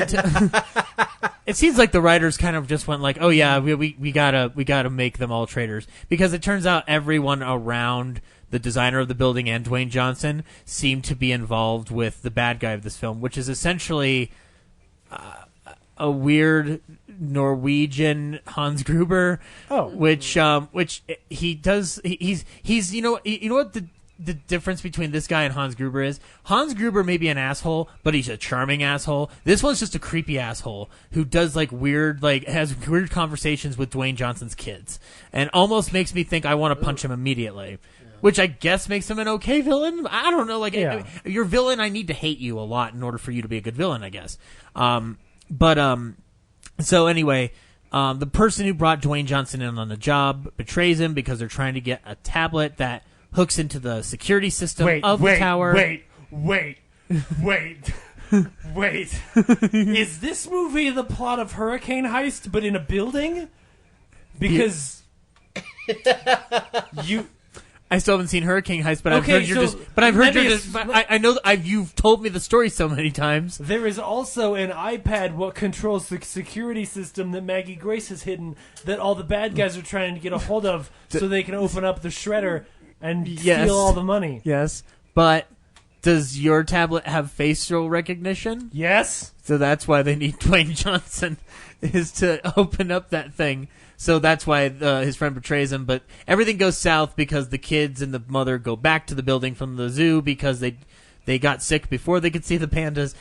it seems like the writers kind of just went like, oh yeah, we gotta make them all traitors, because it turns out everyone around the designer of the building and Dwayne Johnson seemed to be involved with the bad guy of this film, which is essentially a weird Norwegian Hans Gruber. Which he does. He's you know what the difference between this guy and Hans Gruber is? Hans Gruber may be an asshole, but he's a charming asshole. This one's just a creepy asshole who does has weird conversations with Dwayne Johnson's kids, and almost makes me think I want to punch him immediately. Which I guess makes him an okay villain. I don't know. Your villain, I need to hate you a lot in order for you to be a good villain, I guess. So anyway, the person who brought Dwayne Johnson in on the job betrays him because they're trying to get a tablet that hooks into the security system of the tower. Wait. Is this movie the plot of Hurricane Heist, but in a building? Because I still haven't seen Hurricane Heist, but I've heard I know you've told me the story so many times. There is also an iPad what controls the security system that Maggie Grace has hidden that all the bad guys are trying to get a hold of so they can open up the shredder and steal all the money. Yes, but does your tablet have facial recognition? Yes. So that's why they need Dwayne Johnson is to open up that thing. So that's why his friend betrays him. But everything goes south because the kids and the mother go back to the building from the zoo because they got sick before they could see the pandas.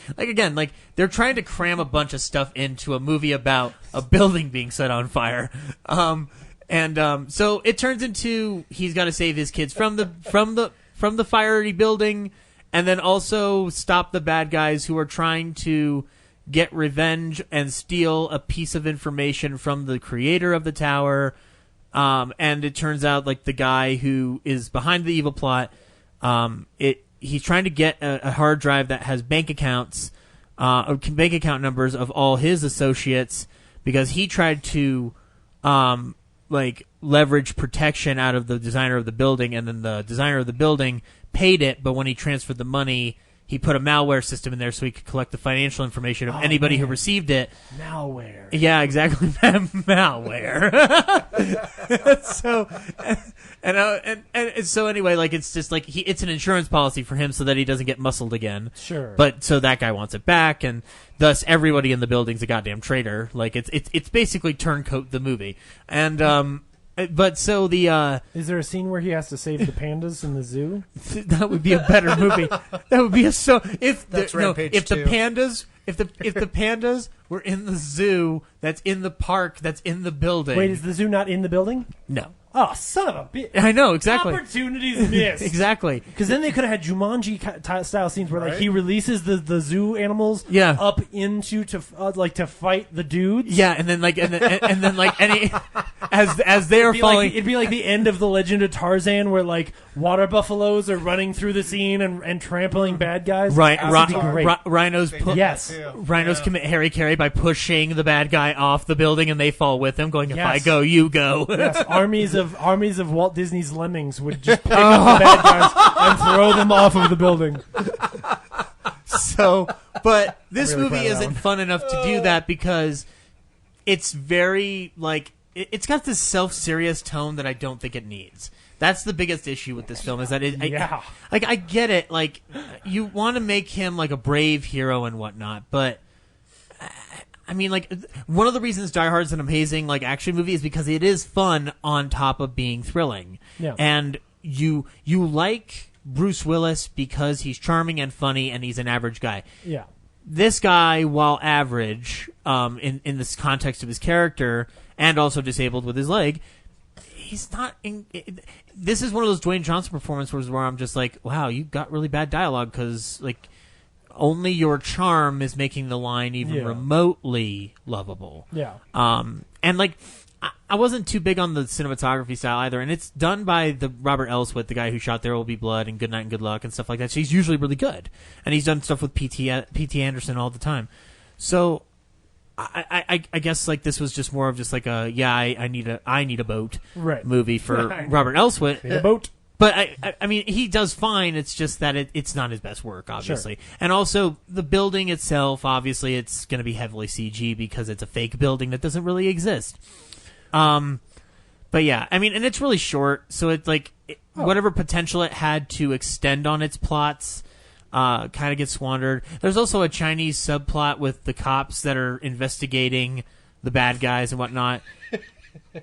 They're trying to cram a bunch of stuff into a movie about a building being set on fire. So it turns into he's got to save his kids from the fiery building, and then also stop the bad guys who are trying to get revenge and steal a piece of information from the creator of the tower. And it turns out the guy who is behind the evil plot, he's trying to get a hard drive that has bank account numbers of all his associates because he tried to leverage protection out of the designer of the building, and then the designer of the building paid it, but when he transferred the money, he put a malware system in there so he could collect the financial information of anybody who received it. Malware. Yeah, exactly. Malware. So anyway, it's just it's an insurance policy for him so that he doesn't get muscled again. Sure. But so that guy wants it back, and thus everybody in the building's a goddamn traitor. It's basically Turncoat the movie, and but so the is there a scene where he has to save the pandas in the zoo? That would be a better movie. That would be a if the pandas were in the zoo that's in the park that's in the building. Wait, is the zoo not in the building? No. Oh, son of a bitch. I know, exactly. Opportunities missed. Exactly. Because then they could have had Jumanji-style scenes where he releases the zoo animals up into to fight the dudes. Yeah, and then as they are falling... it'd be like the end of The Legend of Tarzan where water buffaloes are running through the scene and trampling bad guys. Right. Rhinos commit hara-kiri by pushing the bad guy off the building and they fall with him, going, if I go, you go. Yes, armies of Walt Disney's lemmings would just pick up the bad guys and throw them off of the building. So, but this movie isn't fun enough to do that because it's very it's got this self-serious tone that I don't think it needs. That's the biggest issue with this film is that I get it. You want to make him a brave hero and whatnot, but I mean, one of the reasons Die Hard is an amazing action movie is because it is fun on top of being thrilling. Yeah. And you like Bruce Willis because he's charming and funny and he's an average guy. Yeah. This guy, while average, in this context of his character and also disabled with his leg, he's not. This is one of those Dwayne Johnson performances where I'm just wow, you got really bad dialogue because only your charm is making the line even remotely lovable. Yeah. And I wasn't too big on the cinematography style either, and it's done by the Robert Elswit, the guy who shot There Will Be Blood and Good Night and Good Luck and stuff like that. So he's usually really good, and he's done stuff with P.T. Anderson all the time. So I guess this was just more of just I need a boat movie for Robert Elswit. Need a boat. But I mean, he does fine. It's just that it's not his best work, obviously. Sure. And also, the building itself, obviously, it's going to be heavily CG because it's a fake building that doesn't really exist. But yeah, I mean, and it's really short, so it's whatever potential it had to extend on its plots kind of gets squandered. There's also a Chinese subplot with the cops that are investigating the bad guys and whatnot.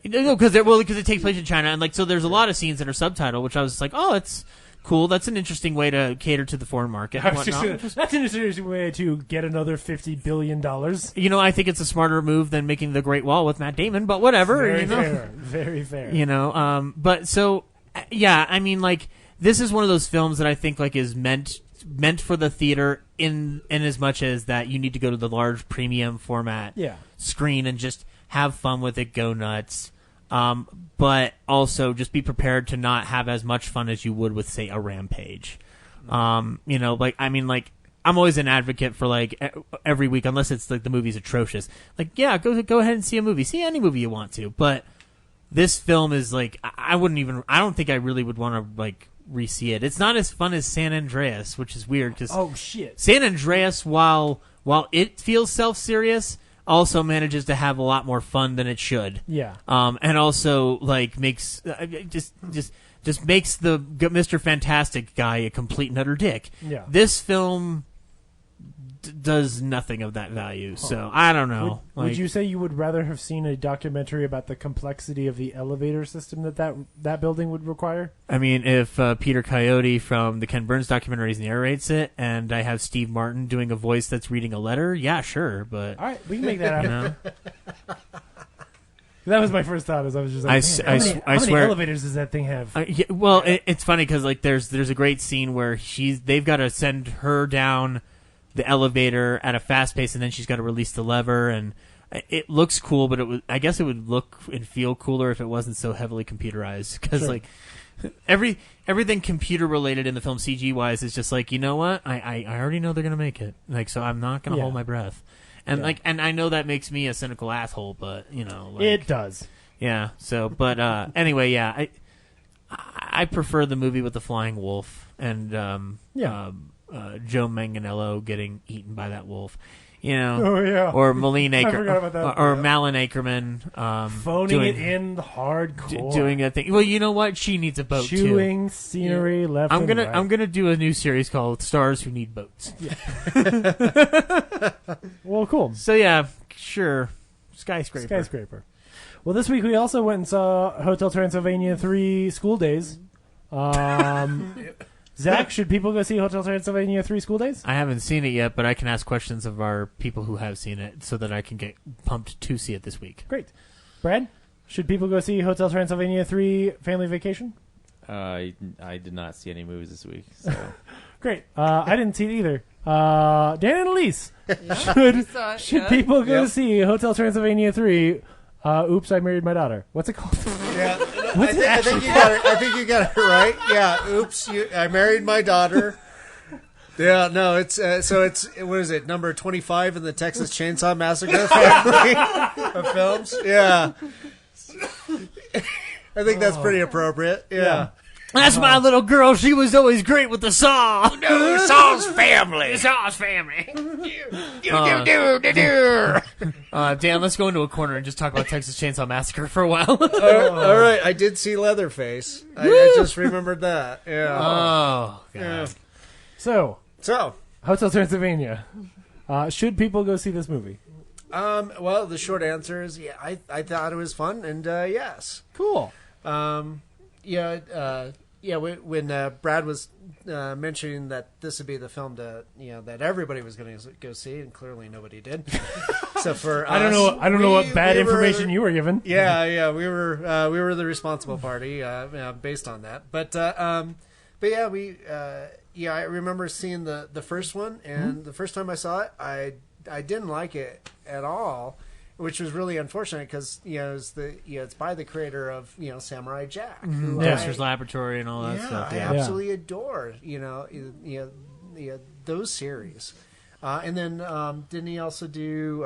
No, because it takes place in China, and so there's a lot of scenes that are subtitled, which I was like, oh, it's cool. That's an interesting way to cater to the foreign market and whatnot. That's an interesting way to get another $50 billion. I think it's a smarter move than making the Great Wall with Matt Damon, but whatever. Very fair. Very fair. But so, yeah, I mean, this is one of those films that I think is meant for the theater in as much as that you need to go to the large premium format screen and just have fun with it, go nuts. But also just be prepared to not have as much fun as you would with, say, a Rampage. I'm always an advocate for every week, unless it's the movie's atrocious. Go ahead and see a movie. See any movie you want to. But this film is I don't think I really would want to re-see it. It's not as fun as San Andreas, which is weird because San Andreas, while it feels self-serious, also manages to have a lot more fun than it should. Yeah. And also makes just makes the Mr. Fantastic guy a complete and utter dick. Yeah. This film does nothing of that value. So I don't know. Would you say you would rather have seen a documentary about the complexity of the elevator system that building would require? I mean, if Peter Coyote from the Ken Burns documentaries narrates it, and I have Steve Martin doing a voice that's reading a letter, yeah, sure. But all right, we can make that happen. That was my first thought. As I was just like, how many elevators does that thing have? It's funny because there's a great scene where they've got to send her down the elevator at a fast pace, and then she's got to release the lever, and it looks cool, but I guess it would look and feel cooler if it wasn't so heavily computerized. Because everything computer related in the film CG wise is just you know what, I already know they're gonna make it, so I'm not gonna hold my breath, and and I know that makes me a cynical asshole, but it does. Yeah. So, but anyway, yeah, I prefer the movie with the flying wolf and Joe Manganiello getting eaten by that wolf, or Malin or Malin Akerman phoning it in hardcore, doing a thing. Well, you know what? She needs a boat chewing scenery left. I'm right. gonna do a new series called Stars Who Need Boats. Yeah. Well, cool. So yeah, sure, Skyscraper. Well, this week we also went and saw Hotel Transylvania 3 School Days. Zach, should people go see Hotel Transylvania 3 School Days? I haven't seen it yet, but I can ask questions of our people who have seen it so that I can get pumped to see it this week. Great. Brad, should people go see Hotel Transylvania 3 Family Vacation? I did not see any movies this week. So. Great. I didn't see it either. Dan and Elise, should people go see Hotel Transylvania 3 Oops, I Married My Daughter? What's it called? Yeah. I think you got it right. Yeah. Oops, I married my daughter. Yeah. No, it's what is it? Number 25 in the Texas Chainsaw Massacre family of films. Yeah. I think that's pretty appropriate. Yeah. That's my little girl. She was always great with the saw. No, Saw's family. Saw's family. Dan, let's go into a corner and just talk about Texas Chainsaw Massacre for a while. All right. I did see Leatherface. I just remembered that. Yeah. Oh, God. Yeah. So, Hotel Transylvania. Should people go see this movie? Well, the short answer is yeah. I thought it was fun, and yes. Cool. When Brad was mentioning that this would be the film that everybody was going to go see, and clearly nobody did. Except for us. I don't know what bad information you were given. Yeah, we were the responsible party based on that. But I remember seeing the first one, and the first time I saw it, I didn't like it at all. Which was really unfortunate because it's by the creator of Samurai Jack, Dexter's Laboratory and all that stuff. I absolutely adore those series, and then didn't he also do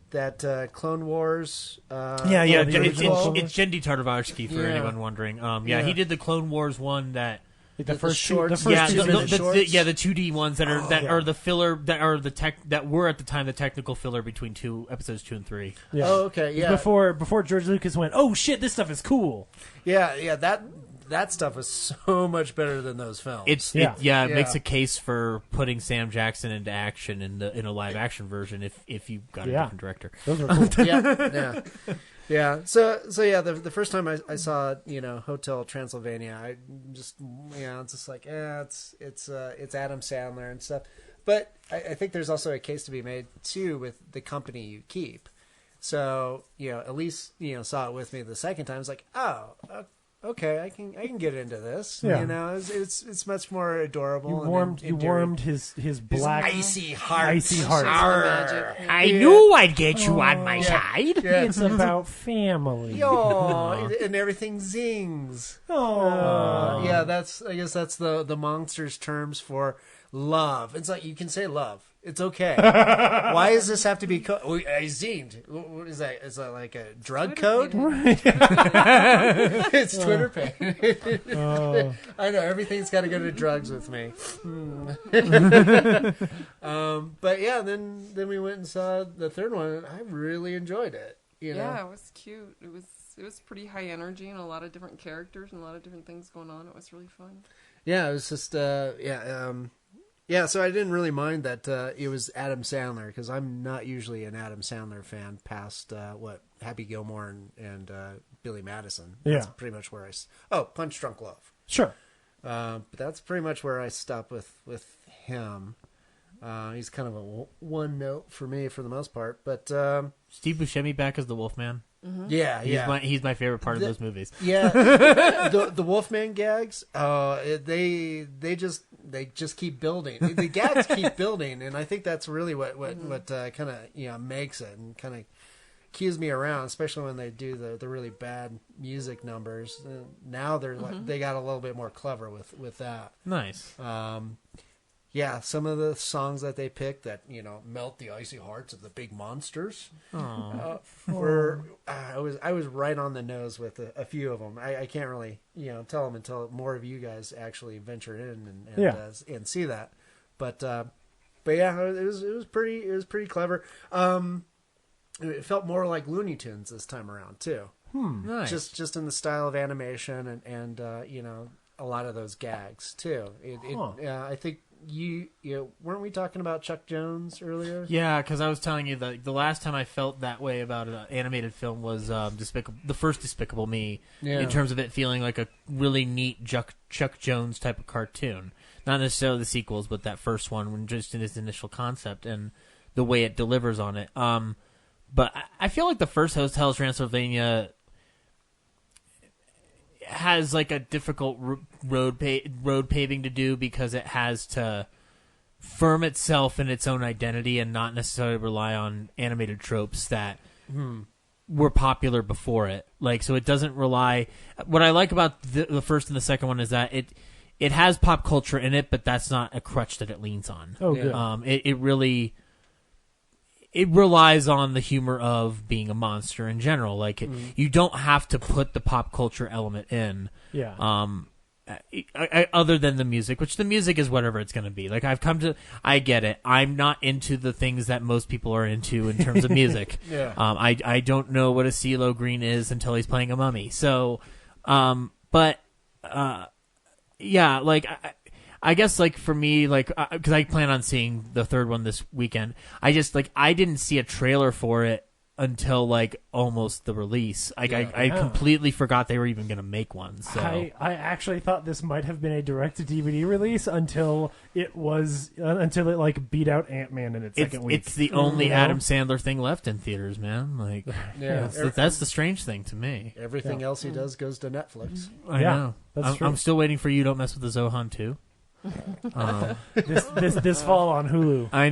that Clone Wars? It's Jendi Tartarovsky for anyone wondering. He did the Clone Wars one that. The first shorts, the 2D ones that are the filler that are that were at the time the technical filler between episodes 2 and 3. Yeah. Oh, okay, yeah. Before George Lucas went, oh shit, this stuff is cool. Yeah, that stuff was so much better than those films. It makes a case for putting Sam Jackson into action in a live action version if you got a different director. Those are cool. Yeah. So the first time I saw Hotel Transylvania, I just it's just like it's Adam Sandler and stuff. But I think there's also a case to be made too with the company you keep. So Elise saw it with me the second time. It's like, oh, okay, I can get into this. Yeah. It's much more adorable. You warmed his black icy heart. I knew I'd get you on my side. Yeah. It's about family. And everything zings. I guess that's the monster's terms for love. It's like you can say love. It's okay. Why does this have to be? I zinged. What is that? Is that like a drug code? It's Twitter pay. I know everything's got to go to drugs with me. But yeah, then we went and saw the third one, and I really enjoyed it. Yeah, it was cute. It was pretty high energy and a lot of different characters and a lot of different things going on. It was really fun. Yeah, it was just Yeah, so I didn't really mind that it was Adam Sandler, because I'm not usually an Adam Sandler fan past, Happy Gilmore and Billy Madison. That's pretty much where Punch Drunk Love. Sure. But that's pretty much where I stop with him. He's kind of a one note for me for the most part. But Steve Buscemi back as the Wolfman. Mm-hmm. Yeah, he's my favorite part of those movies. Yeah, the Wolfman gags. They just keep building. The gags keep building, and I think that's really what kind of makes it and kind of cues me around, especially when they do the really bad music numbers. Now they're they got a little bit more clever with that. Nice. Yeah, some of the songs that they picked that melt the icy hearts of the big monsters. Were I was right on the nose with a few of them. I can't really tell them until more of you guys actually venture in and see that. But yeah, it was pretty clever. It felt more like Looney Tunes this time around too. Nice. Just in the style of animation and a lot of those gags too. I think. You weren't we talking about Chuck Jones earlier? Yeah, because I was telling you that the last time I felt that way about an animated film was the first Despicable Me, in terms of it feeling like a really neat Chuck Jones type of cartoon. Not necessarily the sequels, but that first one, just in its initial concept and the way it delivers on it. But I feel like the first Hotel Transylvania has like a difficult road paving to do, because it has to firm itself in its own identity and not necessarily rely on animated tropes that were popular before it. Like, so it doesn't rely. What I like about the first and the second one is that it has pop culture in it, but that's not a crutch that it leans on. Oh, good. It really. It relies on the humor of being a monster in general. Like, you don't have to put the pop culture element in. Yeah. Other than the music, which the music is whatever it's going to be. Like, I get it. I'm not into the things that most people are into in terms of music. Yeah. I don't know what a CeeLo Green is until he's playing a mummy. So, yeah, like, I guess, like, for me, like, because I plan on seeing the third one this weekend, I didn't see a trailer for it until, like, almost the release. Like, I completely forgot they were even going to make one. So I actually thought this might have been a direct-to-DVD release until it like, beat out Ant-Man in its second week. It's the only Adam Sandler thing left in theaters, man. Like, that's the strange thing to me. Everything else he does goes to Netflix. I know. That's true. I'm still waiting for You Don't Mess with the Zohan 2. This fall on Hulu. I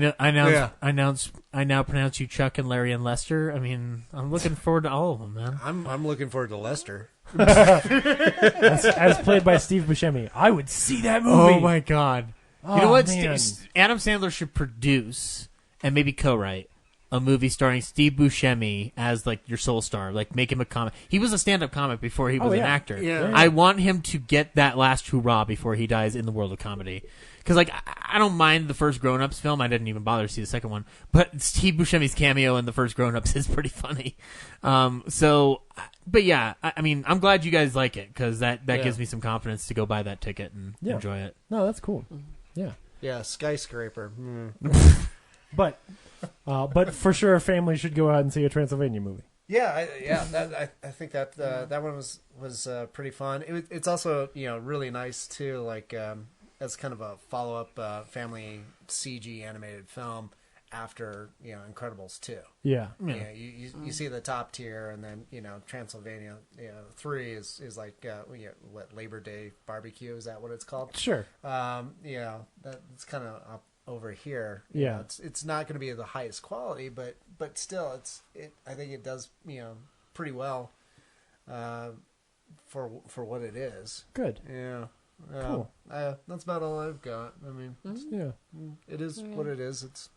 now pronounce you Chuck and Larry and Lester. I mean, I'm looking forward to all of them, man. I'm looking forward to Lester, as played by Steve Buscemi. I would see that movie. Oh my god! You know what? Adam Sandler should produce and maybe co-write a movie starring Steve Buscemi as like your sole star, like make him a comic. He was a stand-up comic before he was an actor. Yeah. I want him to get that last hurrah before he dies in the world of comedy. Because like I don't mind the first Grown Ups film. I didn't even bother to see the second one, but Steve Buscemi's cameo in the first Grown Ups is pretty funny. But yeah, I mean, I'm glad you guys like it because that gives me some confidence to go buy that ticket and enjoy it. No, that's cool. Yeah. Yeah, Skyscraper. But for sure, a family should go out and see a Transylvania movie. Yeah, I think that that one was pretty fun. It's also really nice too, like as kind of a follow up family CG animated film after Incredibles 2. Yeah. You see the top tier, and then Transylvania 3 is like what, Labor Day barbecue, is that what it's called? Sure. That's kind of up over here. Yeah. It's not going to be the highest quality, but still I think it does pretty well for what it is. Good. Yeah. Cool. That's about all I've got. I mean, it is what it is.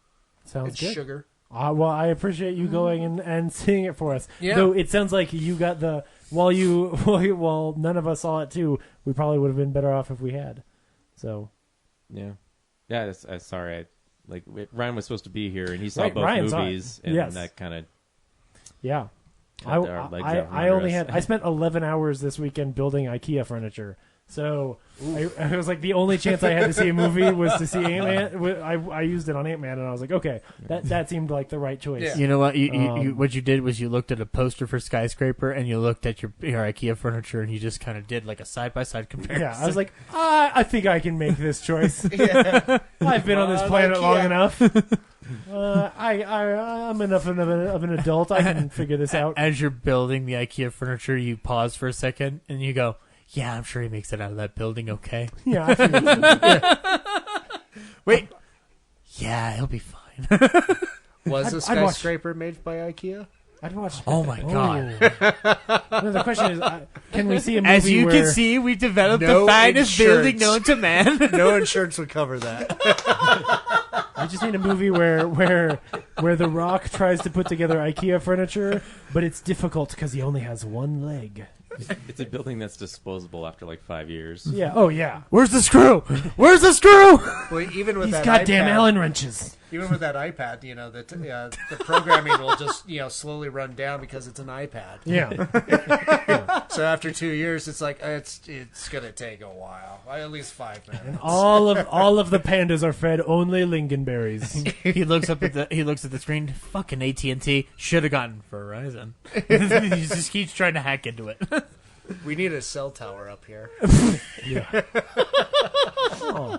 Sounds it's good. Sugar. Well, I appreciate you going and seeing it for us. Yeah. Though it sounds like you got while none of us saw it too, we probably would have been better off if we had. So. Yeah. Yeah. Sorry. Ryan was supposed to be here, and he saw both Ryan's movies, and that kind of. Yeah. I I spent 11 hours this weekend building IKEA furniture. So I was like, the only chance I had to see a movie was to see Ant-Man. I used it on Ant-Man, and I was like, okay, that seemed like the right choice. Yeah. You know what? What you did was you looked at a poster for Skyscraper, and you looked at your IKEA furniture, and you just kind of did like a side-by-side comparison. Yeah, I was like, I think I can make this choice. I've been on this planet long enough. I'm enough of an adult. I can figure this out. As you're building the IKEA furniture, you pause for a second, and you go, yeah, I'm sure he makes it out of that building okay. Yeah, I figured so. Yeah. Wait. Yeah, he'll be fine. Was a Skyscraper made by IKEA? I'd watch. Oh my god! No, the question is, can we see a movie? As you can see, we developed the finest building known to man. No insurance would cover that. I just need a movie where The Rock tries to put together IKEA furniture, but it's difficult because he only has one leg. It's a building that's disposable after like 5 years. Yeah. Oh yeah. Where's the screw? Where's the screw? Well, even with He's that goddamn iPad, Allen wrenches. Even with that iPad, the programming will just slowly run down because it's an iPad. Yeah. So after 2 years, it's like it's gonna take a while, at least 5 minutes. And all of the pandas are fed only lingonberries. He looks at the screen. Fucking AT&T should have gotten Verizon. He just keeps trying to hack into it. We need a cell tower up here. Yeah. Oh.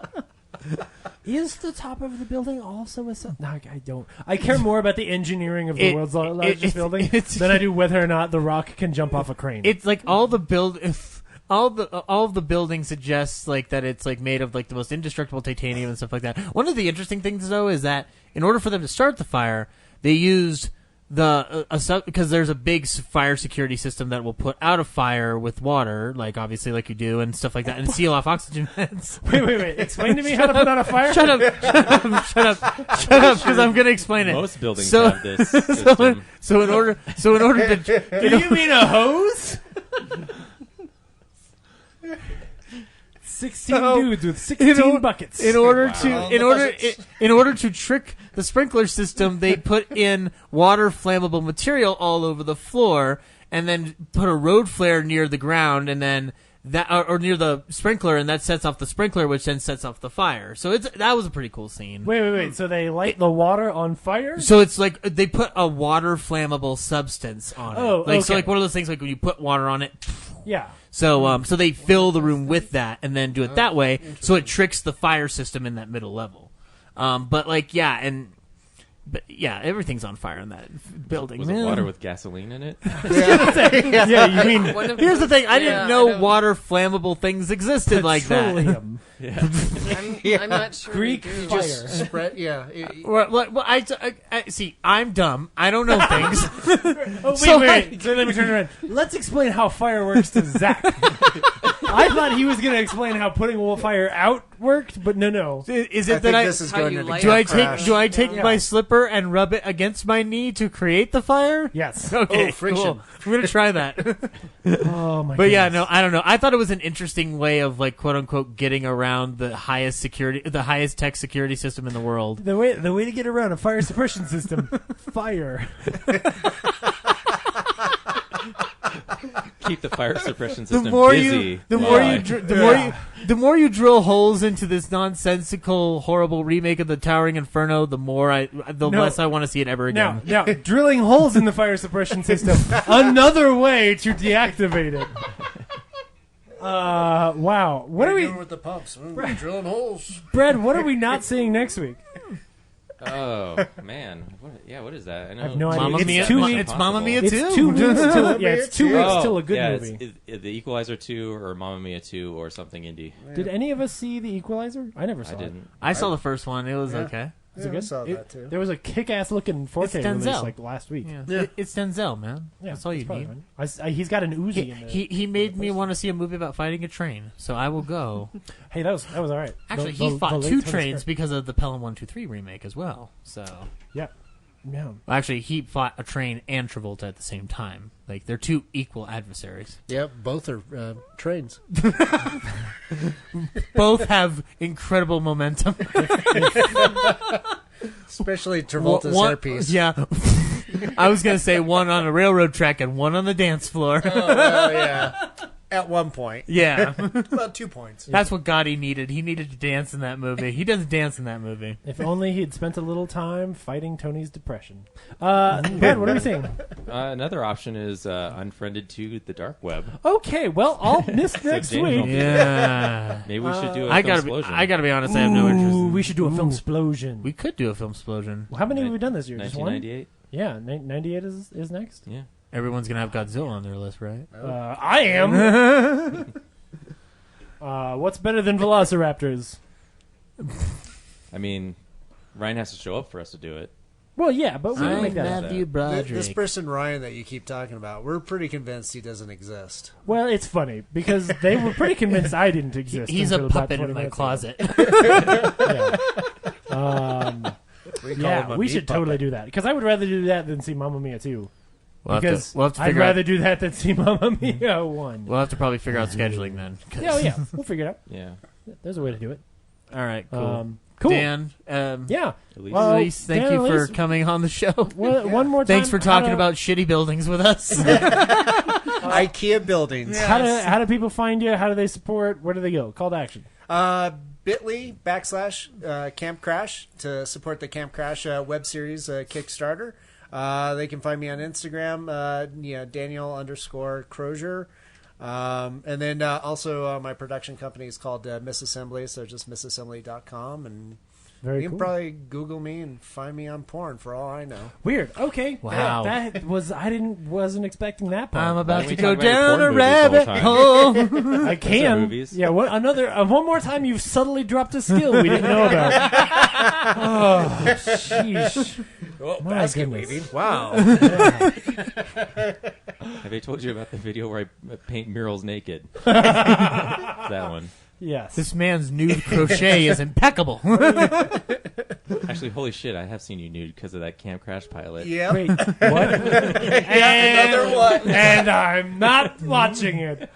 Is the top of the building also a cell? No, I don't. I care more about the engineering of the world's largest building than I do whether or not The Rock can jump off a crane. It's like all of the building suggests like that it's like made of like the most indestructible titanium and stuff like that. One of the interesting things though is that in order for them to start the fire, they used because there's a big fire security system that will put out a fire with water, like obviously like you do and stuff like that, and seal off oxygen vents. Wait. Explain to me how to put out a fire. Shut up, because I'm going to explain it. Most buildings have this system. So in order to, do you mean a hose? 16 dudes with 16 buckets. In order to trick the sprinkler system, they put in water flammable material all over the floor, and then put a road flare near the ground, and then that or near the sprinkler, and that sets off the sprinkler, which then sets off the fire. So that was a pretty cool scene. Wait. So they light the water on fire? So it's like they put a water flammable substance on it. Okay. So like one of those things like when you put water on it. Yeah. So they fill the room with that and then do it that way, so it tricks the fire system in that middle level. But everything's on fire in that building. Was it water with gasoline in it? Yeah, you mean... Here's the thing. I didn't know water flammable things existed like that. I'm not sure. Greek we do. fire. Just spread, yeah. Well, I see. I'm dumb. I don't know things. Wait. So let me turn around. Let's explain how fire works to Zach. I thought he was going to explain how putting fire out worked, but no. Is I it think that this is How going you into light do I Camp take Crash. my slipper and rub it against my knee to create the fire? Yes. Okay, Oh, friction. cool. I'm gonna try that. Oh my. But yeah, goodness. no, I don't know. I thought it was an interesting way of like quote unquote getting around the highest tech security system in the world. The way to get around a fire suppression system, fire. Keep the fire suppression system The more busy. the more you drill holes into this nonsensical, horrible remake of the Towering Inferno, the less I want to see it ever again. Now, drilling holes in the fire suppression system, another way to deactivate it. Wow. What are we doing with the pumps? Drilling holes. Brad, what are we not seeing next week? Oh man, what is that? I know. I have no idea. Mamma It's Mia, 2 weeks. It's Mamma Mia It's 2. 2 weeks till it's 2 weeks till a good movie. It's the Equalizer 2 or Mamma Mia 2 or something indie. Did any of us see The Equalizer? I never saw I didn't. I saw the first one. It was okay. Is it I good? saw that too. There was a kick-ass looking 4K It's release Denzel. like last week. Yeah. It's Denzel, man. Yeah, That's all you it's probably need. fine. He's got an Uzi in there. He made me want to see a movie about fighting a train, so I will go. Hey, that was all right. Actually, The- he fought the 2 late Tony trains Stark. because of the Pelham 1-2-3 remake as well. So Yeah. actually, he fought a train and Travolta at the same time. Like they're 2 equal adversaries. Yep, both are trains. Both have incredible momentum. Especially Travolta's hairpiece. Yeah. I was going to say one on a railroad track and one on the dance floor. Yeah. At one point. Yeah. About 2 points. That's what Gotti needed. He needed to dance in that movie. He doesn't dance in that movie. If only he'd spent a little time fighting Tony's depression. Brad, what are we saying? Another option is Unfriended to the dark web. Okay, well, I'll miss next Daniel. week. Yeah. Maybe we should do a I film gotta be explosion. honest. I have no interest. Ooh, we should do a film explosion. We could do a film explosion. How many have we done this year? Just one? 1998. Yeah, 98 is next. Yeah. Everyone's gonna have Godzilla on their list, right? I am. What's better than Velociraptors? I mean, Ryan has to show up for us to do it. Well, yeah, but we can I'm make that happen. Matthew Broderick. This person, Ryan, that you keep talking about, we're pretty convinced he doesn't exist. Well, it's funny because they were pretty convinced I didn't exist. He's a until about puppet 20 in my minutes closet. ago. We call Yeah, him a we meat should puppet. totally do that because I would rather do that than see Mamma Mia 2. We'll Because have to I'd figure out- rather do that than see Mamma Mia 1. We'll have to probably figure out scheduling then. 'cause- Yeah, we'll figure it out. Yeah. There's a way to do it. All right, cool. Cool. Dan, Yeah. Elise. Well, Elise, thank Dan, you for Elise, coming on the show. one more time. Thanks for talking about shitty buildings with us. IKEA buildings. How do people find you? How do they support? Where do they go? Call to action. bit.ly/Camp Crash to support the Camp Crash web series Kickstarter. They can find me on Instagram, Daniel_Crosier. And then also my production company is called Misassembly, so just misassembly.com. And Very you can cool. probably Google me and find me on porn for all I know. Weird. Okay. Wow. That was wasn't expecting that part. I'm about Why to don't we go talk about your down a porn movies all the rabbit time? hole. I can. movies. Yeah. One more time. You've subtly dropped a skill we didn't know about. Oh, sheesh. My goodness. Wow. Have I told you about the video where I paint murals naked? That one. Yes. This man's nude crochet is impeccable. Actually, holy shit, I have seen you nude because of that Camp Crash pilot. Yeah. Wait. What? Another one. And I'm not watching it.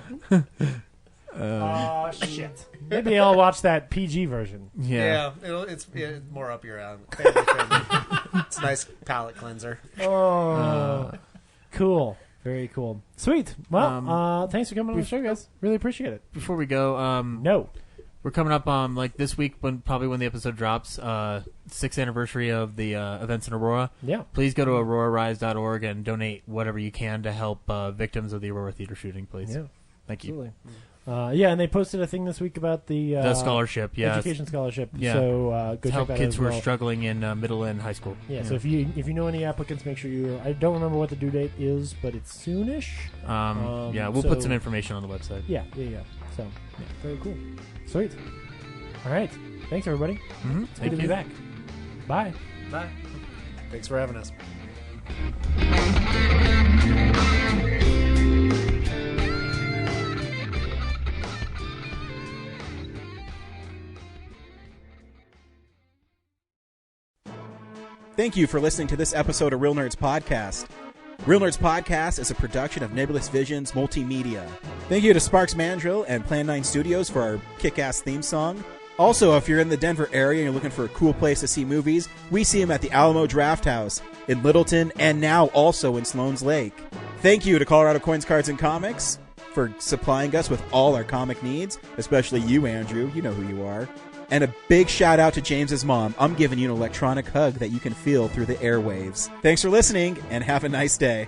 Oh shit. Maybe I'll watch that PG version. Yeah. It's more up your alley. Family friendly. It's a nice palate cleanser. Oh. Cool. Very cool. Sweet. Well, thanks for coming on the show, guys. Really appreciate it. Before we go, No. we're coming up like this week when the episode drops, 6th anniversary of the events in Aurora. Yeah. Please go to aurorarise.org and donate whatever you can to help victims of the Aurora Theater shooting, please. Yeah. Thank you. Absolutely. Yeah, and they posted a thing this week about the scholarship, yeah. education scholarship. Yeah. So go To check help that kids out who as are well. struggling in middle and high school. Yeah, so if you know any applicants, make sure you. I don't remember what the due date is, but it's soonish. Yeah, we'll put some information on the website. Yeah. So very cool. Sweet. All right. Thanks everybody. Mm-hmm. It's good to be back. Bye. Bye. Thanks for having us. Thank you for listening to this episode of Real Nerds Podcast. Real Nerds Podcast is a production of Nebulous Visions Multimedia. Thank you to Sparks Mandrill and Plan 9 Studios for our kick-ass theme song. Also, if you're in the Denver area and you're looking for a cool place to see movies, we see them at the Alamo Draft House in Littleton and now also in Sloan's Lake. Thank you to Colorado Coins, Cards, and Comics for supplying us with all our comic needs, especially you, Andrew. You know who you are. And a big shout out to James's mom. I'm giving you an electronic hug that you can feel through the airwaves. Thanks for listening, and have a nice day.